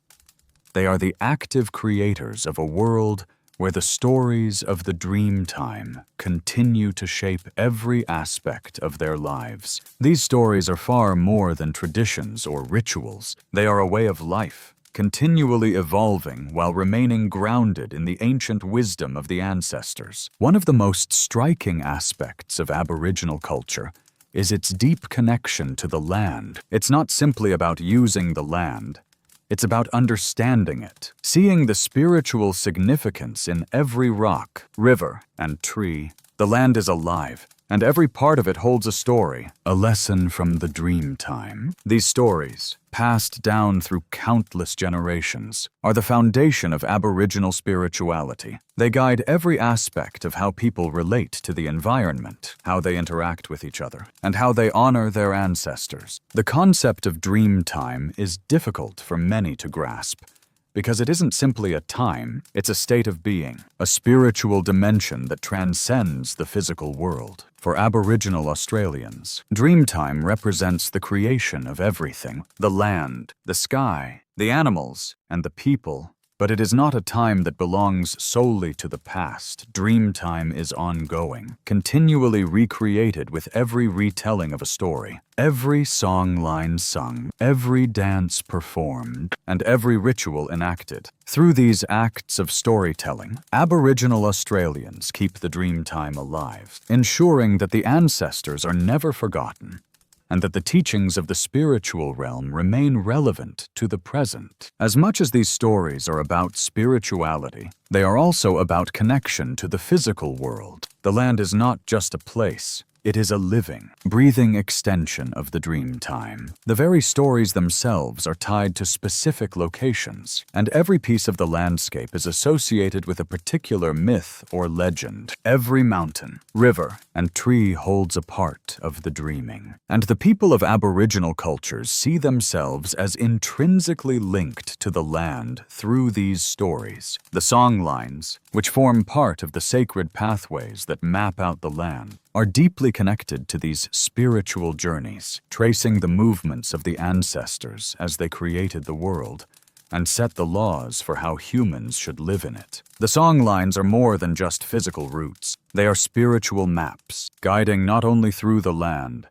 They are the active creators of a world where the stories of the dream time continue to shape every aspect of their lives. These stories are far more than traditions or rituals. They are a way of life, continually evolving while remaining grounded in the ancient wisdom of the ancestors. One of the most striking aspects of Aboriginal culture is its deep connection to the land. It's not simply about using the land. It's about understanding it, seeing the spiritual significance in every rock, river, and tree. The land is alive, and every part of it holds a story, a lesson from the dream time. These stories, passed down through countless generations, are the foundation of Aboriginal spirituality. They guide every aspect of how people relate to the environment, how they interact with each other, and how they honor their ancestors. The concept of dream time is difficult for many to grasp, because it isn't simply a time, it's a state of being, a spiritual dimension that transcends the physical world. For Aboriginal Australians, dreamtime represents the creation of everything, the land, the sky, the animals, and the people. But it is not a time that belongs solely to the past. Dreamtime is ongoing, continually recreated with every retelling of a story, every song line sung, every dance performed, and every ritual enacted. Through these acts of storytelling, Aboriginal Australians keep the dreamtime alive, ensuring that the ancestors are never forgotten, and that the teachings of the spiritual realm remain relevant to the present. As much as these stories are about spirituality, they are also about connection to the physical world. The land is not just a place. It is a living, breathing extension of the dream time. The very stories themselves are tied to specific locations, and every piece of the landscape is associated with a particular myth or legend. Every mountain, river, and tree holds a part of the dreaming. And the people of Aboriginal cultures see themselves as intrinsically linked to the land through these stories. The song lines, which form part of the sacred pathways that map out the land, are deeply connected to these spiritual journeys, tracing the movements of the ancestors as they created the world and set the laws for how humans should live in it. The song lines are more than just physical routes. They are spiritual maps, guiding not only through the land,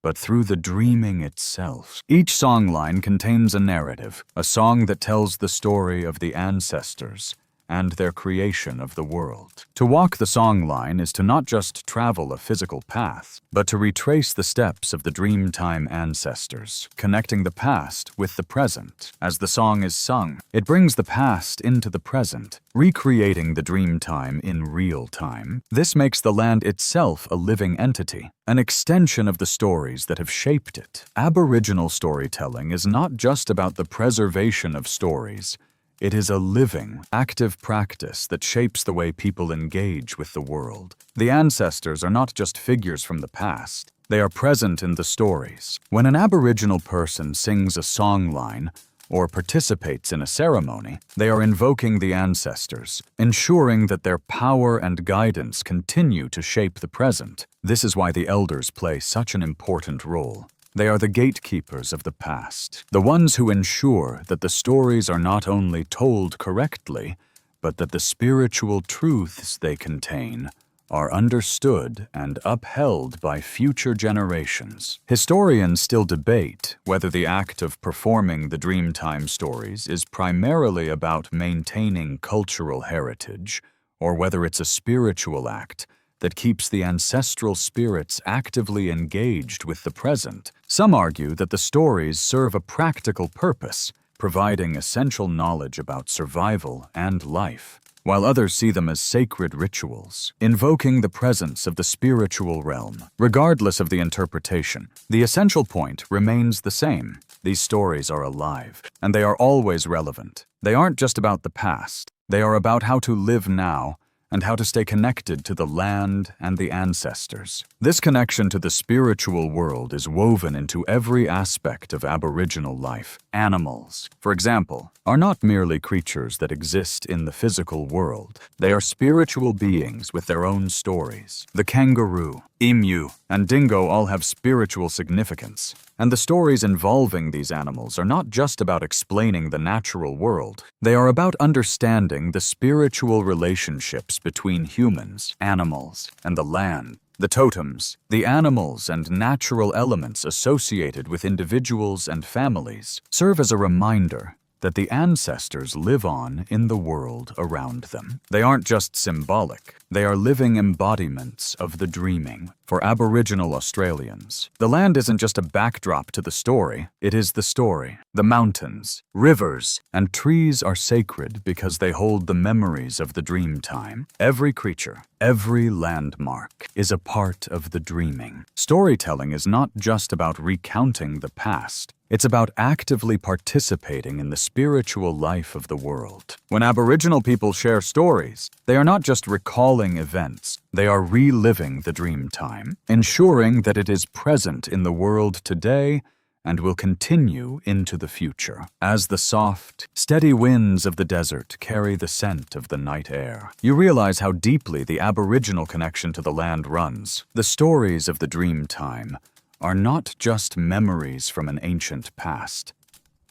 but through the dreaming itself. Each songline contains a narrative, a song that tells the story of the ancestors and their creation of the world. To walk the songline is to not just travel a physical path, but to retrace the steps of the dreamtime ancestors, connecting the past with the present. As the song is sung, it brings the past into the present, recreating the dreamtime in real time. This makes the land itself a living entity, an extension of the stories that have shaped it. Aboriginal storytelling is not just about the preservation of stories. It is a living, active practice that shapes the way people engage with the world. The ancestors are not just figures from the past. They are present in the stories. When an Aboriginal person sings a song line or participates in a ceremony, they are invoking the ancestors, ensuring that their power and guidance continue to shape the present. This is why the elders play such an important role. They are the gatekeepers of the past, the ones who ensure that the stories are not only told correctly, but that the spiritual truths they contain are understood and upheld by future generations. Historians still debate whether the act of performing the Dreamtime stories is primarily about maintaining cultural heritage, or whether it's a spiritual act that keeps the ancestral spirits actively engaged with the present. Some argue that the stories serve a practical purpose, providing essential knowledge about survival and life, while others see them as sacred rituals, invoking the presence of the spiritual realm. Regardless of the interpretation, the essential point remains the same. These stories are alive, and they are always relevant. They aren't just about the past. They are about how to live now and how to stay connected to the land and the ancestors. This connection to the spiritual world is woven into every aspect of Aboriginal life. Animals, for example, are not merely creatures that exist in the physical world. They are spiritual beings with their own stories. The kangaroo, emu, and dingo all have spiritual significance. And the stories involving these animals are not just about explaining the natural world. They are about understanding the spiritual relationships between humans, animals, and the land. The totems, the animals and natural elements associated with individuals and families, serve as a reminder that the ancestors live on in the world around them. They aren't just symbolic, they are living embodiments of the dreaming. For Aboriginal Australians, the land isn't just a backdrop to the story, it is the story. The mountains, rivers, and trees are sacred because they hold the memories of the dream time. Every creature, every landmark is a part of the dreaming. Storytelling is not just about recounting the past, it's about actively participating in the spiritual life of the world. When Aboriginal people share stories, they are not just recalling events, they are reliving the dream time, ensuring that it is present in the world today and will continue into the future. As the soft, steady winds of the desert carry the scent of the night air, you realize how deeply the Aboriginal connection to the land runs. The stories of the dream time are not just memories from an ancient past.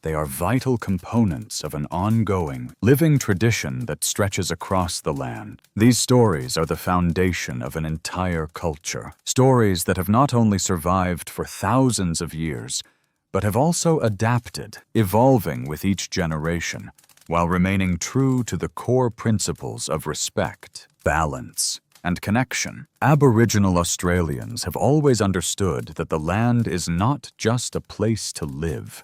They are vital components of an ongoing, living tradition that stretches across the land. These stories are the foundation of an entire culture. Stories that have not only survived for thousands of years, but have also adapted, evolving with each generation, while remaining true to the core principles of respect, balance, and connection. Aboriginal Australians have always understood that the land is not just a place to live.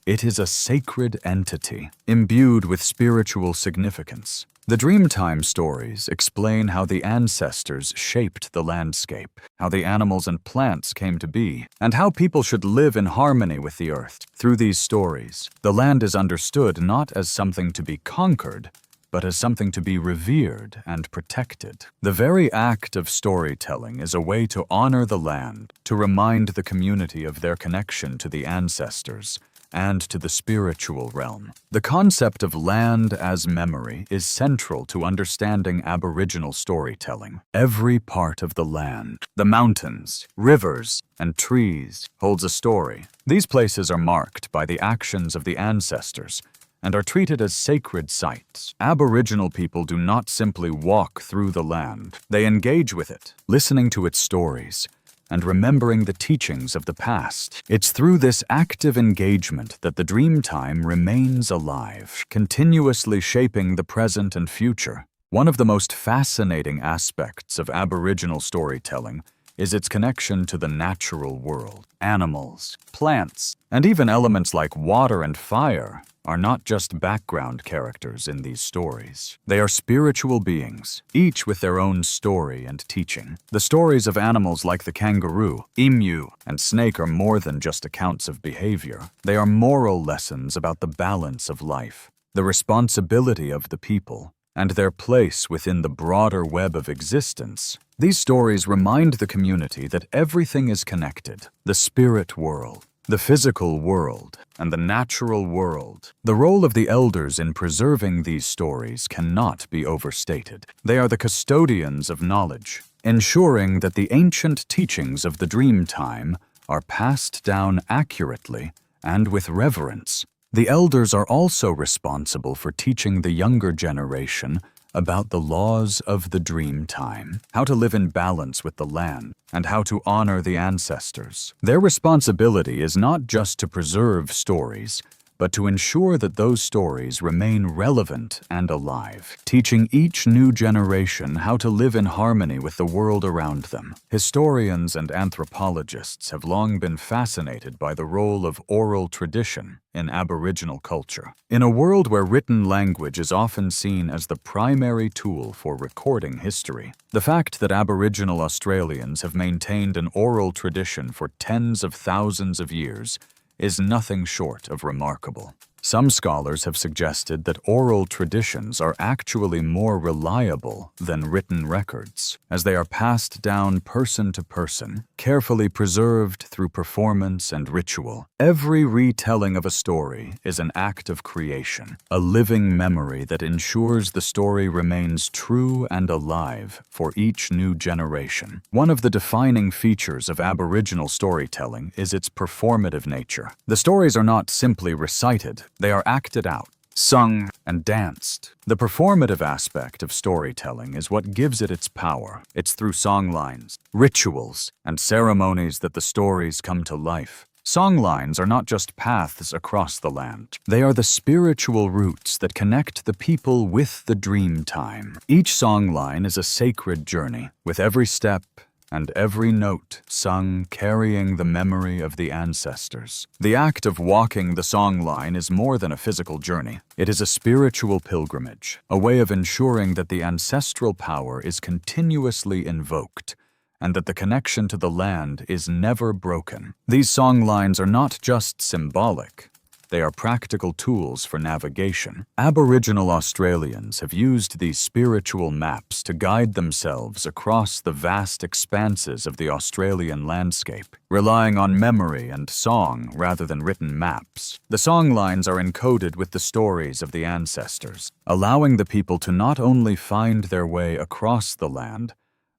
It is a sacred entity, imbued with spiritual significance. The Dreamtime stories explain how the ancestors shaped the landscape, how the animals and plants came to be, and how people should live in harmony with the earth. Through these stories, the land is understood not as something to be conquered, but as something to be revered and protected. The very act of storytelling is a way to honor the land, to remind the community of their connection to the ancestors and to the spiritual realm. The concept of land as memory is central to understanding Aboriginal storytelling. Every part of the land, the mountains, rivers, and trees, holds a story. These places are marked by the actions of the ancestors and are treated as sacred sites. Aboriginal people do not simply walk through the land. They engage with it, listening to its stories and remembering the teachings of the past. It's through this active engagement that the Dreamtime remains alive, continuously shaping the present and future. One of the most fascinating aspects of Aboriginal storytelling is its connection to the natural world. Animals, plants, and even elements like water and fire are not just background characters in these stories. They are spiritual beings, each with their own story and teaching. The stories of animals like the kangaroo, emu, and snake are more than just accounts of behavior. They are moral lessons about the balance of life, the responsibility of the people, and their place within the broader web of existence. These stories remind the community that everything is connected: the spirit world, the physical world, and the natural world. The role of the elders in preserving these stories cannot be overstated. They are the custodians of knowledge, ensuring that the ancient teachings of the Dreamtime are passed down accurately and with reverence. The elders are also responsible for teaching the younger generation about the laws of the Dreamtime, how to live in balance with the land, and how to honor the ancestors. Their responsibility is not just to preserve stories, but to ensure that those stories remain relevant and alive, teaching each new generation how to live in harmony with the world around them. Historians and anthropologists have long been fascinated by the role of oral tradition in Aboriginal culture. In a world where written language is often seen as the primary tool for recording history, the fact that Aboriginal Australians have maintained an oral tradition for tens of thousands of years is nothing short of remarkable. Some scholars have suggested that oral traditions are actually more reliable than written records, as they are passed down person to person, carefully preserved through performance and ritual. Every retelling of a story is an act of creation, a living memory that ensures the story remains true and alive for each new generation. One of the defining features of Aboriginal storytelling is its performative nature. The stories are not simply recited, they are acted out, sung, and danced. The performative aspect of storytelling is what gives it its power. It's through songlines, rituals, and ceremonies that the stories come to life. Songlines are not just paths across the land. They are the spiritual roots that connect the people with the dream time. Each songline is a sacred journey, with every step and every note sung carrying the memory of the ancestors. The act of walking the songline is more than a physical journey. It is a spiritual pilgrimage, a way of ensuring that the ancestral power is continuously invoked and that the connection to the land is never broken. These songlines are not just symbolic. They are practical tools for navigation. Aboriginal Australians have used these spiritual maps to guide themselves across the vast expanses of the Australian landscape, relying on memory and song rather than written maps. The songlines are encoded with the stories of the ancestors, allowing the people to not only find their way across the land,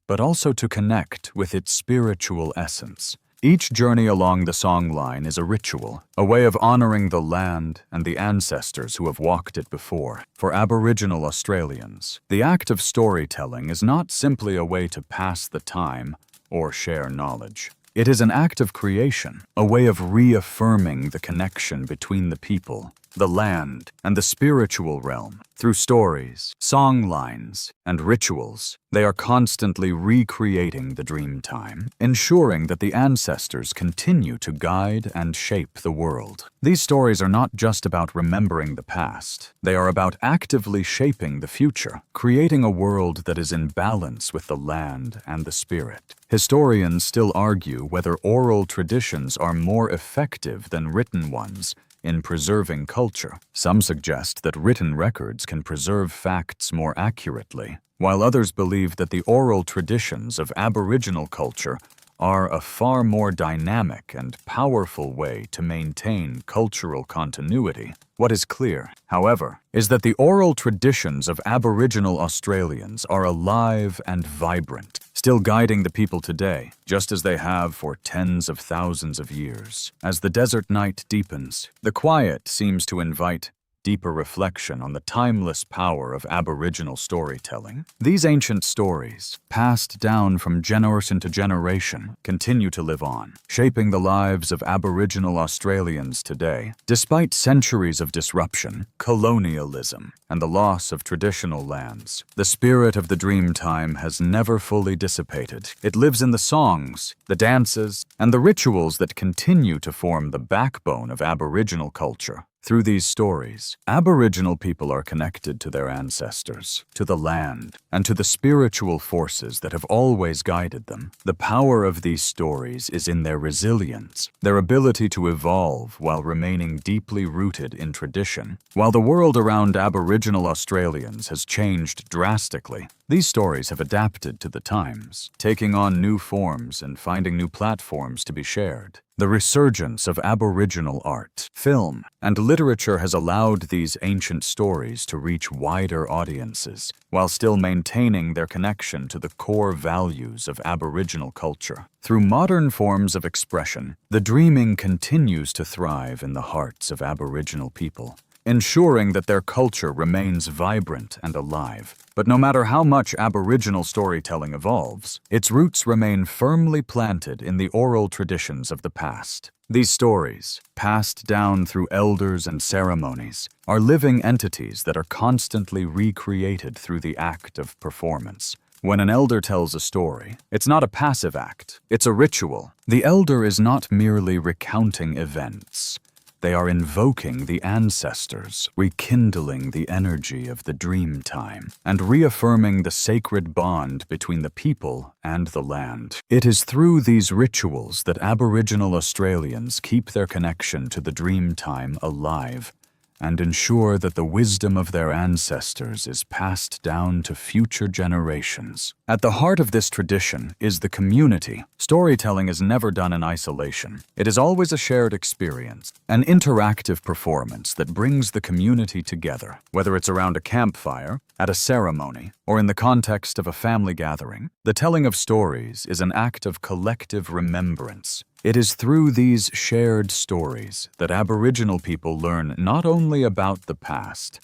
but also to connect with its spiritual essence. Each journey along the songline is a ritual, a way of honoring the land and the ancestors who have walked it before. For Aboriginal Australians, the act of storytelling is not simply a way to pass the time or share knowledge. It is an act of creation, a way of reaffirming the connection between the people, the land, and the spiritual realm. Through stories, songlines, and rituals, they are constantly recreating the dream time, ensuring that the ancestors continue to guide and shape the world. These stories are not just about remembering the past. They are about actively shaping the future, creating a world that is in balance with the land and the spirit. Historians still argue whether oral traditions are more effective than written ones in preserving culture. Some suggest that written records can preserve facts more accurately, while others believe that the oral traditions of Aboriginal culture are a far more dynamic and powerful way to maintain cultural continuity. What is clear, however, is that the oral traditions of Aboriginal Australians are alive and vibrant, still guiding the people today, just as they have for tens of thousands of years. As the desert night deepens, the quiet seems to invite deeper reflection on the timeless power of Aboriginal storytelling. These ancient stories, passed down from generation to generation, continue to live on, shaping the lives of Aboriginal Australians today. Despite centuries of disruption, colonialism, and the loss of traditional lands, the spirit of the dream time has never fully dissipated. It lives in the songs, the dances, and the rituals that continue to form the backbone of Aboriginal culture. Through these stories, Aboriginal people are connected to their ancestors, to the land, and to the spiritual forces that have always guided them. The power of these stories is in their resilience, their ability to evolve while remaining deeply rooted in tradition. While the world around Aboriginal Australians has changed drastically, these stories have adapted to the times, taking on new forms and finding new platforms to be shared. The resurgence of Aboriginal art, film, and literature has allowed these ancient stories to reach wider audiences, while still maintaining their connection to the core values of Aboriginal culture. Through modern forms of expression, the dreaming continues to thrive in the hearts of Aboriginal people, ensuring that their culture remains vibrant and alive. But no matter how much Aboriginal storytelling evolves, its roots remain firmly planted in the oral traditions of the past. These stories, passed down through elders and ceremonies, are living entities that are constantly recreated through the act of performance. When an elder tells a story, it's not a passive act, it's a ritual. The elder is not merely recounting events. They are invoking the ancestors, rekindling the energy of the dream time, and reaffirming the sacred bond between the people and the land. It is through these rituals that Aboriginal Australians keep their connection to the dream time alive and ensure that the wisdom of their ancestors is passed down to future generations. At the heart of this tradition is the community. Storytelling is never done in isolation. It is always a shared experience, an interactive performance that brings the community together, whether it's around a campfire, at a ceremony, or in the context of a family gathering. The telling of stories is an act of collective remembrance. It is through these shared stories that Aboriginal people learn not only about the past,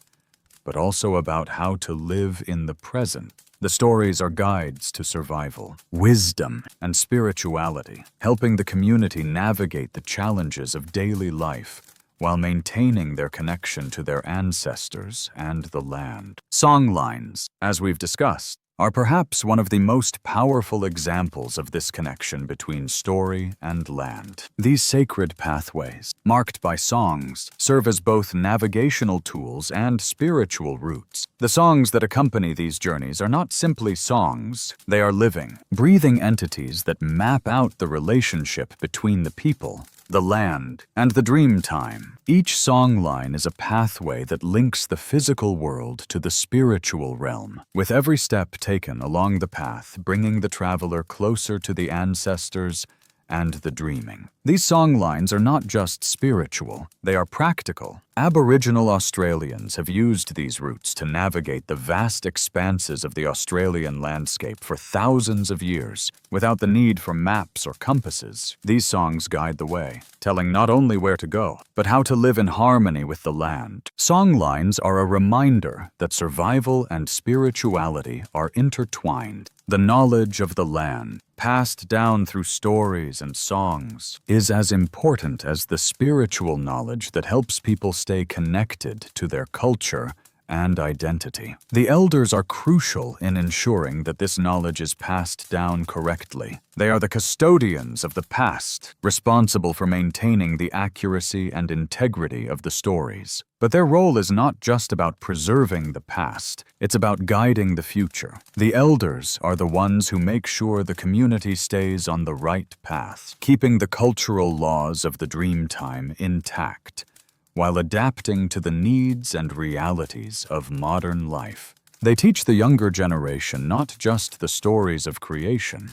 but also about how to live in the present. The stories are guides to survival, wisdom, and spirituality, helping the community navigate the challenges of daily life while maintaining their connection to their ancestors and the land. Songlines, as we've discussed, are perhaps one of the most powerful examples of this connection between story and land. These sacred pathways, marked by songs, serve as both navigational tools and spiritual routes. The songs that accompany these journeys are not simply songs, they are living, breathing entities that map out the relationship between the people, the land, and the dream time. Each songline is a pathway that links the physical world to the spiritual realm, with every step taken along the path bringing the traveler closer to the ancestors and the dreaming. These songlines are not just spiritual, they are practical. Aboriginal Australians have used these routes to navigate the vast expanses of the Australian landscape for thousands of years. Without the need for maps or compasses, these songs guide the way, telling not only where to go, but how to live in harmony with the land. Songlines are a reminder that survival and spirituality are intertwined. The knowledge of the land, passed down through stories and songs, is as important as the spiritual knowledge that helps people stay connected to their culture and identity. The elders are crucial in ensuring that this knowledge is passed down correctly. They are the custodians of the past, responsible for maintaining the accuracy and integrity of the stories. But their role is not just about preserving the past, it's about guiding the future. The elders are the ones who make sure the community stays on the right path, keeping the cultural laws of the dream time intact, while adapting to the needs and realities of modern life. They teach the younger generation not just the stories of creation,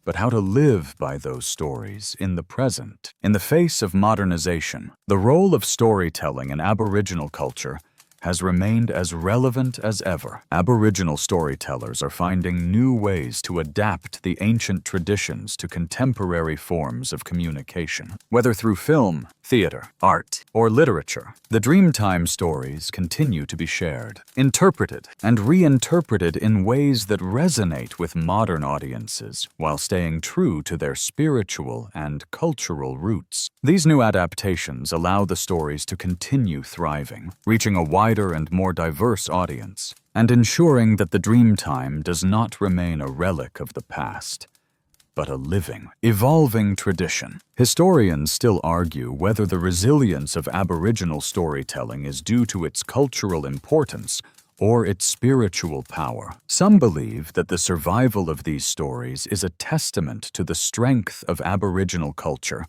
but how to live by those stories in the present. In the face of modernization, the role of storytelling in Aboriginal culture has remained as relevant as ever. Aboriginal storytellers are finding new ways to adapt the ancient traditions to contemporary forms of communication. Whether through film, theater, art, or literature, the Dreamtime stories continue to be shared, interpreted, and reinterpreted in ways that resonate with modern audiences while staying true to their spiritual and cultural roots. These new adaptations allow the stories to continue thriving, reaching a wider and more diverse audience, and ensuring that the Dreamtime does not remain a relic of the past, but a living, evolving tradition. Historians still argue whether the resilience of Aboriginal storytelling is due to its cultural importance or its spiritual power. Some believe that the survival of these stories is a testament to the strength of Aboriginal culture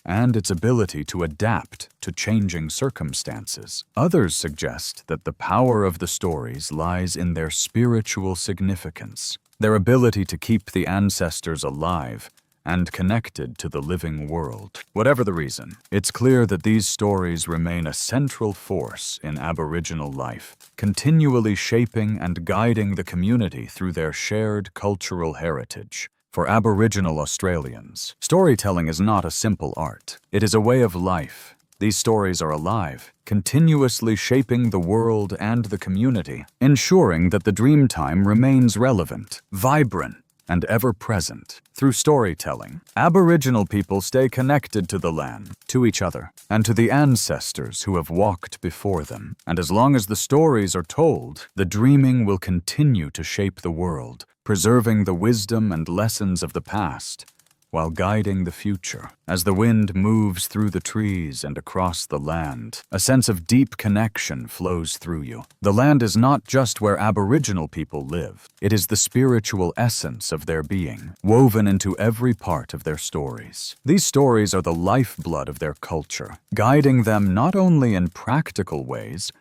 and its ability to adapt to changing circumstances. Others suggest that the power of the stories lies in their spiritual significance, their ability to keep the ancestors alive and connected to the living world. Whatever the reason, it's clear that these stories remain a central force in Aboriginal life, continually shaping and guiding the community through their shared cultural heritage. For Aboriginal Australians, storytelling is not a simple art. It is a way of life. These stories are alive, continuously shaping the world and the community, ensuring that the Dreamtime remains relevant, vibrant, and ever-present. Through storytelling, Aboriginal people stay connected to the land, to each other, and to the ancestors who have walked before them. And as long as the stories are told, the dreaming will continue to shape the world, preserving the wisdom and lessons of the past, while guiding the future. As the wind moves through the trees and across the land, a sense of deep connection flows through you. The land is not just where Aboriginal people live. It is the spiritual essence of their being, woven into every part of their stories. These stories are the lifeblood of their culture, guiding them not only in practical ways,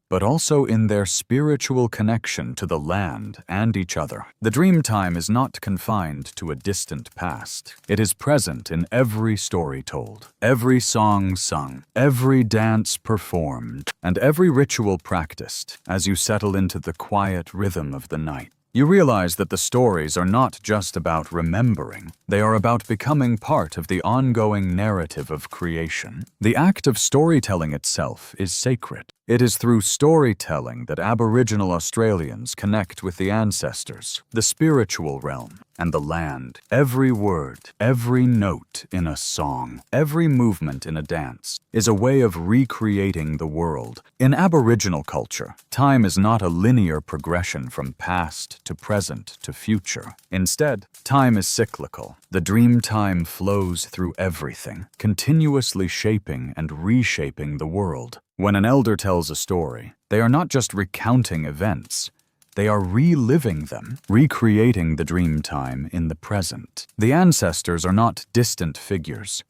but also in their spiritual connection to the land and each other. The Dreamtime is not confined to a distant past. It is present in every story told, every song sung, every dance performed, and every ritual practiced as you settle into the quiet rhythm of the night. You realize that the stories are not just about remembering, they are about becoming part of the ongoing narrative of creation. The act of storytelling itself is sacred. It is through storytelling that Aboriginal Australians connect with the ancestors, the spiritual realm, and the land. Every word, every note in a song, every movement in a dance is a way of recreating the world. In Aboriginal culture, time is not a linear progression from past to present to future. Instead, time is cyclical. The dream time flows through everything, continuously shaping and reshaping the world. When an elder tells a story, they are not just recounting events. They are reliving them, recreating the dream time in the present. The ancestors are not distant figures.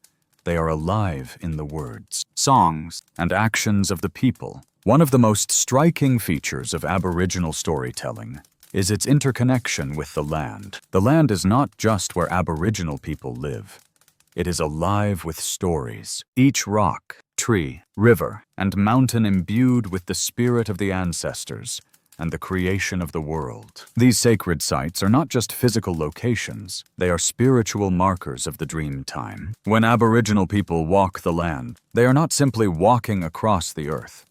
They are alive in the words, songs, and actions of the people. One of the most striking features of Aboriginal storytelling is its interconnection with the land. The land is not just where Aboriginal people live. It is alive with stories. Each rock, tree, river, and mountain imbued with the spirit of the ancestors and the creation of the world. These sacred sites are not just physical locations, they are spiritual markers of the dream time. When Aboriginal people walk the land, they are not simply walking across the earth.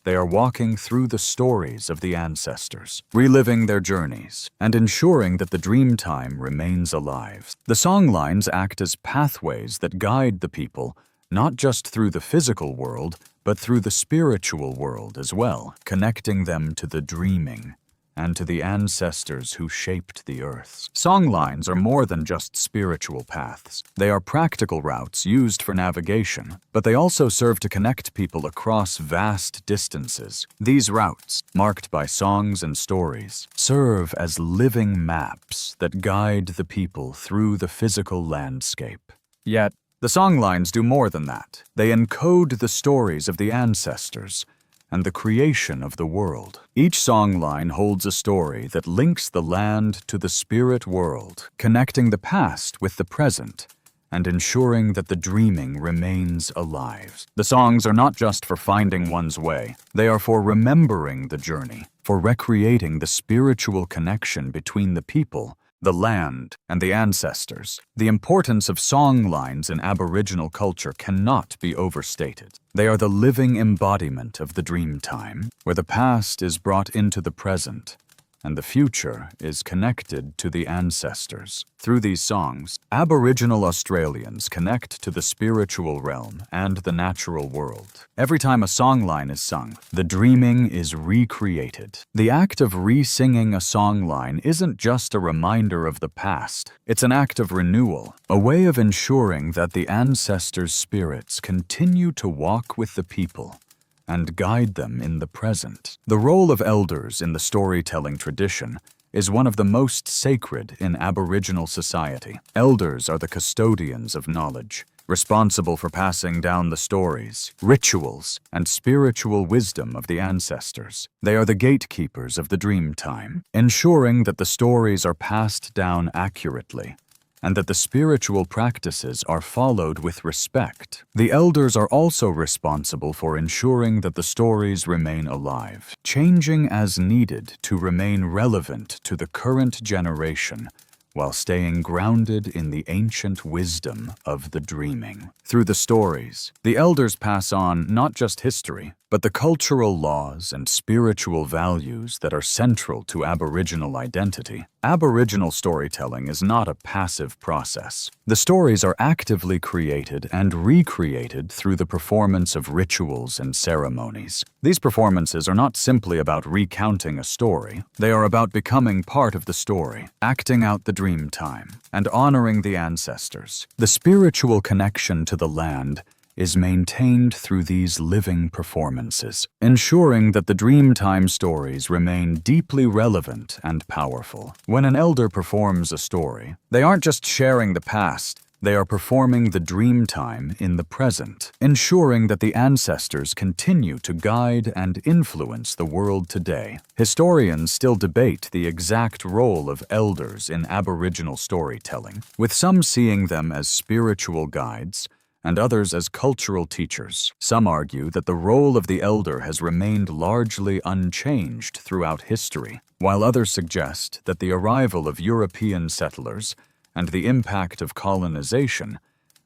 They are walking through the stories of the ancestors, reliving their journeys, and ensuring that the dream time remains alive. The songlines act as pathways that guide the people, not just through the physical world, but through the spiritual world as well, connecting them to the dreaming and to the ancestors who shaped the earth. Songlines are more than just spiritual paths. They are practical routes used for navigation, but they also serve to connect people across vast distances. These routes, marked by songs and stories, serve as living maps that guide the people through the physical landscape. Yet, the songlines do more than that. They encode the stories of the ancestors and the creation of the world. Each songline holds a story that links the land to the spirit world, connecting the past with the present and ensuring that the dreaming remains alive. The songs are not just for finding one's way. They are for remembering the journey, for recreating the spiritual connection between the people, the land, and the ancestors. The importance of songlines in Aboriginal culture cannot be overstated. They are the living embodiment of the dream time, where the past is brought into the present, and the future is connected to the ancestors. Through these songs, Aboriginal Australians connect to the spiritual realm and the natural world. Every time a songline is sung, the dreaming is recreated. The act of re-singing a songline isn't just a reminder of the past. It's an act of renewal, a way of ensuring that the ancestors' spirits continue to walk with the people and guide them in the present. The role of elders in the storytelling tradition is one of the most sacred in Aboriginal society. Elders are the custodians of knowledge, responsible for passing down the stories, rituals, and spiritual wisdom of the ancestors. They are the gatekeepers of the dream time, ensuring that the stories are passed down accurately and that the spiritual practices are followed with respect. The elders are also responsible for ensuring that the stories remain alive, changing as needed to remain relevant to the current generation, while staying grounded in the ancient wisdom of the dreaming. Through the stories, the elders pass on not just history, but the cultural laws and spiritual values that are central to Aboriginal identity. Aboriginal storytelling is not a passive process. The stories are actively created and recreated through the performance of rituals and ceremonies. These performances are not simply about recounting a story. They are about becoming part of the story, acting out the dream time, and honoring the ancestors. The spiritual connection to the land is maintained through these living performances, ensuring that the Dreamtime stories remain deeply relevant and powerful. When an elder performs a story, they aren't just sharing the past, they are performing the Dreamtime in the present, ensuring that the ancestors continue to guide and influence the world today. Historians still debate the exact role of elders in Aboriginal storytelling, with some seeing them as spiritual guides and others as cultural teachers. Some argue that the role of the elder has remained largely unchanged throughout history, while others suggest that the arrival of European settlers and the impact of colonization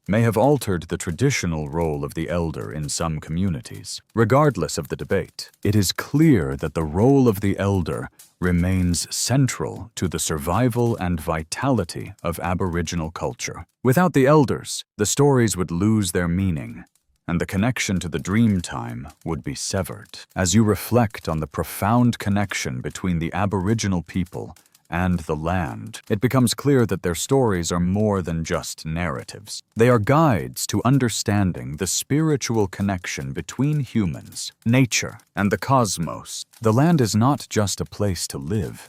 may have altered the traditional role of the elder in some communities. Regardless of the debate, it is clear that the role of the elder remains central to the survival and vitality of Aboriginal culture. Without the elders, the stories would lose their meaning, and the connection to the dream time would be severed. As you reflect on the profound connection between the Aboriginal people and the land, it becomes clear that their stories are more than just narratives. They are guides to understanding the spiritual connection between humans, nature, and the cosmos. The land is not just a place to live.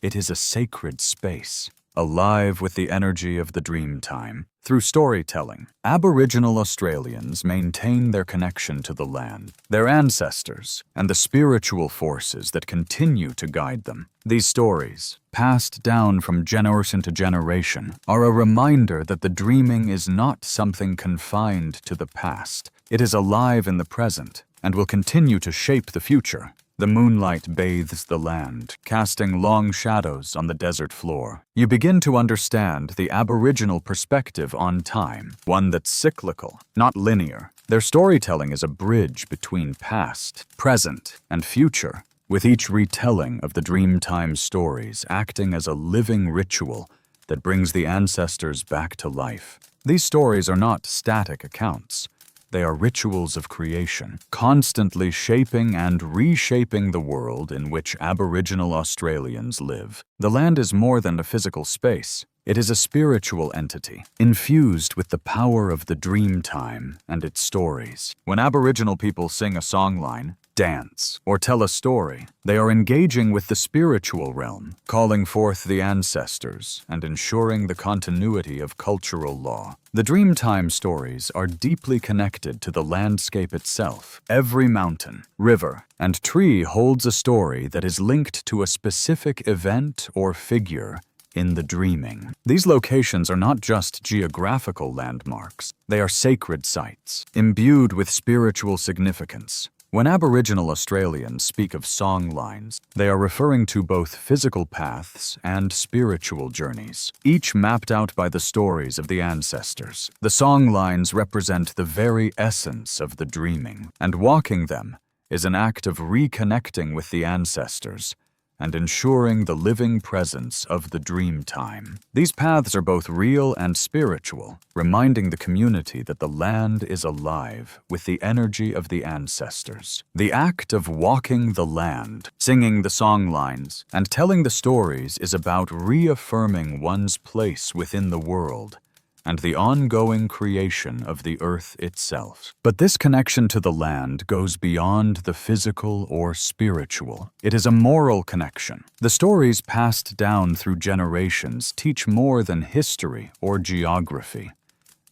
It is a sacred space, alive with the energy of the dream time. Through storytelling, Aboriginal Australians maintain their connection to the land, their ancestors, and the spiritual forces that continue to guide them. These stories, passed down from generation to generation, are a reminder that the dreaming is not something confined to the past. It is alive in the present and will continue to shape the future. The moonlight bathes the land, casting long shadows on the desert floor. You begin to understand the Aboriginal perspective on time, one that's cyclical, not linear. Their storytelling is a bridge between past, present, and future, with each retelling of the Dreamtime stories acting as a living ritual that brings the ancestors back to life. These stories are not static accounts. They are rituals of creation, constantly shaping and reshaping the world in which Aboriginal Australians live. The land is more than a physical space. It is a spiritual entity, infused with the power of the dream time and its stories. When Aboriginal people sing a songline, dance, or tell a story, they are engaging with the spiritual realm, calling forth the ancestors and ensuring the continuity of cultural law. The Dreamtime stories are deeply connected to the landscape itself. Every mountain, river, and tree holds a story that is linked to a specific event or figure in the dreaming. These locations are not just geographical landmarks. They are sacred sites, imbued with spiritual significance. When Aboriginal Australians speak of songlines, they are referring to both physical paths and spiritual journeys, each mapped out by the stories of the ancestors. The songlines represent the very essence of the dreaming, and walking them is an act of reconnecting with the ancestors and ensuring the living presence of the dream time. These paths are both real and spiritual, reminding the community that the land is alive with the energy of the ancestors. The act of walking the land, singing the songlines, and telling the stories is about reaffirming one's place within the world and the ongoing creation of the earth itself. But this connection to the land goes beyond the physical or spiritual. It is a moral connection. The stories passed down through generations teach more than history or geography.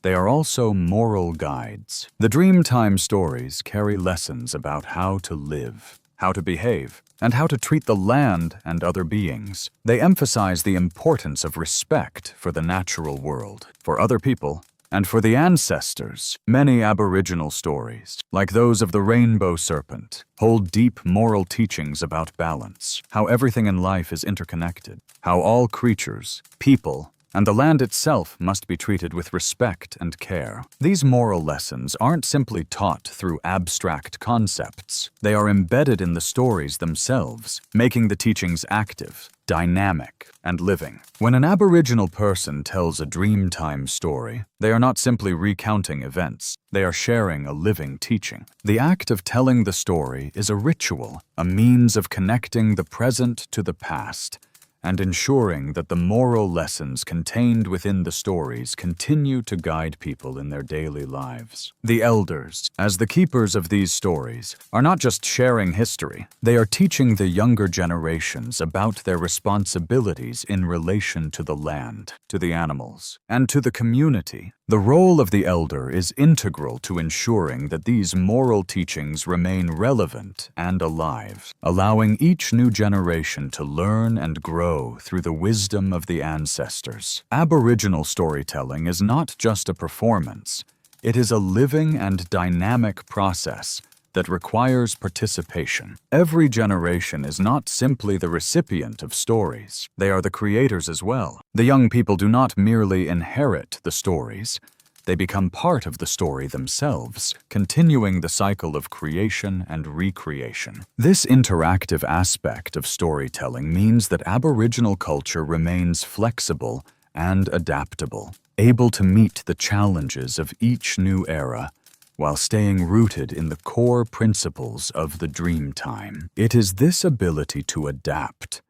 They are also moral guides. The Dreamtime stories carry lessons about how to live, how to behave, and how to treat the land and other beings. They emphasize the importance of respect for the natural world, for other people, and for the ancestors. Many Aboriginal stories, like those of the rainbow serpent, hold deep moral teachings about balance, how everything in life is interconnected, how all creatures, people, and the land itself must be treated with respect and care. These moral lessons aren't simply taught through abstract concepts. They are embedded in the stories themselves, making the teachings active, dynamic, and living. When an Aboriginal person tells a Dreamtime story, they are not simply recounting events. They are sharing a living teaching. The act of telling the story is a ritual, a means of connecting the present to the past, and ensuring that the moral lessons contained within the stories continue to guide people in their daily lives. The elders, as the keepers of these stories, are not just sharing history. They are teaching the younger generations about their responsibilities in relation to the land, to the animals, and to the community. The role of the elder is integral to ensuring that these moral teachings remain relevant and alive, allowing each new generation to learn and grow through the wisdom of the ancestors. Aboriginal storytelling is not just a performance. It is a living and dynamic process that requires participation. Every generation is not simply the recipient of stories. They are the creators as well. The young people do not merely inherit the stories. they become part of the story themselves, continuing the cycle of creation and recreation. This interactive aspect of storytelling means that Aboriginal culture remains flexible and adaptable, able to meet the challenges of each new era while staying rooted in the core principles of the dream time. It is this ability to adapt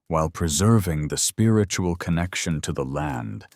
while preserving the spiritual connection to the land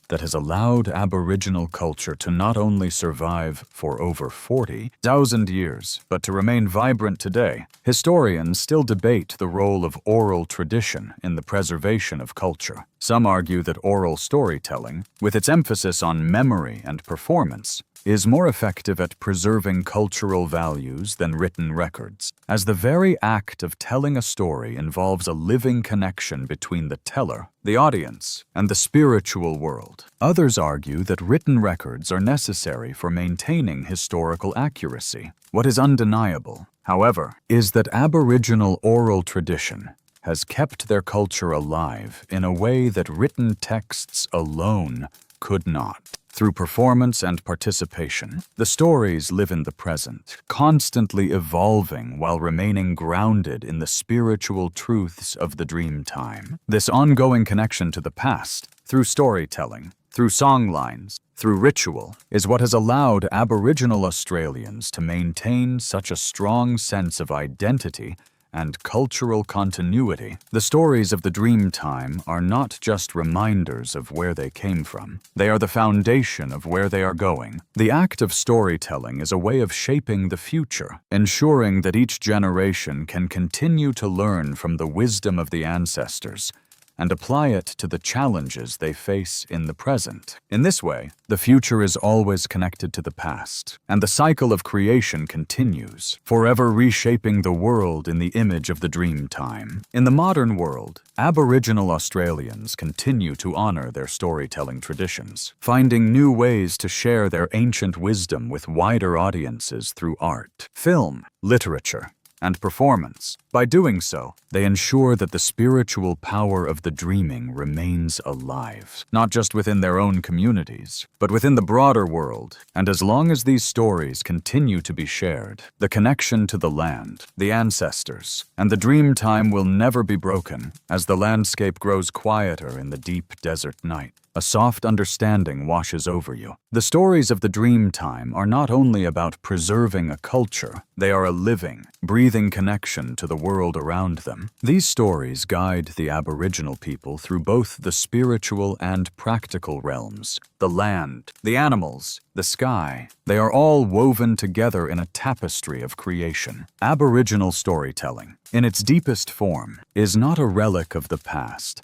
that has allowed Aboriginal culture to not only survive for over 40,000 years, but to remain vibrant today. Historians still debate the role of oral tradition in the preservation of culture. Some argue that oral storytelling, with its emphasis on memory and performance, is more effective at preserving cultural values than written records, as the very act of telling a story involves a living connection between the teller, the audience, and the spiritual world. Others argue that written records are necessary for maintaining historical accuracy. What is undeniable, however, is that Aboriginal oral tradition has kept their culture alive in a way that written texts alone could not. Through performance and participation, the stories live in the present, constantly evolving while remaining grounded in the spiritual truths of the dream time. This ongoing connection to the past, through storytelling, through songlines, through ritual, is what has allowed Aboriginal Australians to maintain such a strong sense of identity and cultural continuity. The stories of the dream time are not just reminders of where they came from. They are the foundation of where they are going. The act of storytelling is a way of shaping the future, ensuring that each generation can continue to learn from the wisdom of the ancestors and apply it to the challenges they face in the present. In this way, the future is always connected to the past, and the cycle of creation continues, forever reshaping the world in the image of the dream time. In the modern world, Aboriginal Australians continue to honor their storytelling traditions, finding new ways to share their ancient wisdom with wider audiences through art, film, literature, and performance. By doing so, they ensure that the spiritual power of the dreaming remains alive, not just within their own communities, but within the broader world. And as long as these stories continue to be shared, the connection to the land, the ancestors, and the dream time will never be broken. As the landscape grows quieter in the deep desert night, a soft understanding washes over you. The stories of the dream time are not only about preserving a culture, they are a living, breathing connection to the world around them. These stories guide the Aboriginal people through both the spiritual and practical realms. The land, the animals, the sky, they are all woven together in a tapestry of creation. Aboriginal storytelling, in its deepest form, is not a relic of the past,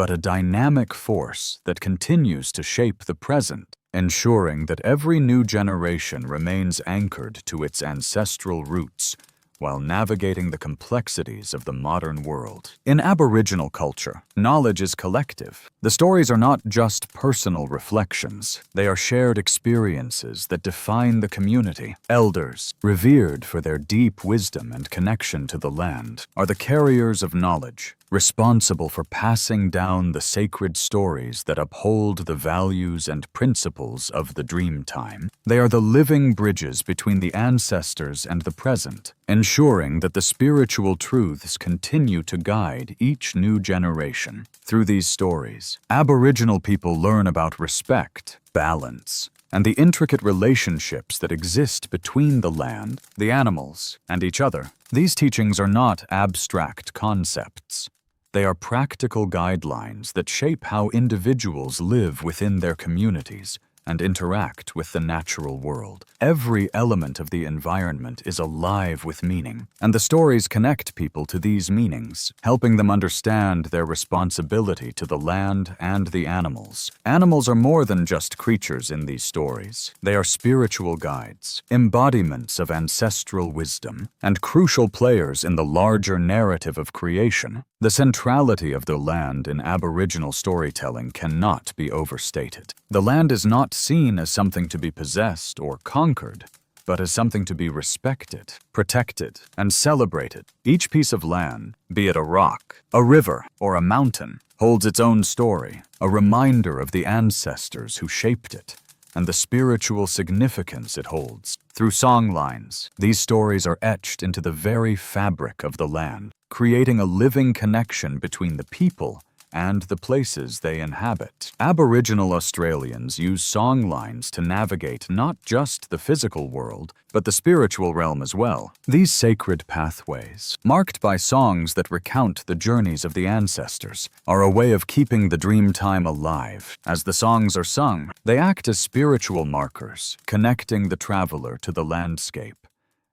but a dynamic force that continues to shape the present, ensuring that every new generation remains anchored to its ancestral roots while navigating the complexities of the modern world. In Aboriginal culture, knowledge is collective. The stories are not just personal reflections. They are shared experiences that define the community. Elders, revered for their deep wisdom and connection to the land, are the carriers of knowledge, responsible for passing down the sacred stories that uphold the values and principles of the dream time. They are the living bridges between the ancestors and the present, ensuring that the spiritual truths continue to guide each new generation. Through these stories, Aboriginal people learn about respect, balance, and the intricate relationships that exist between the land, the animals, and each other. These teachings are not abstract concepts. They are practical guidelines that shape how individuals live within their communities and interact with the natural world. Every element of the environment is alive with meaning, and the stories connect people to these meanings, helping them understand their responsibility to the land and the animals. Animals are more than just creatures in these stories. They are spiritual guides, embodiments of ancestral wisdom, and crucial players in the larger narrative of creation. The centrality of the land in Aboriginal storytelling cannot be overstated. The land is not seen as something to be possessed or conquered, but as something to be respected, protected, and celebrated. Each piece of land, be it a rock, a river, or a mountain, holds its own story, a reminder of the ancestors who shaped it, and the spiritual significance it holds. Through song lines, these stories are etched into the very fabric of the land, creating a living connection between the people and the places they inhabit. Aboriginal Australians use song lines to navigate not just the physical world, but the spiritual realm as well. These sacred pathways, marked by songs that recount the journeys of the ancestors, are a way of keeping the dream time alive. As the songs are sung, they act as spiritual markers, connecting the traveler to the landscape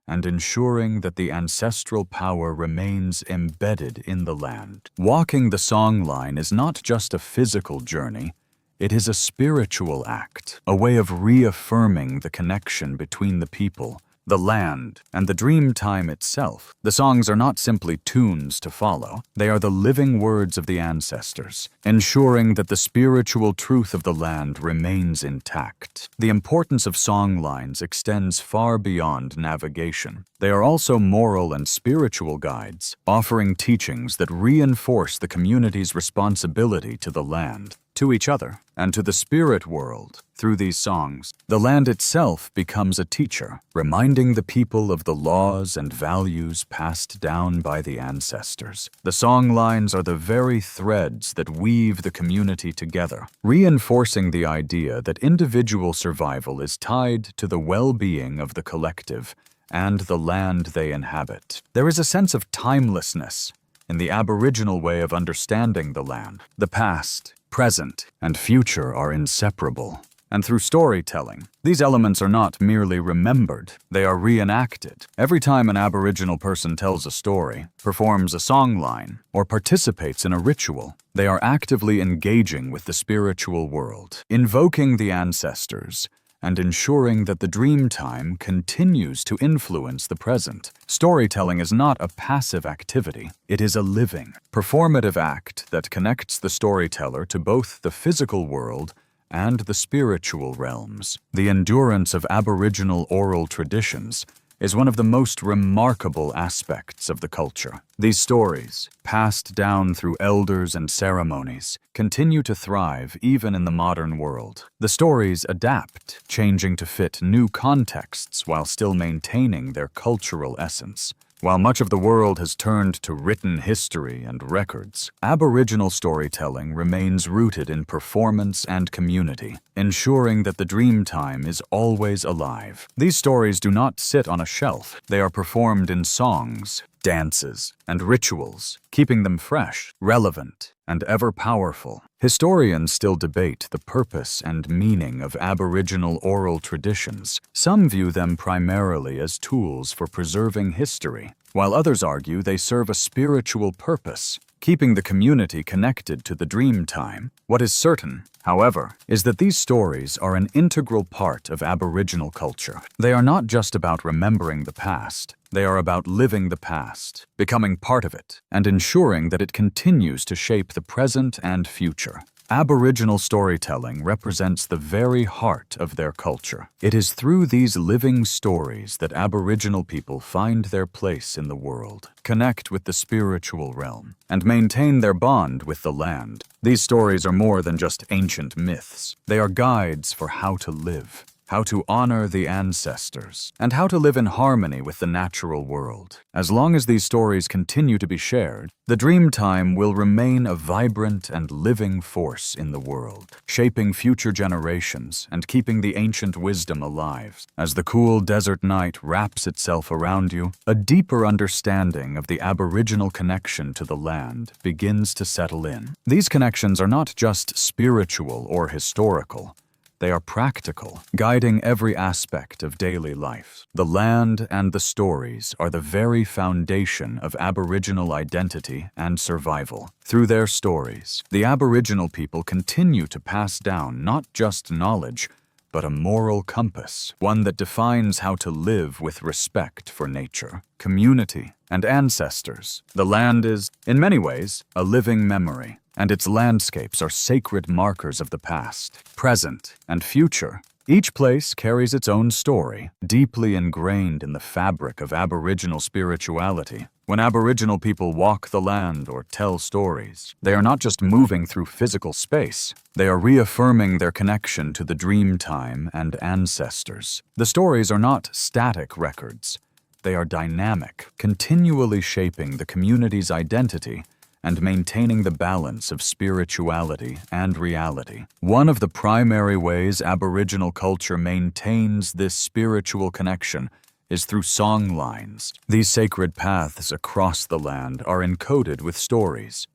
and ensuring that the ancestral power remains embedded in the land. Walking the song line is not just a physical journey, it is a spiritual act, a way of reaffirming the connection between the people, the land, and the dream time itself. The songs are not simply tunes to follow, they are the living words of the ancestors, ensuring that the spiritual truth of the land remains intact. The importance of song lines extends far beyond navigation. They are also moral and spiritual guides, offering teachings that reinforce the community's responsibility to the land, to each other, and to the spirit world. Through these songs, the land itself becomes a teacher, reminding the people of the laws and values passed down by the ancestors. The song lines are the very threads that weave the community together, reinforcing the idea that individual survival is tied to the well-being of the collective and the land they inhabit. There is a sense of timelessness in the Aboriginal way of understanding the land. The past, present, and future are inseparable. And through storytelling, these elements are not merely remembered, they are reenacted. Every time an Aboriginal person tells a story, performs a song line, or participates in a ritual, they are actively engaging with the spiritual world, invoking the ancestors, and ensuring that the dream time continues to influence the present. Storytelling is not a passive activity, it is a living, performative act that connects the storyteller to both the physical world and the spiritual realms. The endurance of Aboriginal oral traditions is one of the most remarkable aspects of the culture. These stories, passed down through elders and ceremonies, continue to thrive even in the modern world. The stories adapt, changing to fit new contexts while still maintaining their cultural essence. While much of the world has turned to written history and records, Aboriginal storytelling remains rooted in performance and community, ensuring that the dream time is always alive. These stories do not sit on a shelf. They are performed in songs, dances, and rituals, keeping them fresh, relevant, and ever powerful. Historians still debate the purpose and meaning of Aboriginal oral traditions. Some view them primarily as tools for preserving history, while others argue they serve a spiritual purpose, keeping the community connected to the dream time. What is certain, however, is that these stories are an integral part of Aboriginal culture. They are not just about remembering the past, they are about living the past, becoming part of it, and ensuring that it continues to shape the present and future. Aboriginal storytelling represents the very heart of their culture. It is through these living stories that Aboriginal people find their place in the world, connect with the spiritual realm, and maintain their bond with the land. These stories are more than just ancient myths. They are guides for how to live, how to honor the ancestors, and how to live in harmony with the natural world. As long as these stories continue to be shared, the dream time will remain a vibrant and living force in the world, shaping future generations and keeping the ancient wisdom alive. As the cool desert night wraps itself around you, a deeper understanding of the Aboriginal connection to the land begins to settle in. These connections are not just spiritual or historical. They are practical, guiding every aspect of daily life. The land and the stories are the very foundation of Aboriginal identity and survival. Through their stories, the Aboriginal people continue to pass down not just knowledge, but a moral compass, one that defines how to live with respect for nature, community, and ancestors. The land is, in many ways, a living memory, and its landscapes are sacred markers of the past, present, and future. Each place carries its own story, deeply ingrained in the fabric of Aboriginal spirituality. When Aboriginal people walk the land or tell stories, they are not just moving through physical space, they are reaffirming their connection to the dream time and ancestors. The stories are not static records. They are dynamic, continually shaping the community's identity and maintaining the balance of spirituality and reality. One of the primary ways Aboriginal culture maintains this spiritual connection is through song lines. These sacred paths across the land are encoded with stories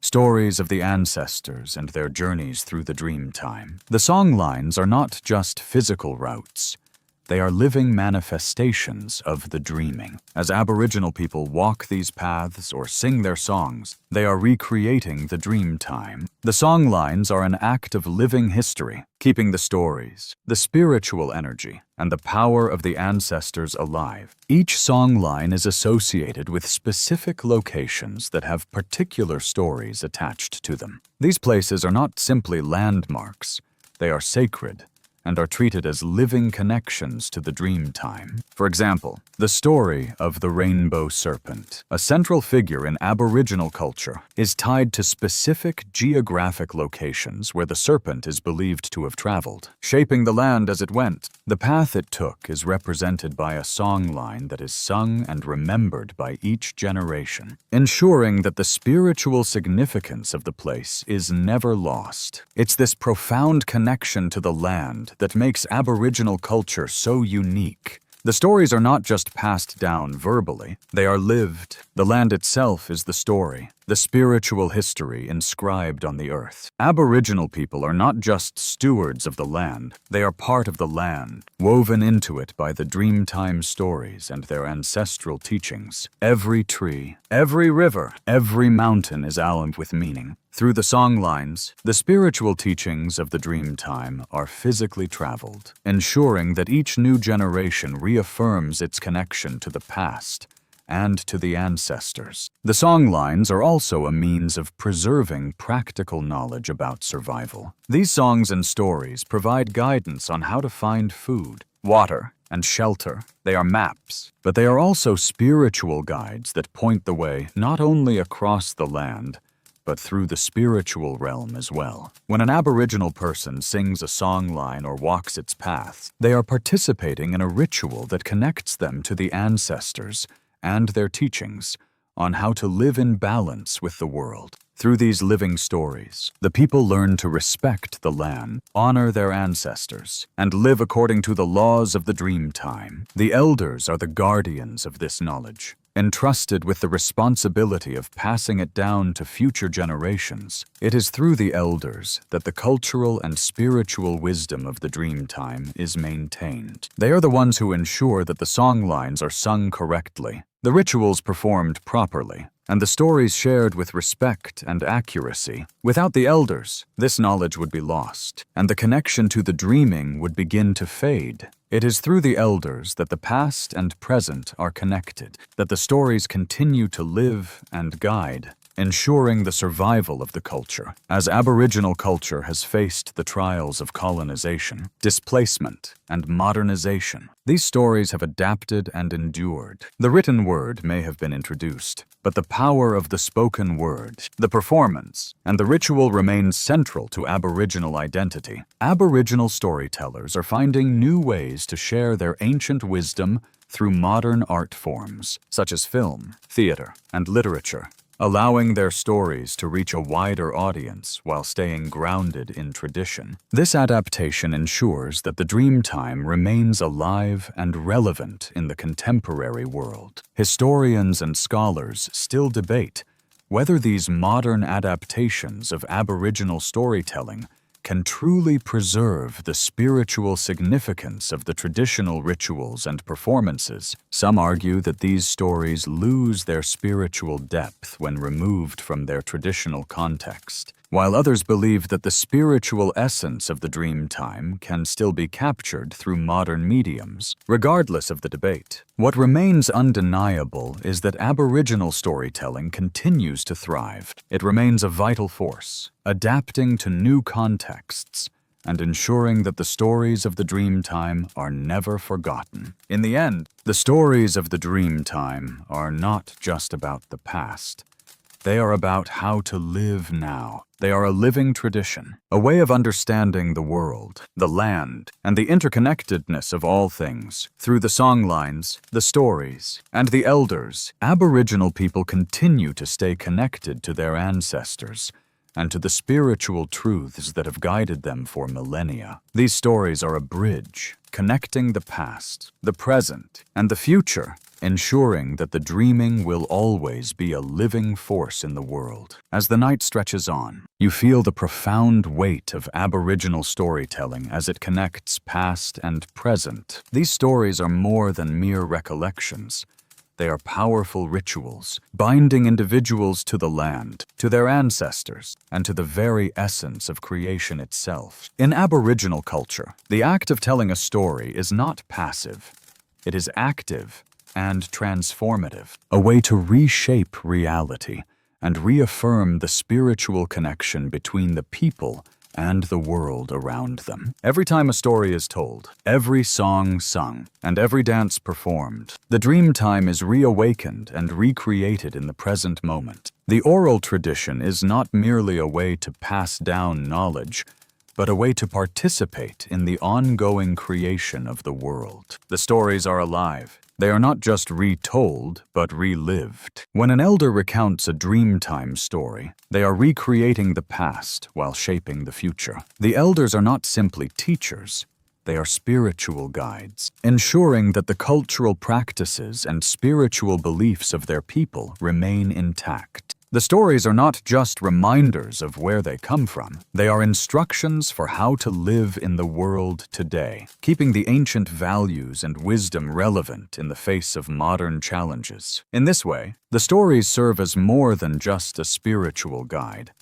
of the ancestors and their journeys through the dream time. The song lines are not just physical routes. They are living manifestations of the dreaming. As Aboriginal people walk these paths or sing their songs, they are recreating the dream time. The song lines are an act of living history, keeping the stories, the spiritual energy, and the power of the ancestors alive. Each song line is associated with specific locations that have particular stories attached to them. These places are not simply landmarks. They are sacred and are treated as living connections to the dream time. For example, the story of the rainbow serpent, a central figure in Aboriginal culture, is tied to specific geographic locations where the serpent is believed to have traveled, shaping the land as it went. The path it took is represented by a song line that is sung and remembered by each generation, ensuring that the spiritual significance of the place is never lost. It's this profound connection to the land that makes Aboriginal culture so unique. The stories are not just passed down verbally, they are lived. The land itself is the story, the spiritual history inscribed on the earth. Aboriginal people are not just stewards of the land, they are part of the land, woven into it by the Dreamtime stories and their ancestral teachings. Every tree, every river, every mountain is allied with meaning. Through the song lines, the spiritual teachings of the Dreamtime are physically traveled, ensuring that each new generation reaffirms its connection to the past and to the ancestors. The song lines are also a means of preserving practical knowledge about survival. These songs and stories provide guidance on how to find food, water, and shelter. They are maps, but they are also spiritual guides that point the way not only across the land, but through the spiritual realm as well. When an Aboriginal person sings a song line or walks its paths, they are participating in a ritual that connects them to the ancestors and their teachings on how to live in balance with the world. Through these living stories, the people learn to respect the land, honor their ancestors, and live according to the laws of the Dreamtime. The elders are the guardians of this knowledge, entrusted with the responsibility of passing it down to future generations. It is through the elders that the cultural and spiritual wisdom of the Dreamtime is maintained. They are the ones who ensure that the song lines are sung correctly, the rituals performed properly, and the stories shared with respect and accuracy. Without the elders, this knowledge would be lost, and the connection to the dreaming would begin to fade. It is through the elders that the past and present are connected, that the stories continue to live and guide, ensuring the survival of the culture. As Aboriginal culture has faced the trials of colonization, displacement, and modernization, these stories have adapted and endured. The written word may have been introduced, but the power of the spoken word, the performance, and the ritual remains central to Aboriginal identity. Aboriginal storytellers are finding new ways to share their ancient wisdom through modern art forms, such as film, theater, and literature, allowing their stories to reach a wider audience while staying grounded in tradition. This adaptation ensures that the Dreamtime remains alive and relevant in the contemporary world. Historians and scholars still debate whether these modern adaptations of Aboriginal storytelling can truly preserve the spiritual significance of the traditional rituals and performances. Some argue that these stories lose their spiritual depth when removed from their traditional context, while others believe that the spiritual essence of the Dreamtime can still be captured through modern mediums. Regardless of the debate, what remains undeniable is that Aboriginal storytelling continues to thrive. It remains a vital force, adapting to new contexts and ensuring that the stories of the dream time are never forgotten. In the end, the stories of the dream time are not just about the past. They are about how to live now. They are a living tradition, a way of understanding the world, the land, and the interconnectedness of all things. Through the songlines, the stories, and the elders, Aboriginal people continue to stay connected to their ancestors and to the spiritual truths that have guided them for millennia. These stories are a bridge connecting the past, the present, and the future, ensuring that the dreaming will always be a living force in the world. As the night stretches on, you feel the profound weight of Aboriginal storytelling as it connects past and present. These stories are more than mere recollections. They are powerful rituals, binding individuals to the land, to their ancestors, and to the very essence of creation itself. In Aboriginal culture, the act of telling a story is not passive. It is active and transformative, a way to reshape reality and reaffirm the spiritual connection between the people and the world around them. Every time a story is told, every song sung, and every dance performed, the dream time is reawakened and recreated in the present moment. The oral tradition is not merely a way to pass down knowledge, but a way to participate in the ongoing creation of the world. The stories are alive. They are not just retold, but relived. When an elder recounts a dreamtime story, they are recreating the past while shaping the future. The elders are not simply teachers. They are spiritual guides, ensuring that the cultural practices and spiritual beliefs of their people remain intact. The stories are not just reminders of where they come from. They are instructions for how to live in the world today, keeping the ancient values and wisdom relevant in the face of modern challenges. In this way, the stories serve as more than just a spiritual guide.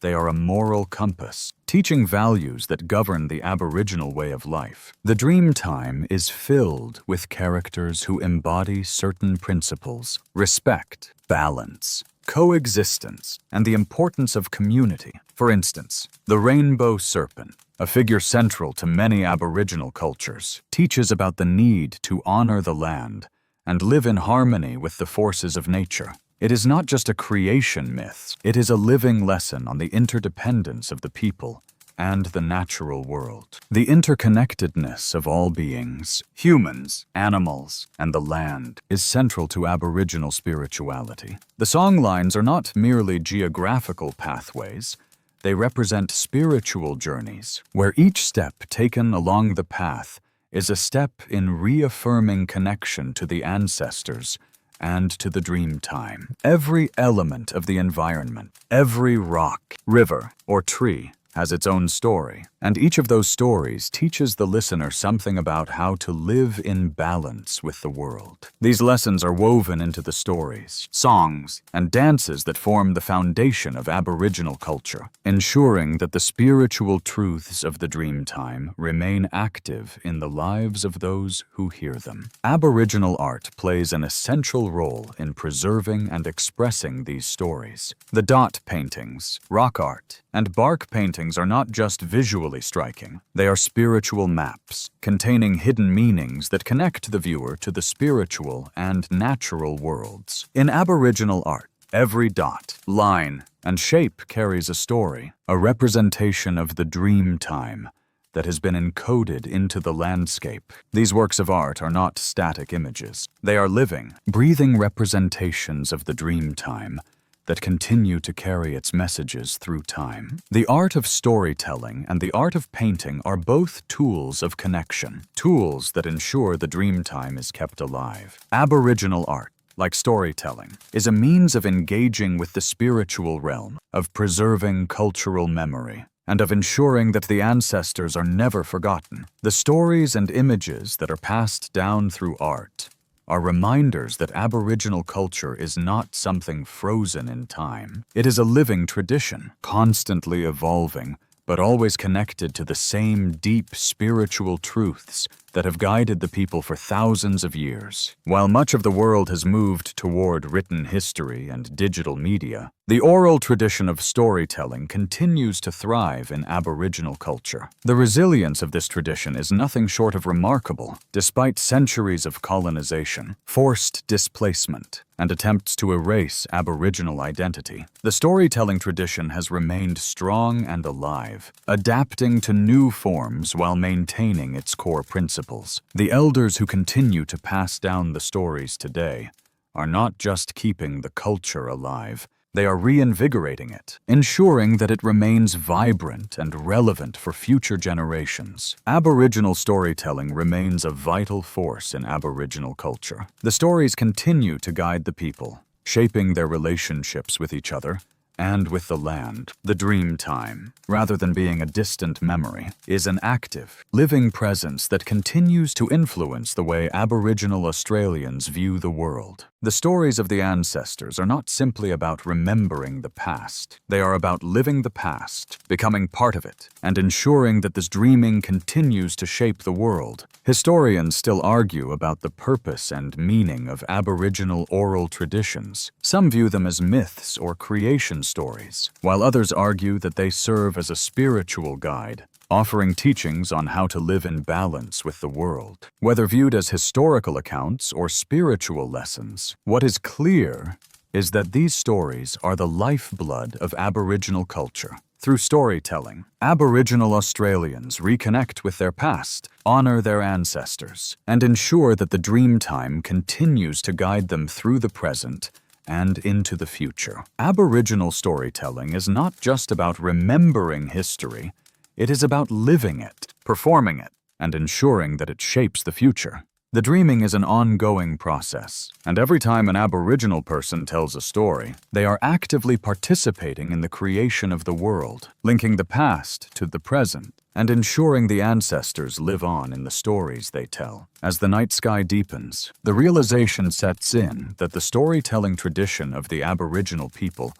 They are a moral compass, teaching values that govern the Aboriginal way of life. The dream time is filled with characters who embody certain principles: respect, balance, coexistence, and the importance of community. For instance, the rainbow serpent, a figure central to many Aboriginal cultures, teaches about the need to honor the land and live in harmony with the forces of nature. It is not just a creation myth, it is a living lesson on the interdependence of the people and the natural world. The interconnectedness of all beings, humans, animals, and the land, is central to Aboriginal spirituality. The songlines are not merely geographical pathways. They represent spiritual journeys, where each step taken along the path is a step in reaffirming connection to the ancestors and to the dream time. Every element of the environment, every rock, river, or tree, has its own story, and each of those stories teaches the listener something about how to live in balance with the world. These lessons are woven into the stories, songs, and dances that form the foundation of Aboriginal culture, ensuring that the spiritual truths of the dream time remain active in the lives of those who hear them. Aboriginal art plays an essential role in preserving and expressing these stories. The dot paintings, rock art, and bark paintings are not just visually striking. They are spiritual maps, containing hidden meanings that connect the viewer to the spiritual and natural worlds. In Aboriginal art, every dot, line, and shape carries a story, a representation of the dream time that has been encoded into the landscape. These works of art are not static images. They are living, breathing representations of the dream time that continue to carry its messages through time. The art of storytelling and the art of painting are both tools of connection, tools that ensure the dream time is kept alive. Aboriginal art, like storytelling, is a means of engaging with the spiritual realm, of preserving cultural memory, and of ensuring that the ancestors are never forgotten. The stories and images that are passed down through art are reminders that Aboriginal culture is not something frozen in time. It is a living tradition, constantly evolving, but always connected to the same deep spiritual truths that have guided the people for thousands of years. While much of the world has moved toward written history and digital media, the oral tradition of storytelling continues to thrive in Aboriginal culture. The resilience of this tradition is nothing short of remarkable, despite centuries of colonization, forced displacement, and attempts to erase Aboriginal identity. The storytelling tradition has remained strong and alive, adapting to new forms while maintaining its core principles. The elders who continue to pass down the stories today are not just keeping the culture alive, they are reinvigorating it, ensuring that it remains vibrant and relevant for future generations. Aboriginal storytelling remains a vital force in Aboriginal culture. The stories continue to guide the people, shaping their relationships with each other and with the land. The dream time, rather than being a distant memory, is an active, living presence that continues to influence the way Aboriginal Australians view the world. The stories of the ancestors are not simply about remembering the past. They are about living the past, becoming part of it, and ensuring that this dreaming continues to shape the world. Historians still argue about the purpose and meaning of Aboriginal oral traditions. Some view them as myths or creation stories, while others argue that they serve as a spiritual guide, offering teachings on how to live in balance with the world. Whether viewed as historical accounts or spiritual lessons, what is clear is that these stories are the lifeblood of Aboriginal culture. Through storytelling, Aboriginal Australians reconnect with their past, honor their ancestors, and ensure that the dream time continues to guide them through the present and into the future. Aboriginal storytelling is not just about remembering history, it is about living it, performing it, and ensuring that it shapes the future. The dreaming is an ongoing process, and every time an Aboriginal person tells a story, they are actively participating in the creation of the world, linking the past to the present, and ensuring the ancestors live on in the stories they tell. As the night sky deepens, the realization sets in that the storytelling tradition of the Aboriginal people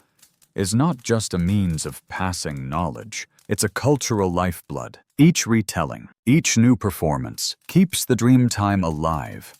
is not just a means of passing knowledge, it's a cultural lifeblood. Each retelling, each new performance, keeps the dream time alive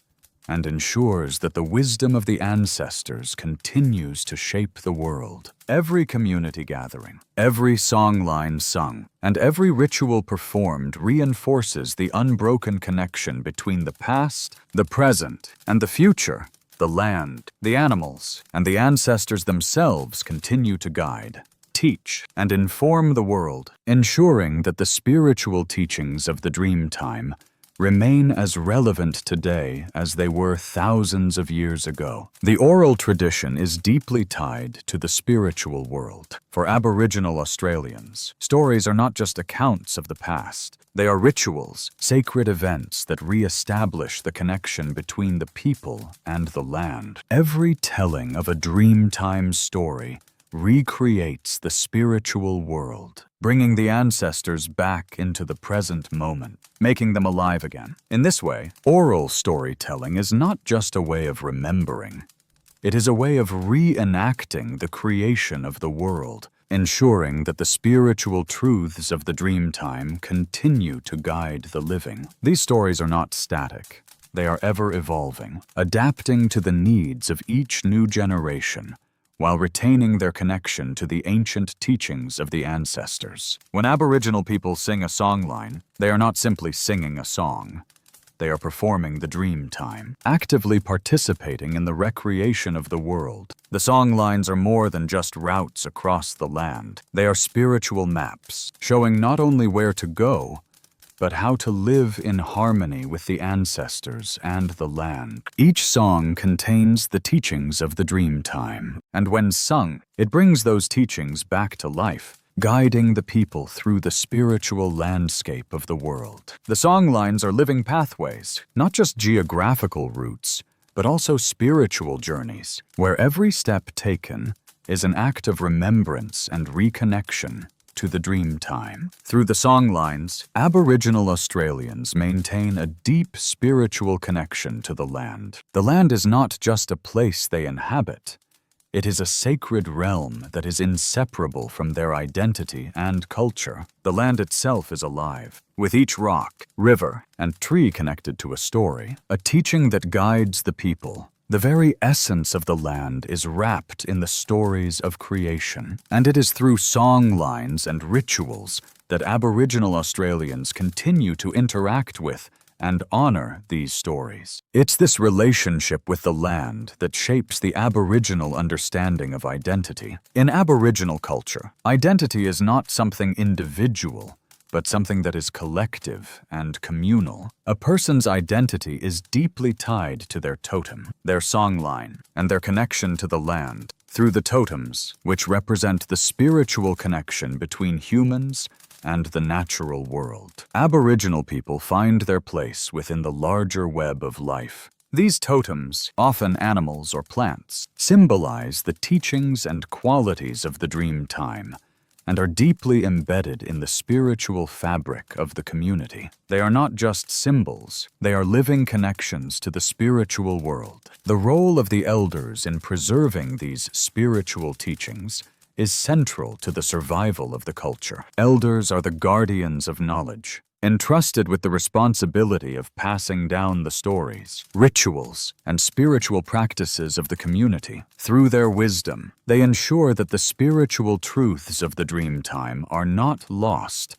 and ensures that the wisdom of the ancestors continues to shape the world. Every community gathering, every songline sung, and every ritual performed reinforces the unbroken connection between the past, the present, and the future. The land, the animals, and the ancestors themselves continue to guide, teach, and inform the world, ensuring that the spiritual teachings of the dream time remain as relevant today as they were thousands of years ago. The oral tradition is deeply tied to the spiritual world. For Aboriginal Australians, stories are not just accounts of the past. They are rituals, sacred events that re-establish the connection between the people and the land. Every telling of a dreamtime story recreates the spiritual world, bringing the ancestors back into the present moment, making them alive again. In this way, oral storytelling is not just a way of remembering. It is a way of reenacting the creation of the world, ensuring that the spiritual truths of the dreamtime continue to guide the living. These stories are not static. They are ever evolving, adapting to the needs of each new generation, while retaining their connection to the ancient teachings of the ancestors. When Aboriginal people sing a songline, they are not simply singing a song. They are performing the dream time, actively participating in the recreation of the world. The songlines are more than just routes across the land. They are spiritual maps, showing not only where to go, but how to live in harmony with the ancestors and the land. Each song contains the teachings of the dream time, and when sung, it brings those teachings back to life, guiding the people through the spiritual landscape of the world. The songlines are living pathways, not just geographical routes, but also spiritual journeys, where every step taken is an act of remembrance and reconnection to the dream time. Through the songlines, Aboriginal Australians maintain a deep spiritual connection to the land. The land is not just a place they inhabit, It is a sacred realm that is inseparable from their identity and culture. The land itself is alive, with each rock, river, and tree connected to a story, a teaching that guides the people. The very essence of the land is wrapped in the stories of creation, and it is through song lines and rituals that Aboriginal Australians continue to interact with and honor these stories. It's this relationship with the land that shapes the Aboriginal understanding of identity. In Aboriginal culture, identity is not something individual, but something that is collective and communal. A person's identity is deeply tied to their totem, their songline, and their connection to the land. Through the totems, which represent the spiritual connection between humans and the natural world, Aboriginal people find their place within the larger web of life. These totems, often animals or plants, symbolize the teachings and qualities of the dream time, and are deeply embedded in the spiritual fabric of the community. They are not just symbols, they are living connections to the spiritual world. The role of the elders in preserving these spiritual teachings is central to the survival of the culture. Elders are the guardians of knowledge, entrusted with the responsibility of passing down the stories, rituals, and spiritual practices of the community. Through their wisdom, they ensure that the spiritual truths of the dream time are not lost,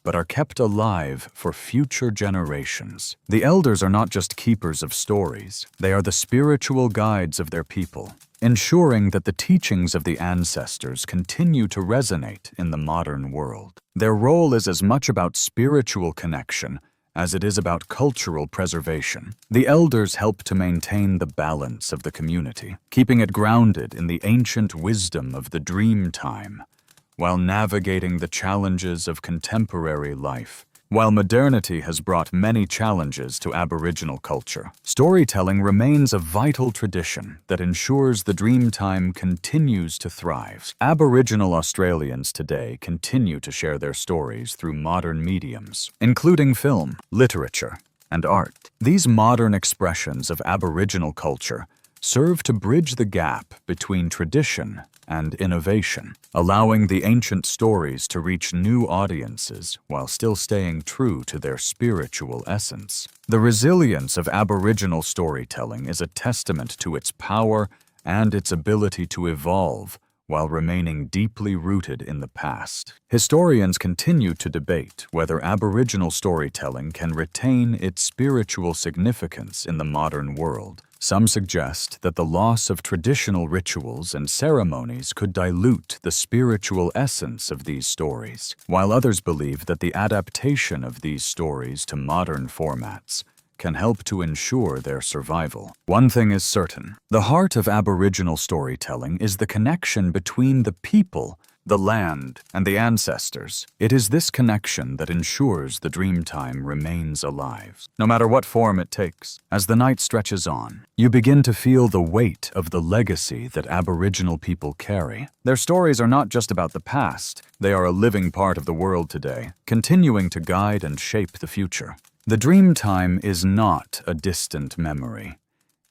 but are kept alive for future generations. The elders are not just keepers of stories, they are the spiritual guides of their people, ensuring that the teachings of the ancestors continue to resonate in the modern world. Their role is as much about spiritual connection as it is about cultural preservation. The elders help to maintain the balance of the community, keeping it grounded in the ancient wisdom of the dream time, while navigating the challenges of contemporary life. While modernity has brought many challenges to Aboriginal culture, storytelling remains a vital tradition that ensures the dream time continues to thrive. Aboriginal Australians today continue to share their stories through modern mediums, including film, literature, and art. These modern expressions of Aboriginal culture serve to bridge the gap between tradition and innovation, allowing the ancient stories to reach new audiences while still staying true to their spiritual essence. The resilience of Aboriginal storytelling is a testament to its power and its ability to evolve while remaining deeply rooted in the past. Historians continue to debate whether Aboriginal storytelling can retain its spiritual significance in the modern world. Some suggest that the loss of traditional rituals and ceremonies could dilute the spiritual essence of these stories, while others believe that the adaptation of these stories to modern formats can help to ensure their survival. One thing is certain: the heart of Aboriginal storytelling is the connection between the people, the land, and the ancestors. It is this connection that ensures the dream time remains alive, no matter what form it takes. As the night stretches on, you begin to feel the weight of the legacy that Aboriginal people carry. Their stories are not just about the past, they are a living part of the world today, continuing to guide and shape the future. The dream time is not a distant memory.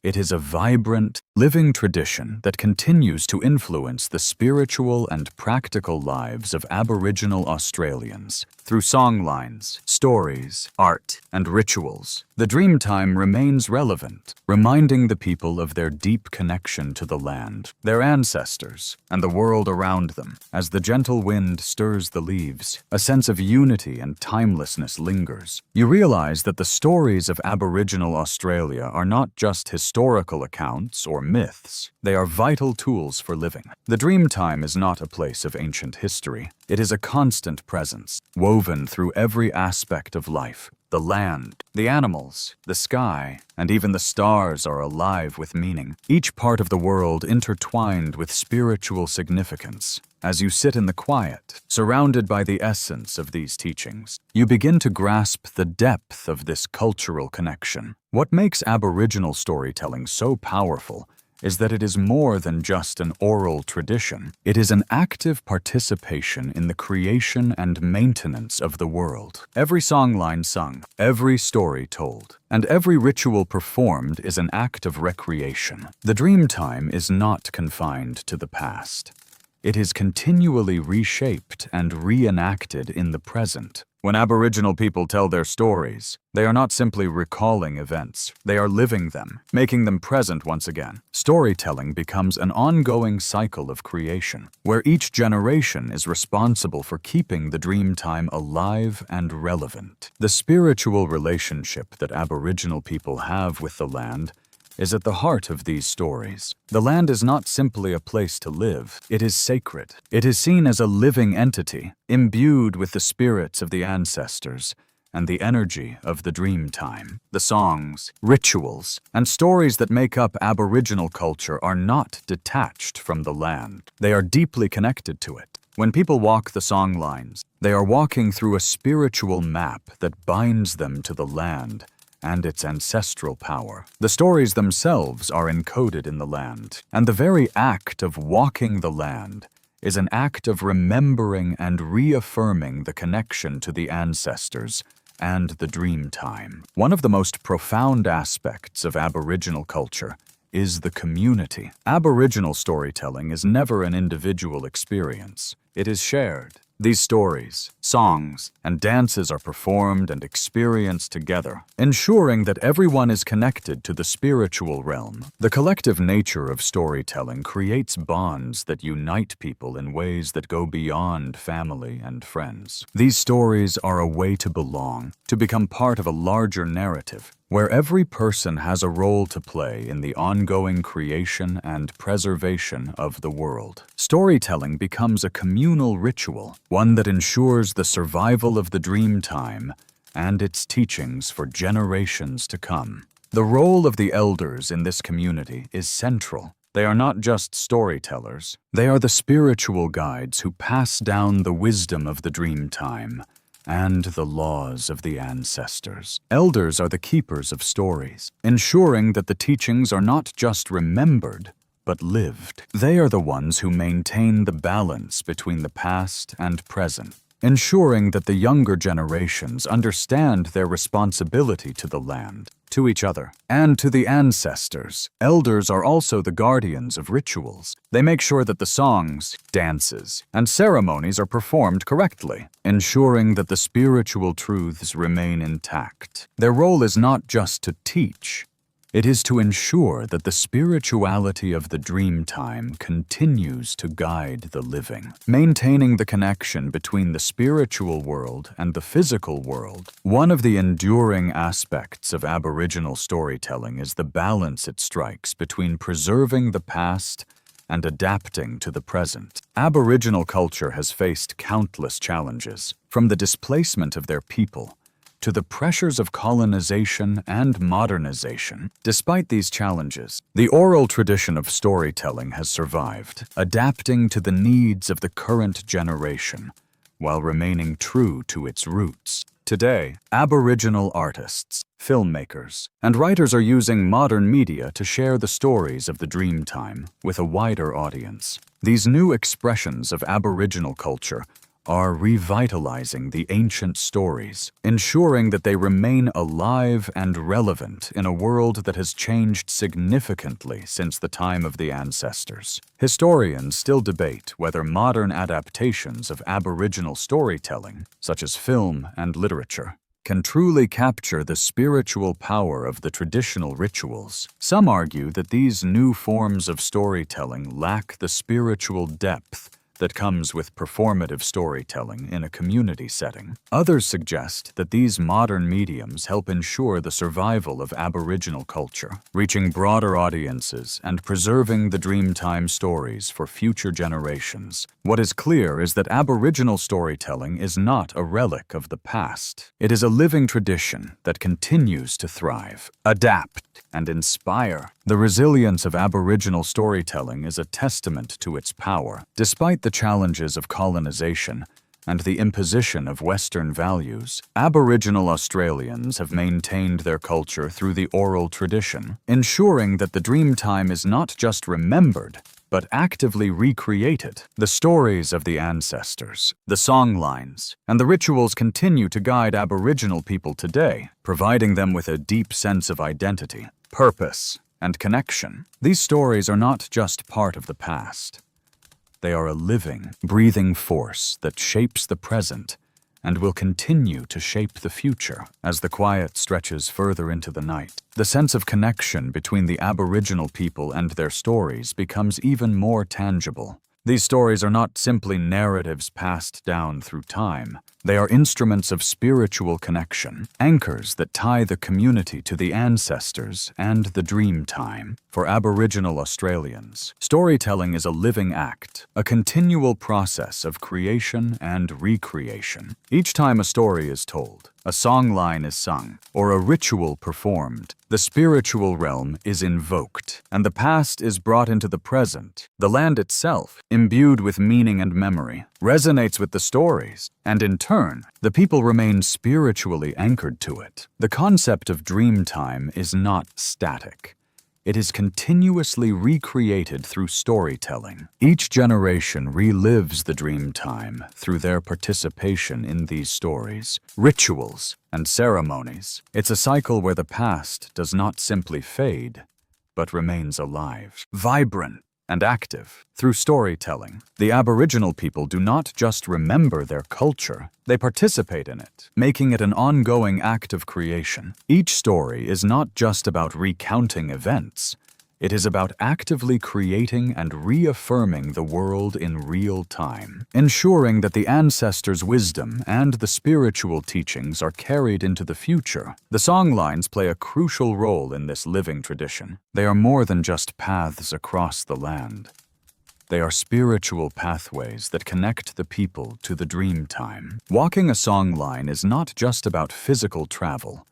It is a vibrant, living tradition that continues to influence the spiritual and practical lives of Aboriginal Australians. Through songlines, stories, art, and rituals, the dream time remains relevant, reminding the people of their deep connection to the land, their ancestors, and the world around them. As the gentle wind stirs the leaves, a sense of unity and timelessness lingers. You realize that the stories of Aboriginal Australia are not just historical accounts or myths. They are vital tools for living. The dream time is not a place of ancient history. It is a constant presence, woven through every aspect of life. The land, the animals, the sky, and even the stars are alive with meaning, each part of the world intertwined with spiritual significance. As you sit in the quiet, surrounded by the essence of these teachings, you begin to grasp the depth of this cultural connection. What makes Aboriginal storytelling so powerful is that it is more than just an oral tradition. It is an active participation in the creation and maintenance of the world. Every songline sung, every story told, and every ritual performed is an act of recreation. The dream time is not confined to the past. It is continually reshaped and reenacted in the present. When Aboriginal people tell their stories, they are not simply recalling events, they are living them, making them present once again. Storytelling becomes an ongoing cycle of creation, where each generation is responsible for keeping the dream time alive and relevant. The spiritual relationship that Aboriginal people have with the land is at the heart of these stories. The land is not simply a place to live, it is sacred. It is seen as a living entity, imbued with the spirits of the ancestors and the energy of the dream time. The songs, rituals, and stories that make up Aboriginal culture are not detached from the land. They are deeply connected to it. When people walk the song lines, they are walking through a spiritual map that binds them to the land and its ancestral power. The stories themselves are encoded in the land, and the very act of walking the land is an act of remembering and reaffirming the connection to the ancestors and the dream time. One of the most profound aspects of Aboriginal culture is the community. Aboriginal storytelling is never an individual experience. It is shared. These stories, songs, and dances are performed and experienced together, ensuring that everyone is connected to the spiritual realm. The collective nature of storytelling creates bonds that unite people in ways that go beyond family and friends. These stories are a way to belong, to become part of a larger narrative, where every person has a role to play in the ongoing creation and preservation of the world. Storytelling becomes a communal ritual, one that ensures the survival of the dream time and its teachings for generations to come. The role of the elders in this community is central. They are not just storytellers. They are the spiritual guides who pass down the wisdom of the dream time and the laws of the ancestors. Elders are the keepers of stories, ensuring that the teachings are not just remembered, but lived. They are the ones who maintain the balance between the past and present, ensuring that the younger generations understand their responsibility to the land, to each other, and to the ancestors. Elders are also the guardians of rituals. They make sure that the songs, dances, and ceremonies are performed correctly, ensuring that the spiritual truths remain intact. Their role is not just to teach. It is to ensure that the spirituality of the dream time continues to guide the living, maintaining the connection between the spiritual world and the physical world. One of the enduring aspects of Aboriginal storytelling is the balance it strikes between preserving the past and adapting to the present. Aboriginal culture has faced countless challenges, from the displacement of their people to the pressures of colonization and modernization. Despite these challenges, the oral tradition of storytelling has survived, adapting to the needs of the current generation while remaining true to its roots. Today, Aboriginal artists, filmmakers, and writers are using modern media to share the stories of the dream time with a wider audience. These new expressions of Aboriginal culture are revitalizing the ancient stories, ensuring that they remain alive and relevant in a world that has changed significantly since the time of the ancestors. Historians still debate whether modern adaptations of Aboriginal storytelling, such as film and literature, can truly capture the spiritual power of the traditional rituals. Some argue that these new forms of storytelling lack the spiritual depth that comes with performative storytelling in a community setting. Others suggest that these modern mediums help ensure the survival of Aboriginal culture, reaching broader audiences and preserving the Dreamtime stories for future generations. What is clear is that Aboriginal storytelling is not a relic of the past. It is a living tradition that continues to thrive, adapt, and inspire. The resilience of Aboriginal storytelling is a testament to its power. Despite the challenges of colonization, and the imposition of Western values, Aboriginal Australians have maintained their culture through the oral tradition, ensuring that the dream time is not just remembered, but actively recreated. The stories of the ancestors, the song lines, and the rituals continue to guide Aboriginal people today, providing them with a deep sense of identity, purpose, and connection. These stories are not just part of the past. They are a living, breathing force that shapes the present and will continue to shape the future. As the quiet stretches further into the night, the sense of connection between the Aboriginal people and their stories becomes even more tangible. These stories are not simply narratives passed down through time. They are instruments of spiritual connection, anchors that tie the community to the ancestors and the dream time. For Aboriginal Australians, storytelling is a living act, a continual process of creation and recreation. Each time a story is told, a song line is sung, or a ritual performed, the spiritual realm is invoked, and the past is brought into the present. The land itself, imbued with meaning and memory, resonates with the stories, and in turn, the people remain spiritually anchored to it. The concept of dream time is not static. It is continuously recreated through storytelling. Each generation relives the dream time through their participation in these stories, rituals, and ceremonies. It's a cycle where the past does not simply fade, but remains alive, vibrant, and active. Through storytelling, the Aboriginal people do not just remember their culture, they participate in it, making it an ongoing act of creation. Each story is not just about recounting events. It is about actively creating and reaffirming the world in real time, ensuring that the ancestors' wisdom and the spiritual teachings are carried into the future. The songlines play a crucial role in this living tradition. They are more than just paths across the land. They are spiritual pathways that connect the people to the dream time. Walking a songline is not just about physical travel.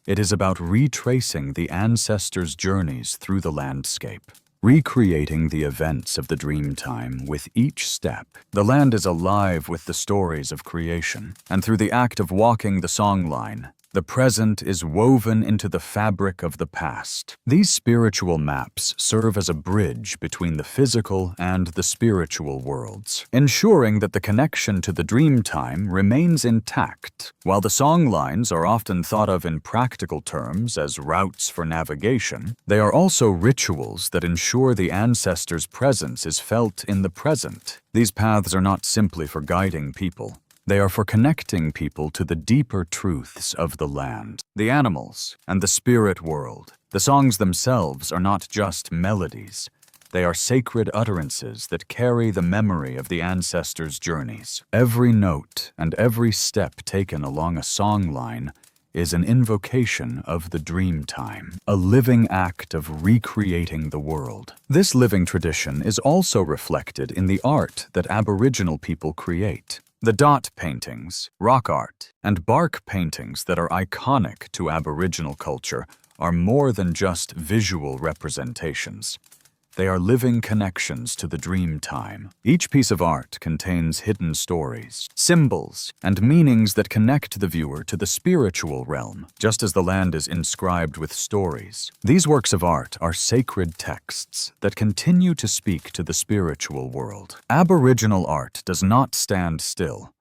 It is about retracing the ancestors' journeys through the landscape, recreating the events of the dream time with each step. The land is alive with the stories of creation, and through the act of walking the songline, the present is woven into the fabric of the past. These spiritual maps serve as a bridge between the physical and the spiritual worlds, ensuring that the connection to the dream time remains intact. While the songlines are often thought of in practical terms as routes for navigation, they are also rituals that ensure the ancestors' presence is felt in the present. These paths are not simply for guiding people. They are for connecting people to the deeper truths of the land, the animals, and the spirit world. The songs themselves are not just melodies. They are sacred utterances that carry the memory of the ancestors' journeys. Every note and every step taken along a song line is an invocation of the dream time, a living act of recreating the world. This living tradition is also reflected in the art that Aboriginal people create. The dot paintings, rock art, and bark paintings that are iconic to Aboriginal culture are more than just visual representations. They are living connections to the dream time. Each piece of art contains hidden stories, symbols, and meanings that connect the viewer to the spiritual realm, just as the land is inscribed with stories. These works of art are sacred texts that continue to speak to the spiritual world. Aboriginal art does not stand still.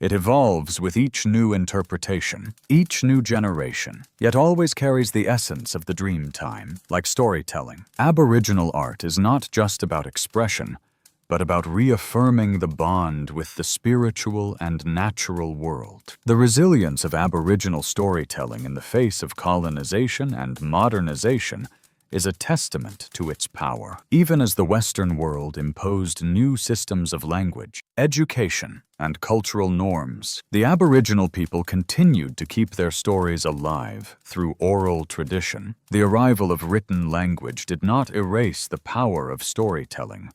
It evolves with each new interpretation, each new generation, yet always carries the essence of the dream time, like storytelling. Aboriginal art is not just about expression, but about reaffirming the bond with the spiritual and natural world. The resilience of Aboriginal storytelling in the face of colonization and modernization is a testament to its power. Even as the Western world imposed new systems of language, education, and cultural norms, the Aboriginal people continued to keep their stories alive through oral tradition. The arrival of written language did not erase the power of storytelling.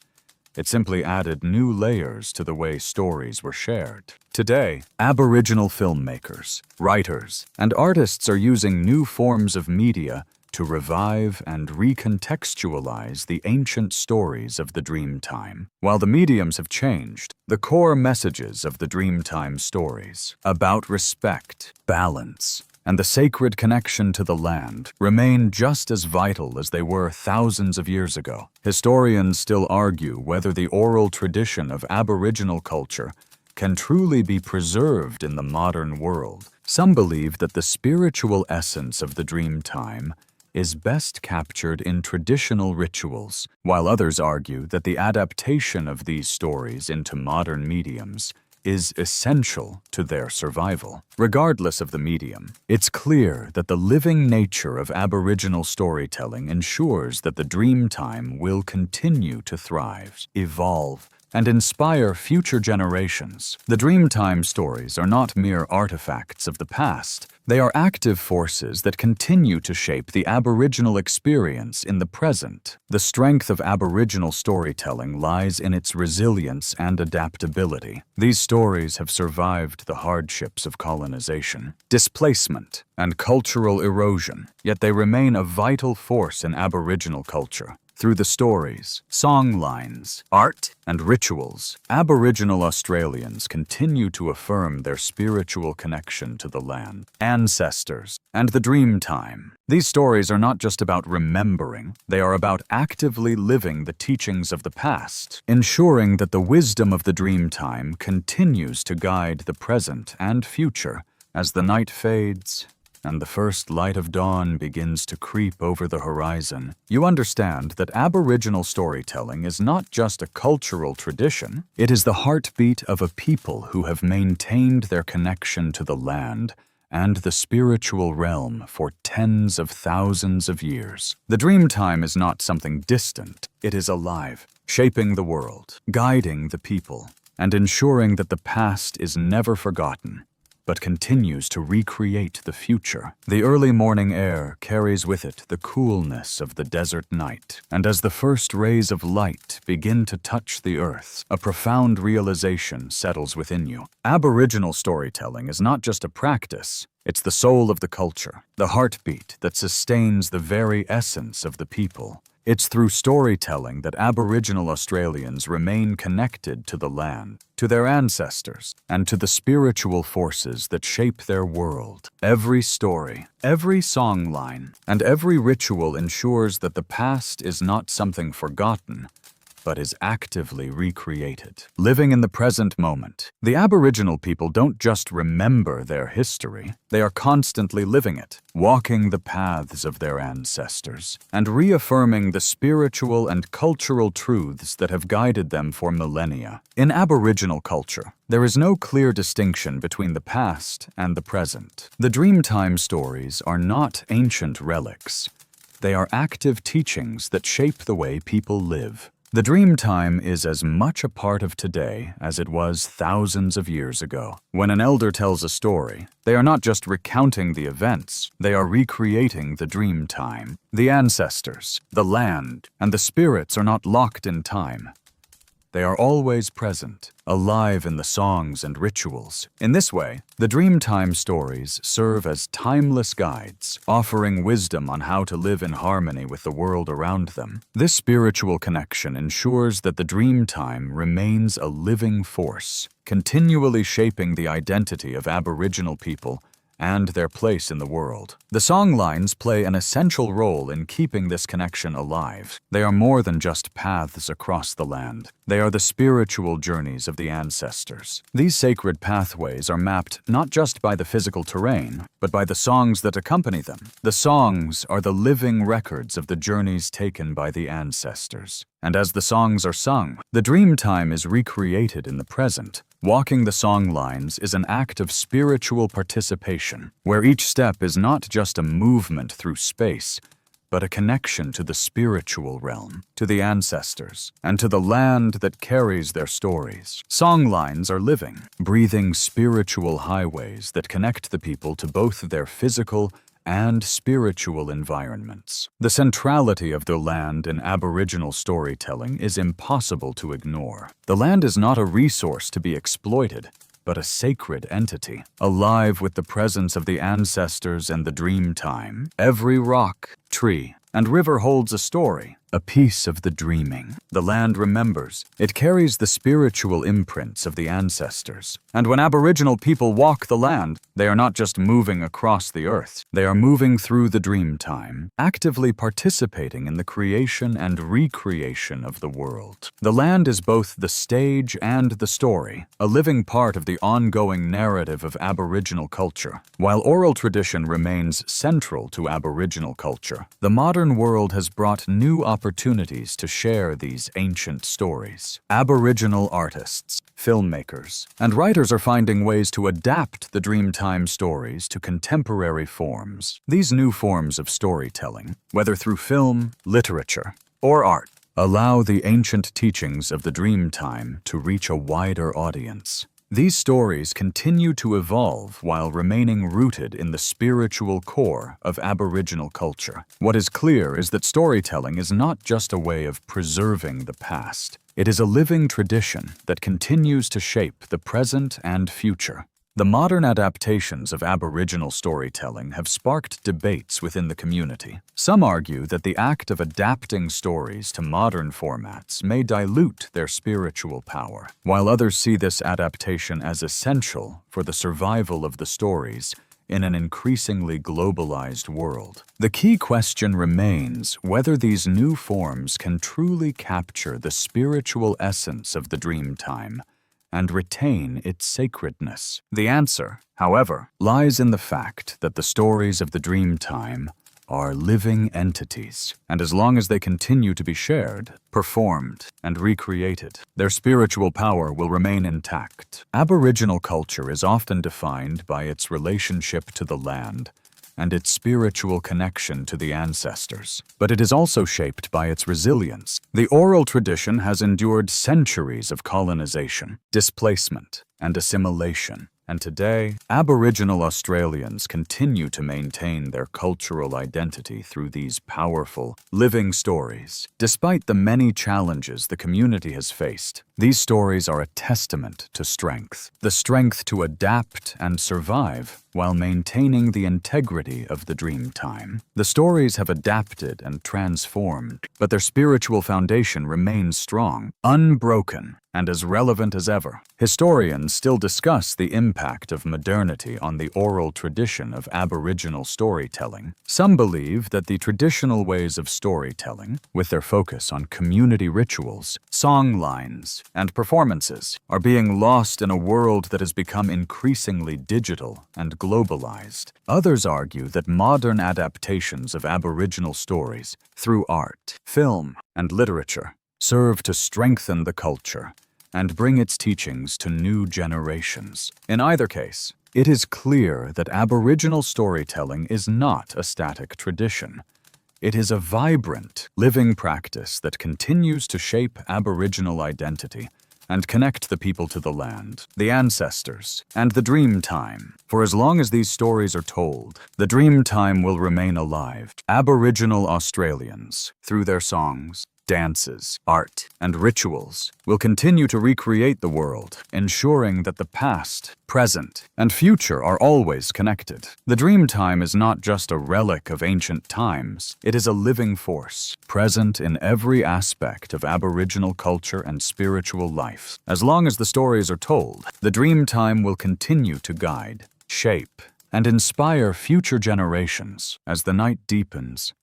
It simply added new layers to the way stories were shared. Today, Aboriginal filmmakers, writers, and artists are using new forms of media to revive and recontextualize the ancient stories of the Dreamtime. While the mediums have changed, the core messages of the Dreamtime stories about respect, balance, and the sacred connection to the land remain just as vital as they were thousands of years ago. Historians still argue whether the oral tradition of Aboriginal culture can truly be preserved in the modern world. Some believe that the spiritual essence of the Dreamtime is best captured in traditional rituals, while others argue that the adaptation of these stories into modern mediums is essential to their survival. Regardless of the medium, it's clear that the living nature of Aboriginal storytelling ensures that the Dreamtime will continue to thrive, evolve, and inspire future generations. The Dreamtime stories are not mere artifacts of the past. They are active forces that continue to shape the Aboriginal experience in the present. The strength of Aboriginal storytelling lies in its resilience and adaptability. These stories have survived the hardships of colonization, displacement, and cultural erosion, yet they remain a vital force in Aboriginal culture. Through the stories, song lines, art, and rituals, Aboriginal Australians continue to affirm their spiritual connection to the land, ancestors, and the Dreamtime. These stories are not just about remembering, they are about actively living the teachings of the past, ensuring that the wisdom of the Dreamtime continues to guide the present and future as the night fades and the first light of dawn begins to creep over the horizon. You understand that Aboriginal storytelling is not just a cultural tradition, it is the heartbeat of a people who have maintained their connection to the land and the spiritual realm for tens of thousands of years. The Dreamtime is not something distant, it is alive, shaping the world, guiding the people, and ensuring that the past is never forgotten, but continues to recreate the future. The early morning air carries with it the coolness of the desert night, and as the first rays of light begin to touch the earth, a profound realization settles within you. Aboriginal storytelling is not just a practice, it's the soul of the culture, the heartbeat that sustains the very essence of the people. It's through storytelling that Aboriginal Australians remain connected to the land, to their ancestors, and to the spiritual forces that shape their world. Every story, every song line, and every ritual ensures that the past is not something forgotten, but is actively recreated. Living in the present moment, the Aboriginal people don't just remember their history, they are constantly living it, walking the paths of their ancestors, and reaffirming the spiritual and cultural truths that have guided them for millennia. In Aboriginal culture, there is no clear distinction between the past and the present. The Dreamtime stories are not ancient relics. They are active teachings that shape the way people live. The Dreamtime is as much a part of today as it was thousands of years ago. When an elder tells a story, they are not just recounting the events, they are recreating the Dreamtime. The ancestors, the land, and the spirits are not locked in time. They are always present, alive in the songs and rituals. In this way, the Dreamtime stories serve as timeless guides, offering wisdom on how to live in harmony with the world around them. This spiritual connection ensures that the Dreamtime remains a living force, continually shaping the identity of Aboriginal people and their place in the world. The song lines play an essential role in keeping this connection alive. They are more than just paths across the land. They are the spiritual journeys of the ancestors. These sacred pathways are mapped not just by the physical terrain, but by the songs that accompany them. The songs are the living records of the journeys taken by the ancestors. And as the songs are sung, the Dreamtime is recreated in the present. Walking the song lines is an act of spiritual participation, where each step is not just a movement through space, but a connection to the spiritual realm, to the ancestors, and to the land that carries their stories. Song lines are living, breathing spiritual highways that connect the people to both their physical and spiritual environments. The centrality of the land in Aboriginal storytelling is impossible to ignore. The land is not a resource to be exploited, but a sacred entity, alive with the presence of the ancestors and the Dreamtime. Every rock, tree, and river holds a story, a piece of the dreaming. The land remembers. It carries the spiritual imprints of the ancestors. And when Aboriginal people walk the land, they are not just moving across the earth. They are moving through the dream time, actively participating in the creation and recreation of the world. The land is both the stage and the story, a living part of the ongoing narrative of Aboriginal culture. While oral tradition remains central to Aboriginal culture, the modern world has brought new opportunities to share these ancient stories. Aboriginal artists, filmmakers, and writers are finding ways to adapt the Dreamtime stories to contemporary forms. These new forms of storytelling, whether through film, literature, or art, allow the ancient teachings of the Dreamtime to reach a wider audience. These stories continue to evolve while remaining rooted in the spiritual core of Aboriginal culture. What is clear is that storytelling is not just a way of preserving the past. It is a living tradition that continues to shape the present and future. The modern adaptations of Aboriginal storytelling have sparked debates within the community. Some argue that the act of adapting stories to modern formats may dilute their spiritual power, while others see this adaptation as essential for the survival of the stories in an increasingly globalized world. The key question remains whether these new forms can truly capture the spiritual essence of the Dreamtime and retain its sacredness. The answer, however, lies in the fact that the stories of the Dreamtime are living entities, and as long as they continue to be shared, performed, and recreated, their spiritual power will remain intact. Aboriginal culture is often defined by its relationship to the land and its spiritual connection to the ancestors, but it is also shaped by its resilience. The oral tradition has endured centuries of colonization, displacement, and assimilation. And today, Aboriginal Australians continue to maintain their cultural identity through these powerful, living stories. Despite the many challenges the community has faced, these stories are a testament to strength. The strength to adapt and survive while maintaining the integrity of the Dreamtime. The stories have adapted and transformed, but their spiritual foundation remains strong, unbroken, and as relevant as ever. Historians still discuss the impact of modernity on the oral tradition of Aboriginal storytelling. Some believe that the traditional ways of storytelling, with their focus on community rituals, song lines, and performances, are being lost in a world that has become increasingly digital and globalized. Others argue that modern adaptations of Aboriginal stories through art, film, and literature serve to strengthen the culture and bring its teachings to new generations. In either case, it is clear that Aboriginal storytelling is not a static tradition. It is a vibrant, living practice that continues to shape Aboriginal identity and connect the people to the land, the ancestors, and the Dreamtime. For as long as these stories are told, the Dreamtime will remain alive. Aboriginal Australians, through their songs, dances, art, and rituals, will continue to recreate the world, ensuring that the past, present, and future are always connected. The Dreamtime is not just a relic of ancient times, it is a living force, present in every aspect of Aboriginal culture and spiritual life. As long as the stories are told, the Dreamtime will continue to guide, shape, and inspire future generations as the night deepens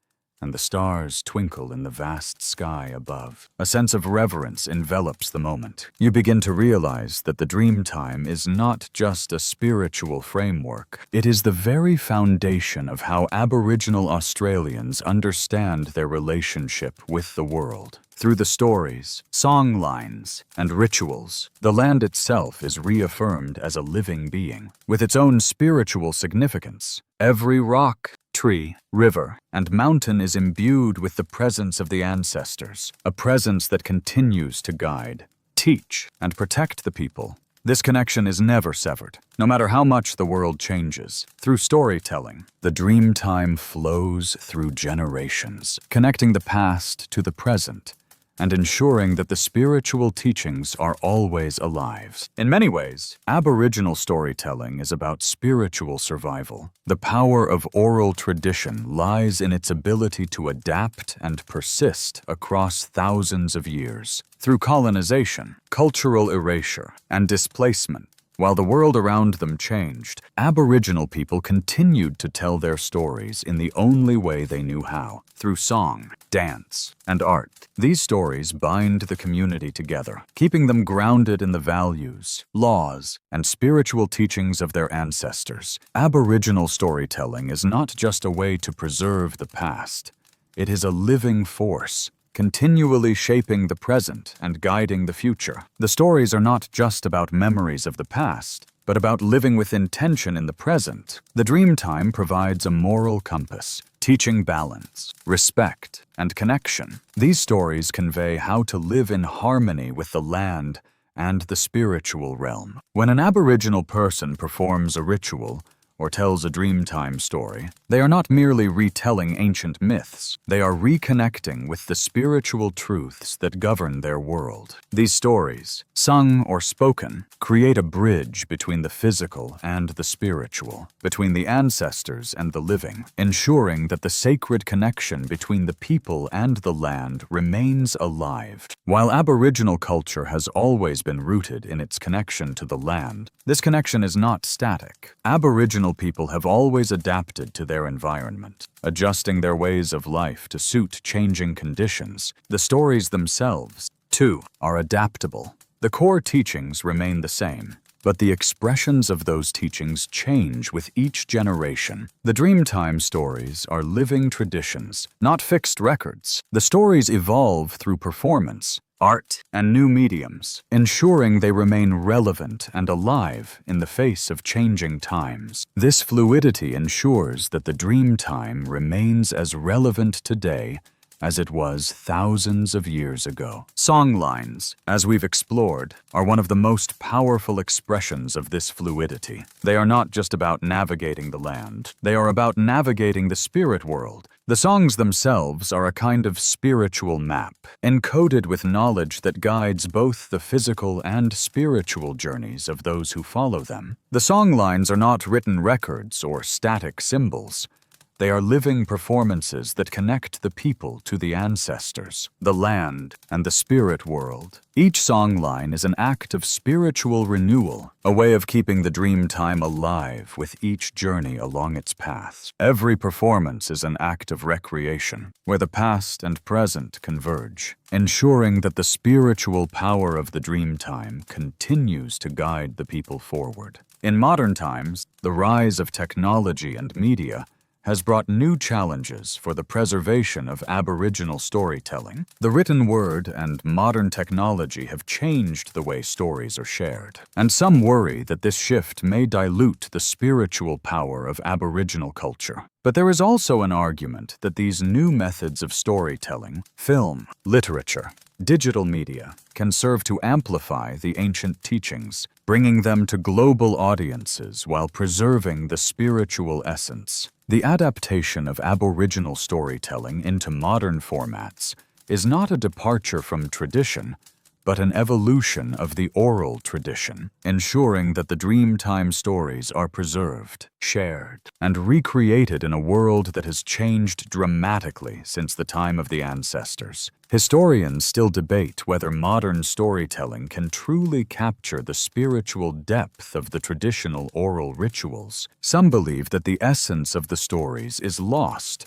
and the stars twinkle in the vast sky above. A sense of reverence envelops the moment. You begin to realize that the Dreamtime is not just a spiritual framework. It is the very foundation of how Aboriginal Australians understand their relationship with the world. Through the stories, song lines, and rituals, the land itself is reaffirmed as a living being, with its own spiritual significance. Every rock, tree, river, and mountain is imbued with the presence of the ancestors, a presence that continues to guide, teach, and protect the people. This connection is never severed, no matter how much the world changes. Through storytelling, the Dreamtime flows through generations, connecting the past to the present and ensuring that the spiritual teachings are always alive. In many ways, Aboriginal storytelling is about spiritual survival. The power of oral tradition lies in its ability to adapt and persist across thousands of years. Through colonization, cultural erasure, and displacement, while the world around them changed, Aboriginal people continued to tell their stories in the only way they knew how, through song, dance, and art. These stories bind the community together, keeping them grounded in the values, laws, and spiritual teachings of their ancestors. Aboriginal storytelling is not just a way to preserve the past. It is a living force, continually shaping the present and guiding the future. The stories are not just about memories of the past, but about living with intention in the present. The Dreamtime provides a moral compass, teaching balance, respect, and connection. These stories convey how to live in harmony with the land and the spiritual realm. When an Aboriginal person performs a ritual, or tells a Dreamtime story, they are not merely retelling ancient myths. They are reconnecting with the spiritual truths that govern their world. These stories, sung or spoken, create a bridge between the physical and the spiritual, between the ancestors and the living, ensuring that the sacred connection between the people and the land remains alive. While Aboriginal culture has always been rooted in its connection to the land, this connection is not static. Aboriginal people have always adapted to their environment, adjusting their ways of life to suit changing conditions. The stories themselves, too, are adaptable. The core teachings remain the same, but the expressions of those teachings change with each generation. The Dreamtime stories are living traditions, not fixed records. The stories evolve through performance, art, and new mediums, ensuring they remain relevant and alive in the face of changing times. This fluidity ensures that the Dreamtime remains as relevant today as it was thousands of years ago. Songlines, as we've explored, are one of the most powerful expressions of this fluidity. They are not just about navigating the land. They are about navigating the spirit world. The songs themselves are a kind of spiritual map, encoded with knowledge that guides both the physical and spiritual journeys of those who follow them. The songlines are not written records or static symbols. They are living performances that connect the people to the ancestors, the land, and the spirit world. Each songline is an act of spiritual renewal, a way of keeping the Dreamtime alive with each journey along its path. Every performance is an act of recreation, where the past and present converge, ensuring that the spiritual power of the Dreamtime continues to guide the people forward. In modern times, the rise of technology and media has brought new challenges for the preservation of Aboriginal storytelling. The written word and modern technology have changed the way stories are shared, and some worry that this shift may dilute the spiritual power of Aboriginal culture. But there is also an argument that these new methods of storytelling, film, literature, digital media, can serve to amplify the ancient teachings, bringing them to global audiences while preserving the spiritual essence. The adaptation of Aboriginal storytelling into modern formats is not a departure from tradition, but an evolution of the oral tradition, ensuring that the Dreamtime stories are preserved, shared, and recreated in a world that has changed dramatically since the time of the ancestors. Historians still debate whether modern storytelling can truly capture the spiritual depth of the traditional oral rituals. Some believe that the essence of the stories is lost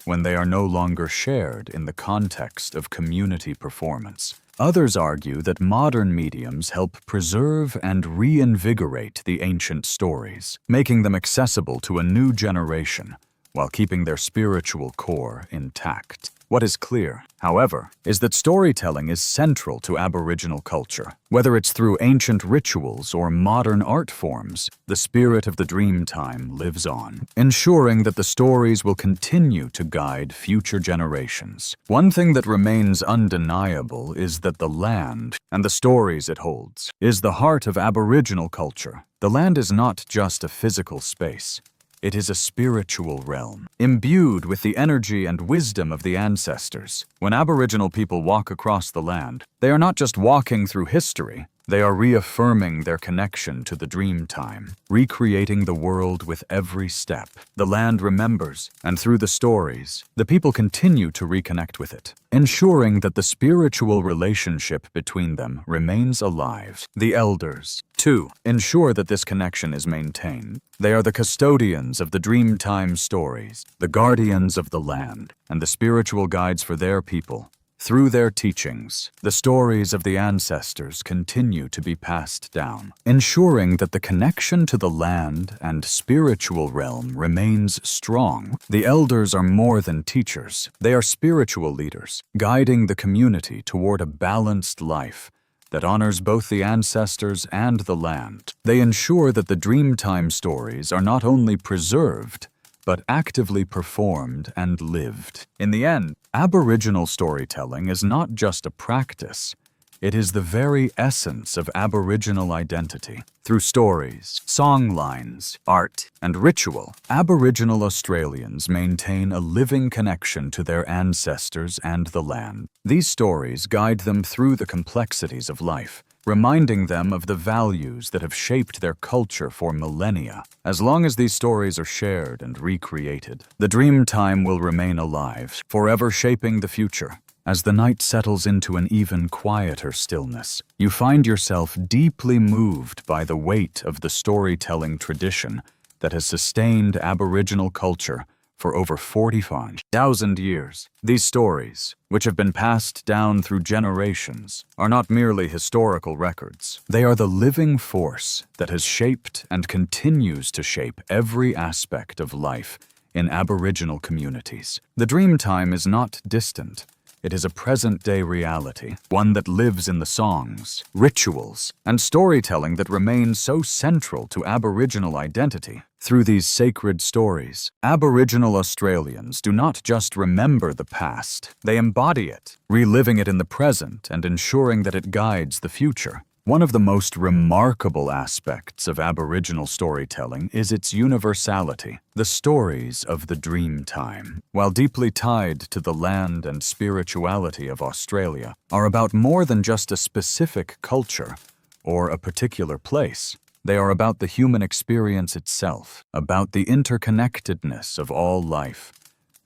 when they are no longer shared in the context of community performance. Others argue that modern mediums help preserve and reinvigorate the ancient stories, making them accessible to a new generation while keeping their spiritual core intact. What is clear, however, is that storytelling is central to Aboriginal culture. Whether it's through ancient rituals or modern art forms, the spirit of the Dreamtime lives on, ensuring that the stories will continue to guide future generations. One thing that remains undeniable is that the land, and the stories it holds, is the heart of Aboriginal culture. The land is not just a physical space. It is a spiritual realm, imbued with the energy and wisdom of the ancestors. When Aboriginal people walk across the land, they are not just walking through history, they are reaffirming their connection to the dream time, recreating the world with every step. The land remembers, and through the stories, the people continue to reconnect with it, ensuring that the spiritual relationship between them remains alive. The elders, too, ensure that this connection is maintained. They are the custodians of the Dreamtime stories, the guardians of the land, and the spiritual guides for their people. Through their teachings, the stories of the ancestors continue to be passed down, ensuring that the connection to the land and spiritual realm remains strong. The elders are more than teachers. They are spiritual leaders, guiding the community toward a balanced life that honors both the ancestors and the land. They ensure that the Dreamtime stories are not only preserved, but actively performed and lived. In the end, Aboriginal storytelling is not just a practice, it is the very essence of Aboriginal identity. Through stories, songlines, art, and ritual, Aboriginal Australians maintain a living connection to their ancestors and the land. These stories guide them through the complexities of life, reminding them of the values that have shaped their culture for millennia. As long as these stories are shared and recreated, the Dreamtime will remain alive, forever shaping the future. As the night settles into an even quieter stillness, you find yourself deeply moved by the weight of the storytelling tradition that has sustained Aboriginal culture for over 45,000 years. These stories, which have been passed down through generations, are not merely historical records. They are the living force that has shaped and continues to shape every aspect of life in Aboriginal communities. The Dreamtime is not distant. It is a present-day reality, one that lives in the songs, rituals, and storytelling that remain so central to Aboriginal identity. Through these sacred stories, Aboriginal Australians do not just remember the past, they embody it, reliving it in the present and ensuring that it guides the future. One of the most remarkable aspects of Aboriginal storytelling is its universality. The stories of the Dreamtime, while deeply tied to the land and spirituality of Australia, are about more than just a specific culture or a particular place. They are about the human experience itself, about the interconnectedness of all life,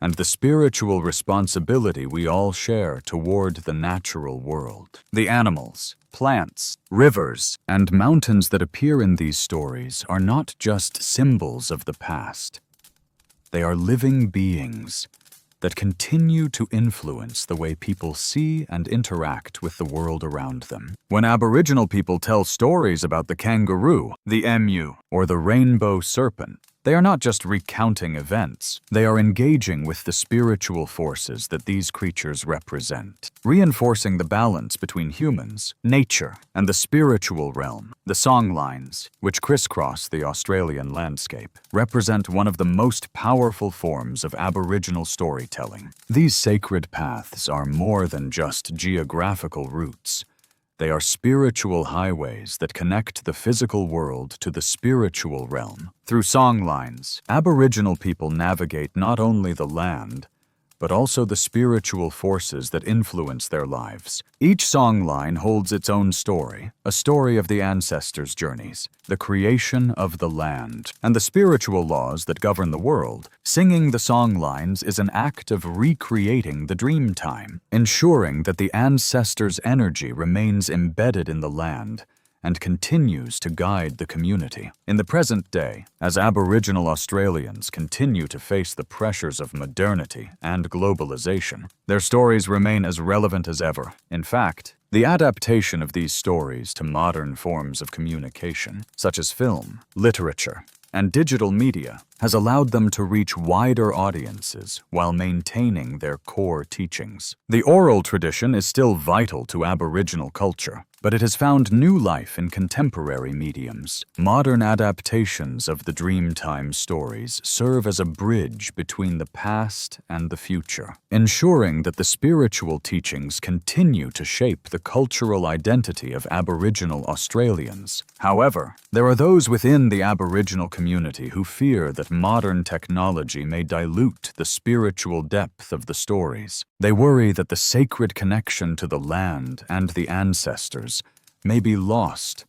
and the spiritual responsibility we all share toward the natural world. The animals, plants, rivers, and mountains that appear in these stories are not just symbols of the past. They are living beings that continue to influence the way people see and interact with the world around them. When Aboriginal people tell stories about the kangaroo, the emu, or the rainbow serpent, they are not just recounting events, they are engaging with the spiritual forces that these creatures represent, reinforcing the balance between humans, nature, and the spiritual realm. The songlines, which crisscross the Australian landscape, represent one of the most powerful forms of Aboriginal storytelling. These sacred paths are more than just geographical routes. They are spiritual highways that connect the physical world to the spiritual realm. Through songlines, Aboriginal people navigate not only the land, but also the spiritual forces that influence their lives. Each songline holds its own story, a story of the ancestors' journeys, the creation of the land, and the spiritual laws that govern the world. Singing the songlines is an act of recreating the Dreamtime, ensuring that the ancestors' energy remains embedded in the land and continues to guide the community. In the present day, as Aboriginal Australians continue to face the pressures of modernity and globalization, their stories remain as relevant as ever. In fact, the adaptation of these stories to modern forms of communication, such as film, literature, and digital media, has allowed them to reach wider audiences while maintaining their core teachings. The oral tradition is still vital to Aboriginal culture, but it has found new life in contemporary mediums. Modern adaptations of the Dreamtime stories serve as a bridge between the past and the future, ensuring that the spiritual teachings continue to shape the cultural identity of Aboriginal Australians. However, there are those within the Aboriginal community who fear that that modern technology may dilute the spiritual depth of the stories. They worry that the sacred connection to the land and the ancestors may be lost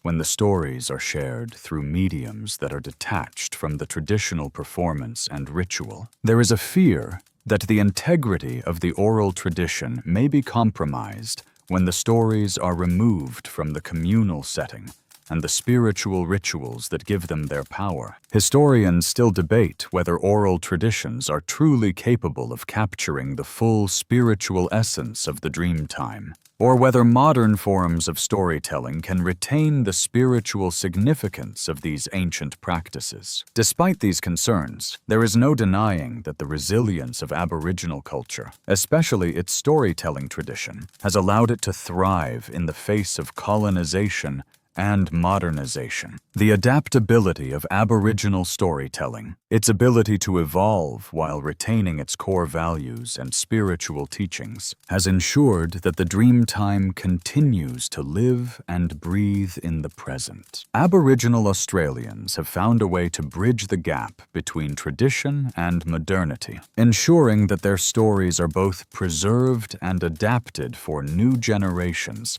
when the stories are shared through mediums that are detached from the traditional performance and ritual. There is a fear that the integrity of the oral tradition may be compromised when the stories are removed from the communal setting and the spiritual rituals that give them their power. Historians still debate whether oral traditions are truly capable of capturing the full spiritual essence of the dream time, or whether modern forms of storytelling can retain the spiritual significance of these ancient practices. Despite these concerns, there is no denying that the resilience of Aboriginal culture, especially its storytelling tradition, has allowed it to thrive in the face of colonization and modernization. The adaptability of Aboriginal storytelling, its ability to evolve while retaining its core values and spiritual teachings, has ensured that the dream time continues to live and breathe in the present. Aboriginal Australians have found a way to bridge the gap between tradition and modernity, ensuring that their stories are both preserved and adapted for new generations,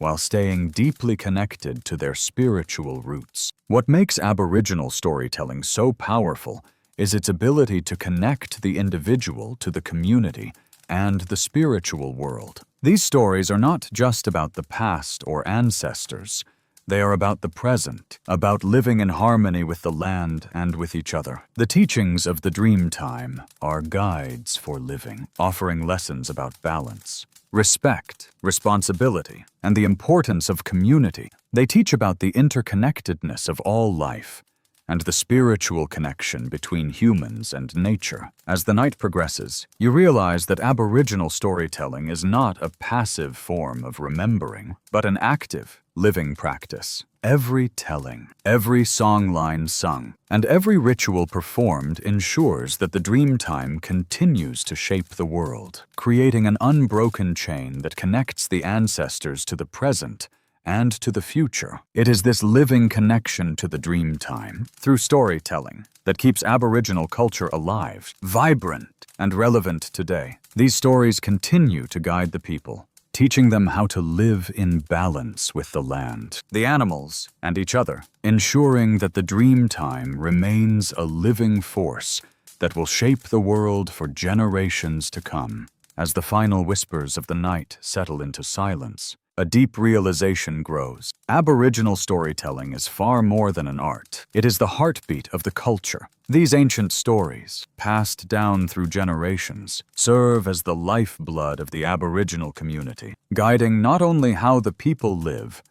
while staying deeply connected to their spiritual roots. What makes Aboriginal storytelling so powerful is its ability to connect the individual to the community and the spiritual world. These stories are not just about the past or ancestors. They are about the present, about living in harmony with the land and with each other. The teachings of the dream time are guides for living, offering lessons about balance, respect, responsibility, and the importance of community. They teach about the interconnectedness of all life and the spiritual connection between humans and nature. As the night progresses, you realize that Aboriginal storytelling is not a passive form of remembering, but an active, living practice. Every telling, every song line sung, and every ritual performed ensures that the dream time continues to shape the world, creating an unbroken chain that connects the ancestors to the present and to the future. It is this living connection to the dream time, through storytelling, that keeps Aboriginal culture alive, vibrant, and relevant today. These stories continue to guide the people, teaching them how to live in balance with the land, the animals, and each other, ensuring that the dream time remains a living force that will shape the world for generations to come. As the final whispers of the night settle into silence, a deep realization grows. Aboriginal storytelling is far more than an art. It is the heartbeat of the culture. These ancient stories, passed down through generations, serve as the lifeblood of the Aboriginal community, guiding not only how the people live,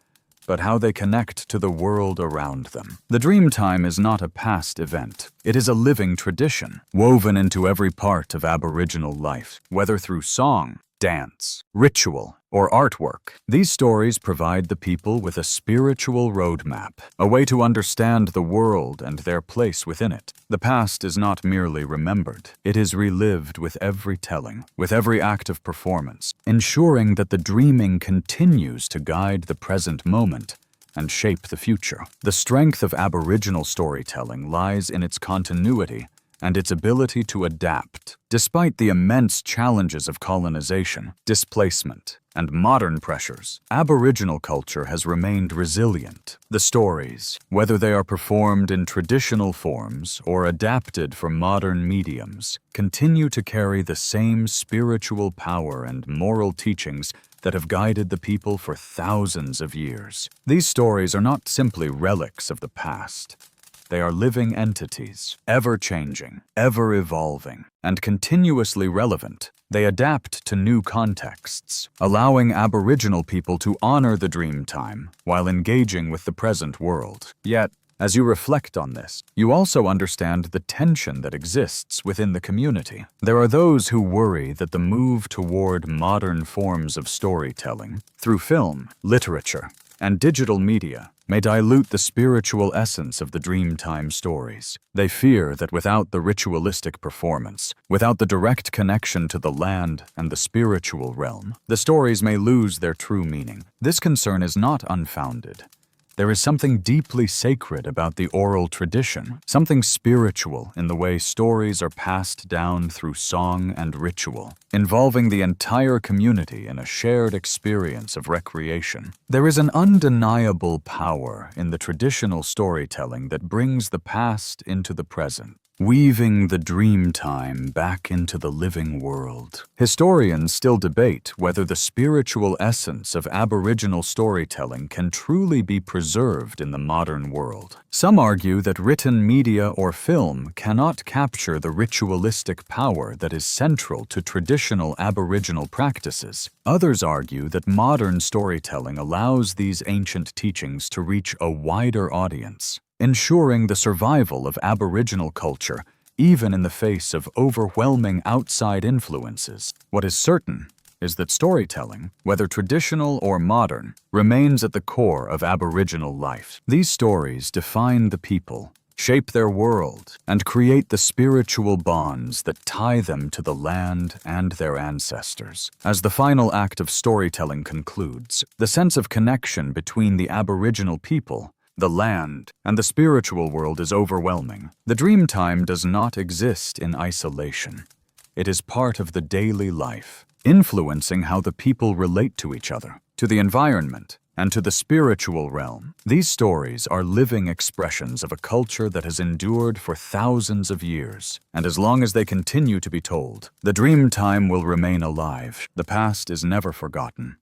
but how they connect to the world around them. The dream time is not a past event. It is a living tradition, woven into every part of Aboriginal life, whether through song, dance, ritual, or artwork. These stories provide the people with a spiritual roadmap, a way to understand the world and their place within it. The past is not merely remembered. It is relived with every telling, with every act of performance, ensuring that the dreaming continues to guide the present moment and shape the future. The strength of Aboriginal storytelling lies in its continuity and its ability to adapt. Despite the immense challenges of colonization, displacement, and modern pressures, Aboriginal culture has remained resilient. The stories, whether they are performed in traditional forms or adapted for modern mediums, continue to carry the same spiritual power and moral teachings that have guided the people for thousands of years. These stories are not simply relics of the past. They are living entities, ever-changing, ever-evolving, and continuously relevant. They adapt to new contexts, allowing Aboriginal people to honor the dream time while engaging with the present world. Yet, as you reflect on this, you also understand the tension that exists within the community. There are those who worry that the move toward modern forms of storytelling, through film, literature, and digital media, may dilute the spiritual essence of the Dreamtime stories. They fear that without the ritualistic performance, without the direct connection to the land and the spiritual realm, the stories may lose their true meaning. This concern is not unfounded. There is something deeply sacred about the oral tradition, something spiritual in the way stories are passed down through song and ritual, involving the entire community in a shared experience of recreation. There is an undeniable power in the traditional storytelling that brings the past into the present, weaving the dream time back into the living world. Historians still debate whether the spiritual essence of Aboriginal storytelling can truly be preserved in the modern world. Some argue that written media or film cannot capture the ritualistic power that is central to traditional Aboriginal practices. Others argue that modern storytelling allows these ancient teachings to reach a wider audience, ensuring the survival of Aboriginal culture even in the face of overwhelming outside influences. What is certain is that storytelling, whether traditional or modern, remains at the core of Aboriginal life. These stories define the people, shape their world, and create the spiritual bonds that tie them to the land and their ancestors. As the final act of storytelling concludes, the sense of connection between the Aboriginal people, the land, and the spiritual world is overwhelming. The dream time does not exist in isolation. It is part of the daily life, influencing how the people relate to each other, to the environment, and to the spiritual realm. These stories are living expressions of a culture that has endured for thousands of years, and as long as they continue to be told, the dream time will remain alive. The past is never forgotten.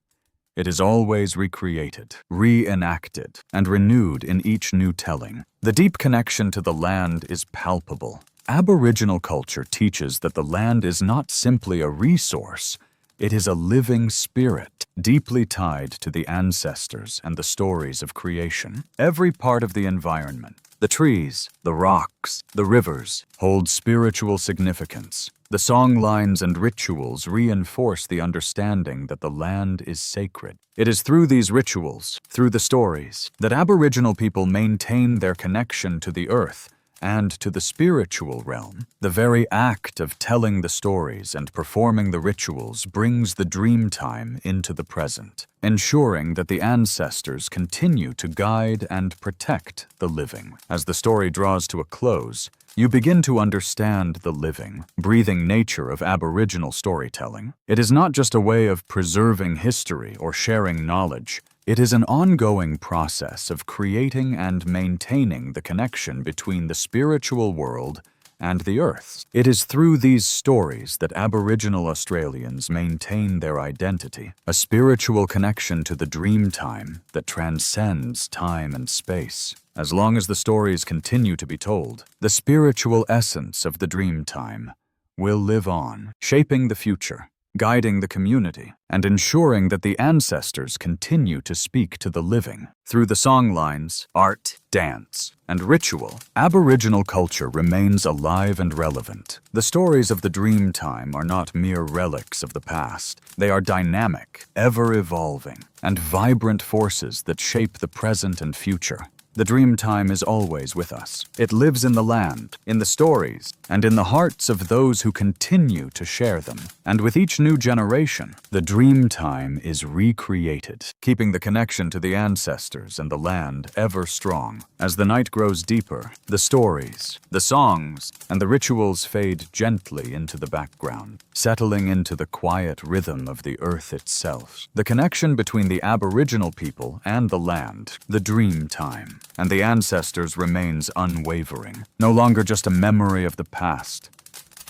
It is always recreated, reenacted, and renewed in each new telling. The deep connection to the land is palpable. Aboriginal culture teaches that the land is not simply a resource, it is a living spirit, deeply tied to the ancestors and the stories of creation. Every part of the environment, the trees, the rocks, the rivers, hold spiritual significance. The songlines and rituals reinforce the understanding that the land is sacred. It is through these rituals, through the stories, that Aboriginal people maintain their connection to the earth and to the spiritual realm. The very act of telling the stories and performing the rituals brings the dream time into the present, ensuring that the ancestors continue to guide and protect the living. As the story draws to a close, you begin to understand the living, breathing nature of Aboriginal storytelling. It is not just a way of preserving history or sharing knowledge. It is an ongoing process of creating and maintaining the connection between the spiritual world and the earth. It is through these stories that Aboriginal Australians maintain their identity, a spiritual connection to the dream time that transcends time and space. As long as the stories continue to be told, the spiritual essence of the dream time will live on, shaping the future, guiding the community, and ensuring that the ancestors continue to speak to the living. Through the songlines, art, dance, and ritual, Aboriginal culture remains alive and relevant. The stories of the dream time are not mere relics of the past. They are dynamic, ever-evolving, and vibrant forces that shape the present and future. The dream time is always with us. It lives in the land, in the stories, and in the hearts of those who continue to share them. And with each new generation, the dream time is recreated, keeping the connection to the ancestors and the land ever strong. As the night grows deeper, the stories, the songs, and the rituals fade gently into the background, settling into the quiet rhythm of the earth itself. The connection between the Aboriginal people and the land, the dream time, and the ancestors remains unwavering, no longer just a memory of the past,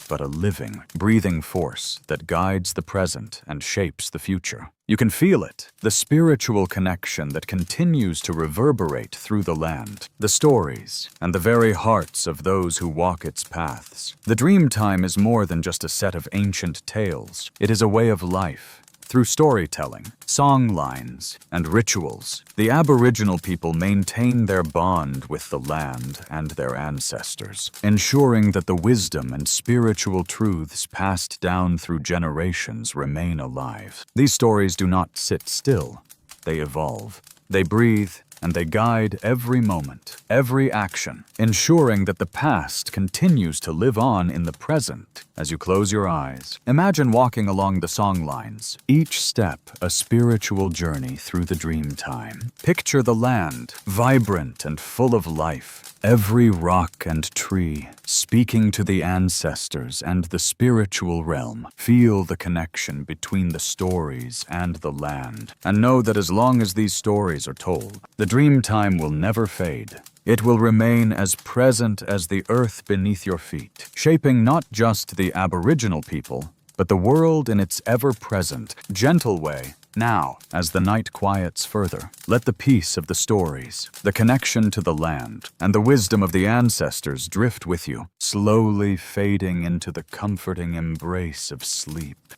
but a living, breathing force that guides the present and shapes the future. You can feel it, the spiritual connection that continues to reverberate through the land, the stories, and the very hearts of those who walk its paths. The dream time is more than just a set of ancient tales. It is a way of life. Through storytelling, songlines, and rituals, the Aboriginal people maintain their bond with the land and their ancestors, ensuring that the wisdom and spiritual truths passed down through generations remain alive. These stories do not sit still. They evolve. They breathe, and they guide every moment, every action, ensuring that the past continues to live on in the present. As you close your eyes, imagine walking along the song lines, each step a spiritual journey through the dream time. Picture the land, vibrant and full of life, every rock and tree speaking to the ancestors and the spiritual realm. Feel the connection between the stories and the land, and know that as long as these stories are told, the dream time will never fade. It will remain as present as the earth beneath your feet, shaping not just the Aboriginal people, but the world in its ever-present, gentle way. Now, as the night quiets further, let the peace of the stories, the connection to the land, and the wisdom of the ancestors drift with you, slowly fading into the comforting embrace of sleep.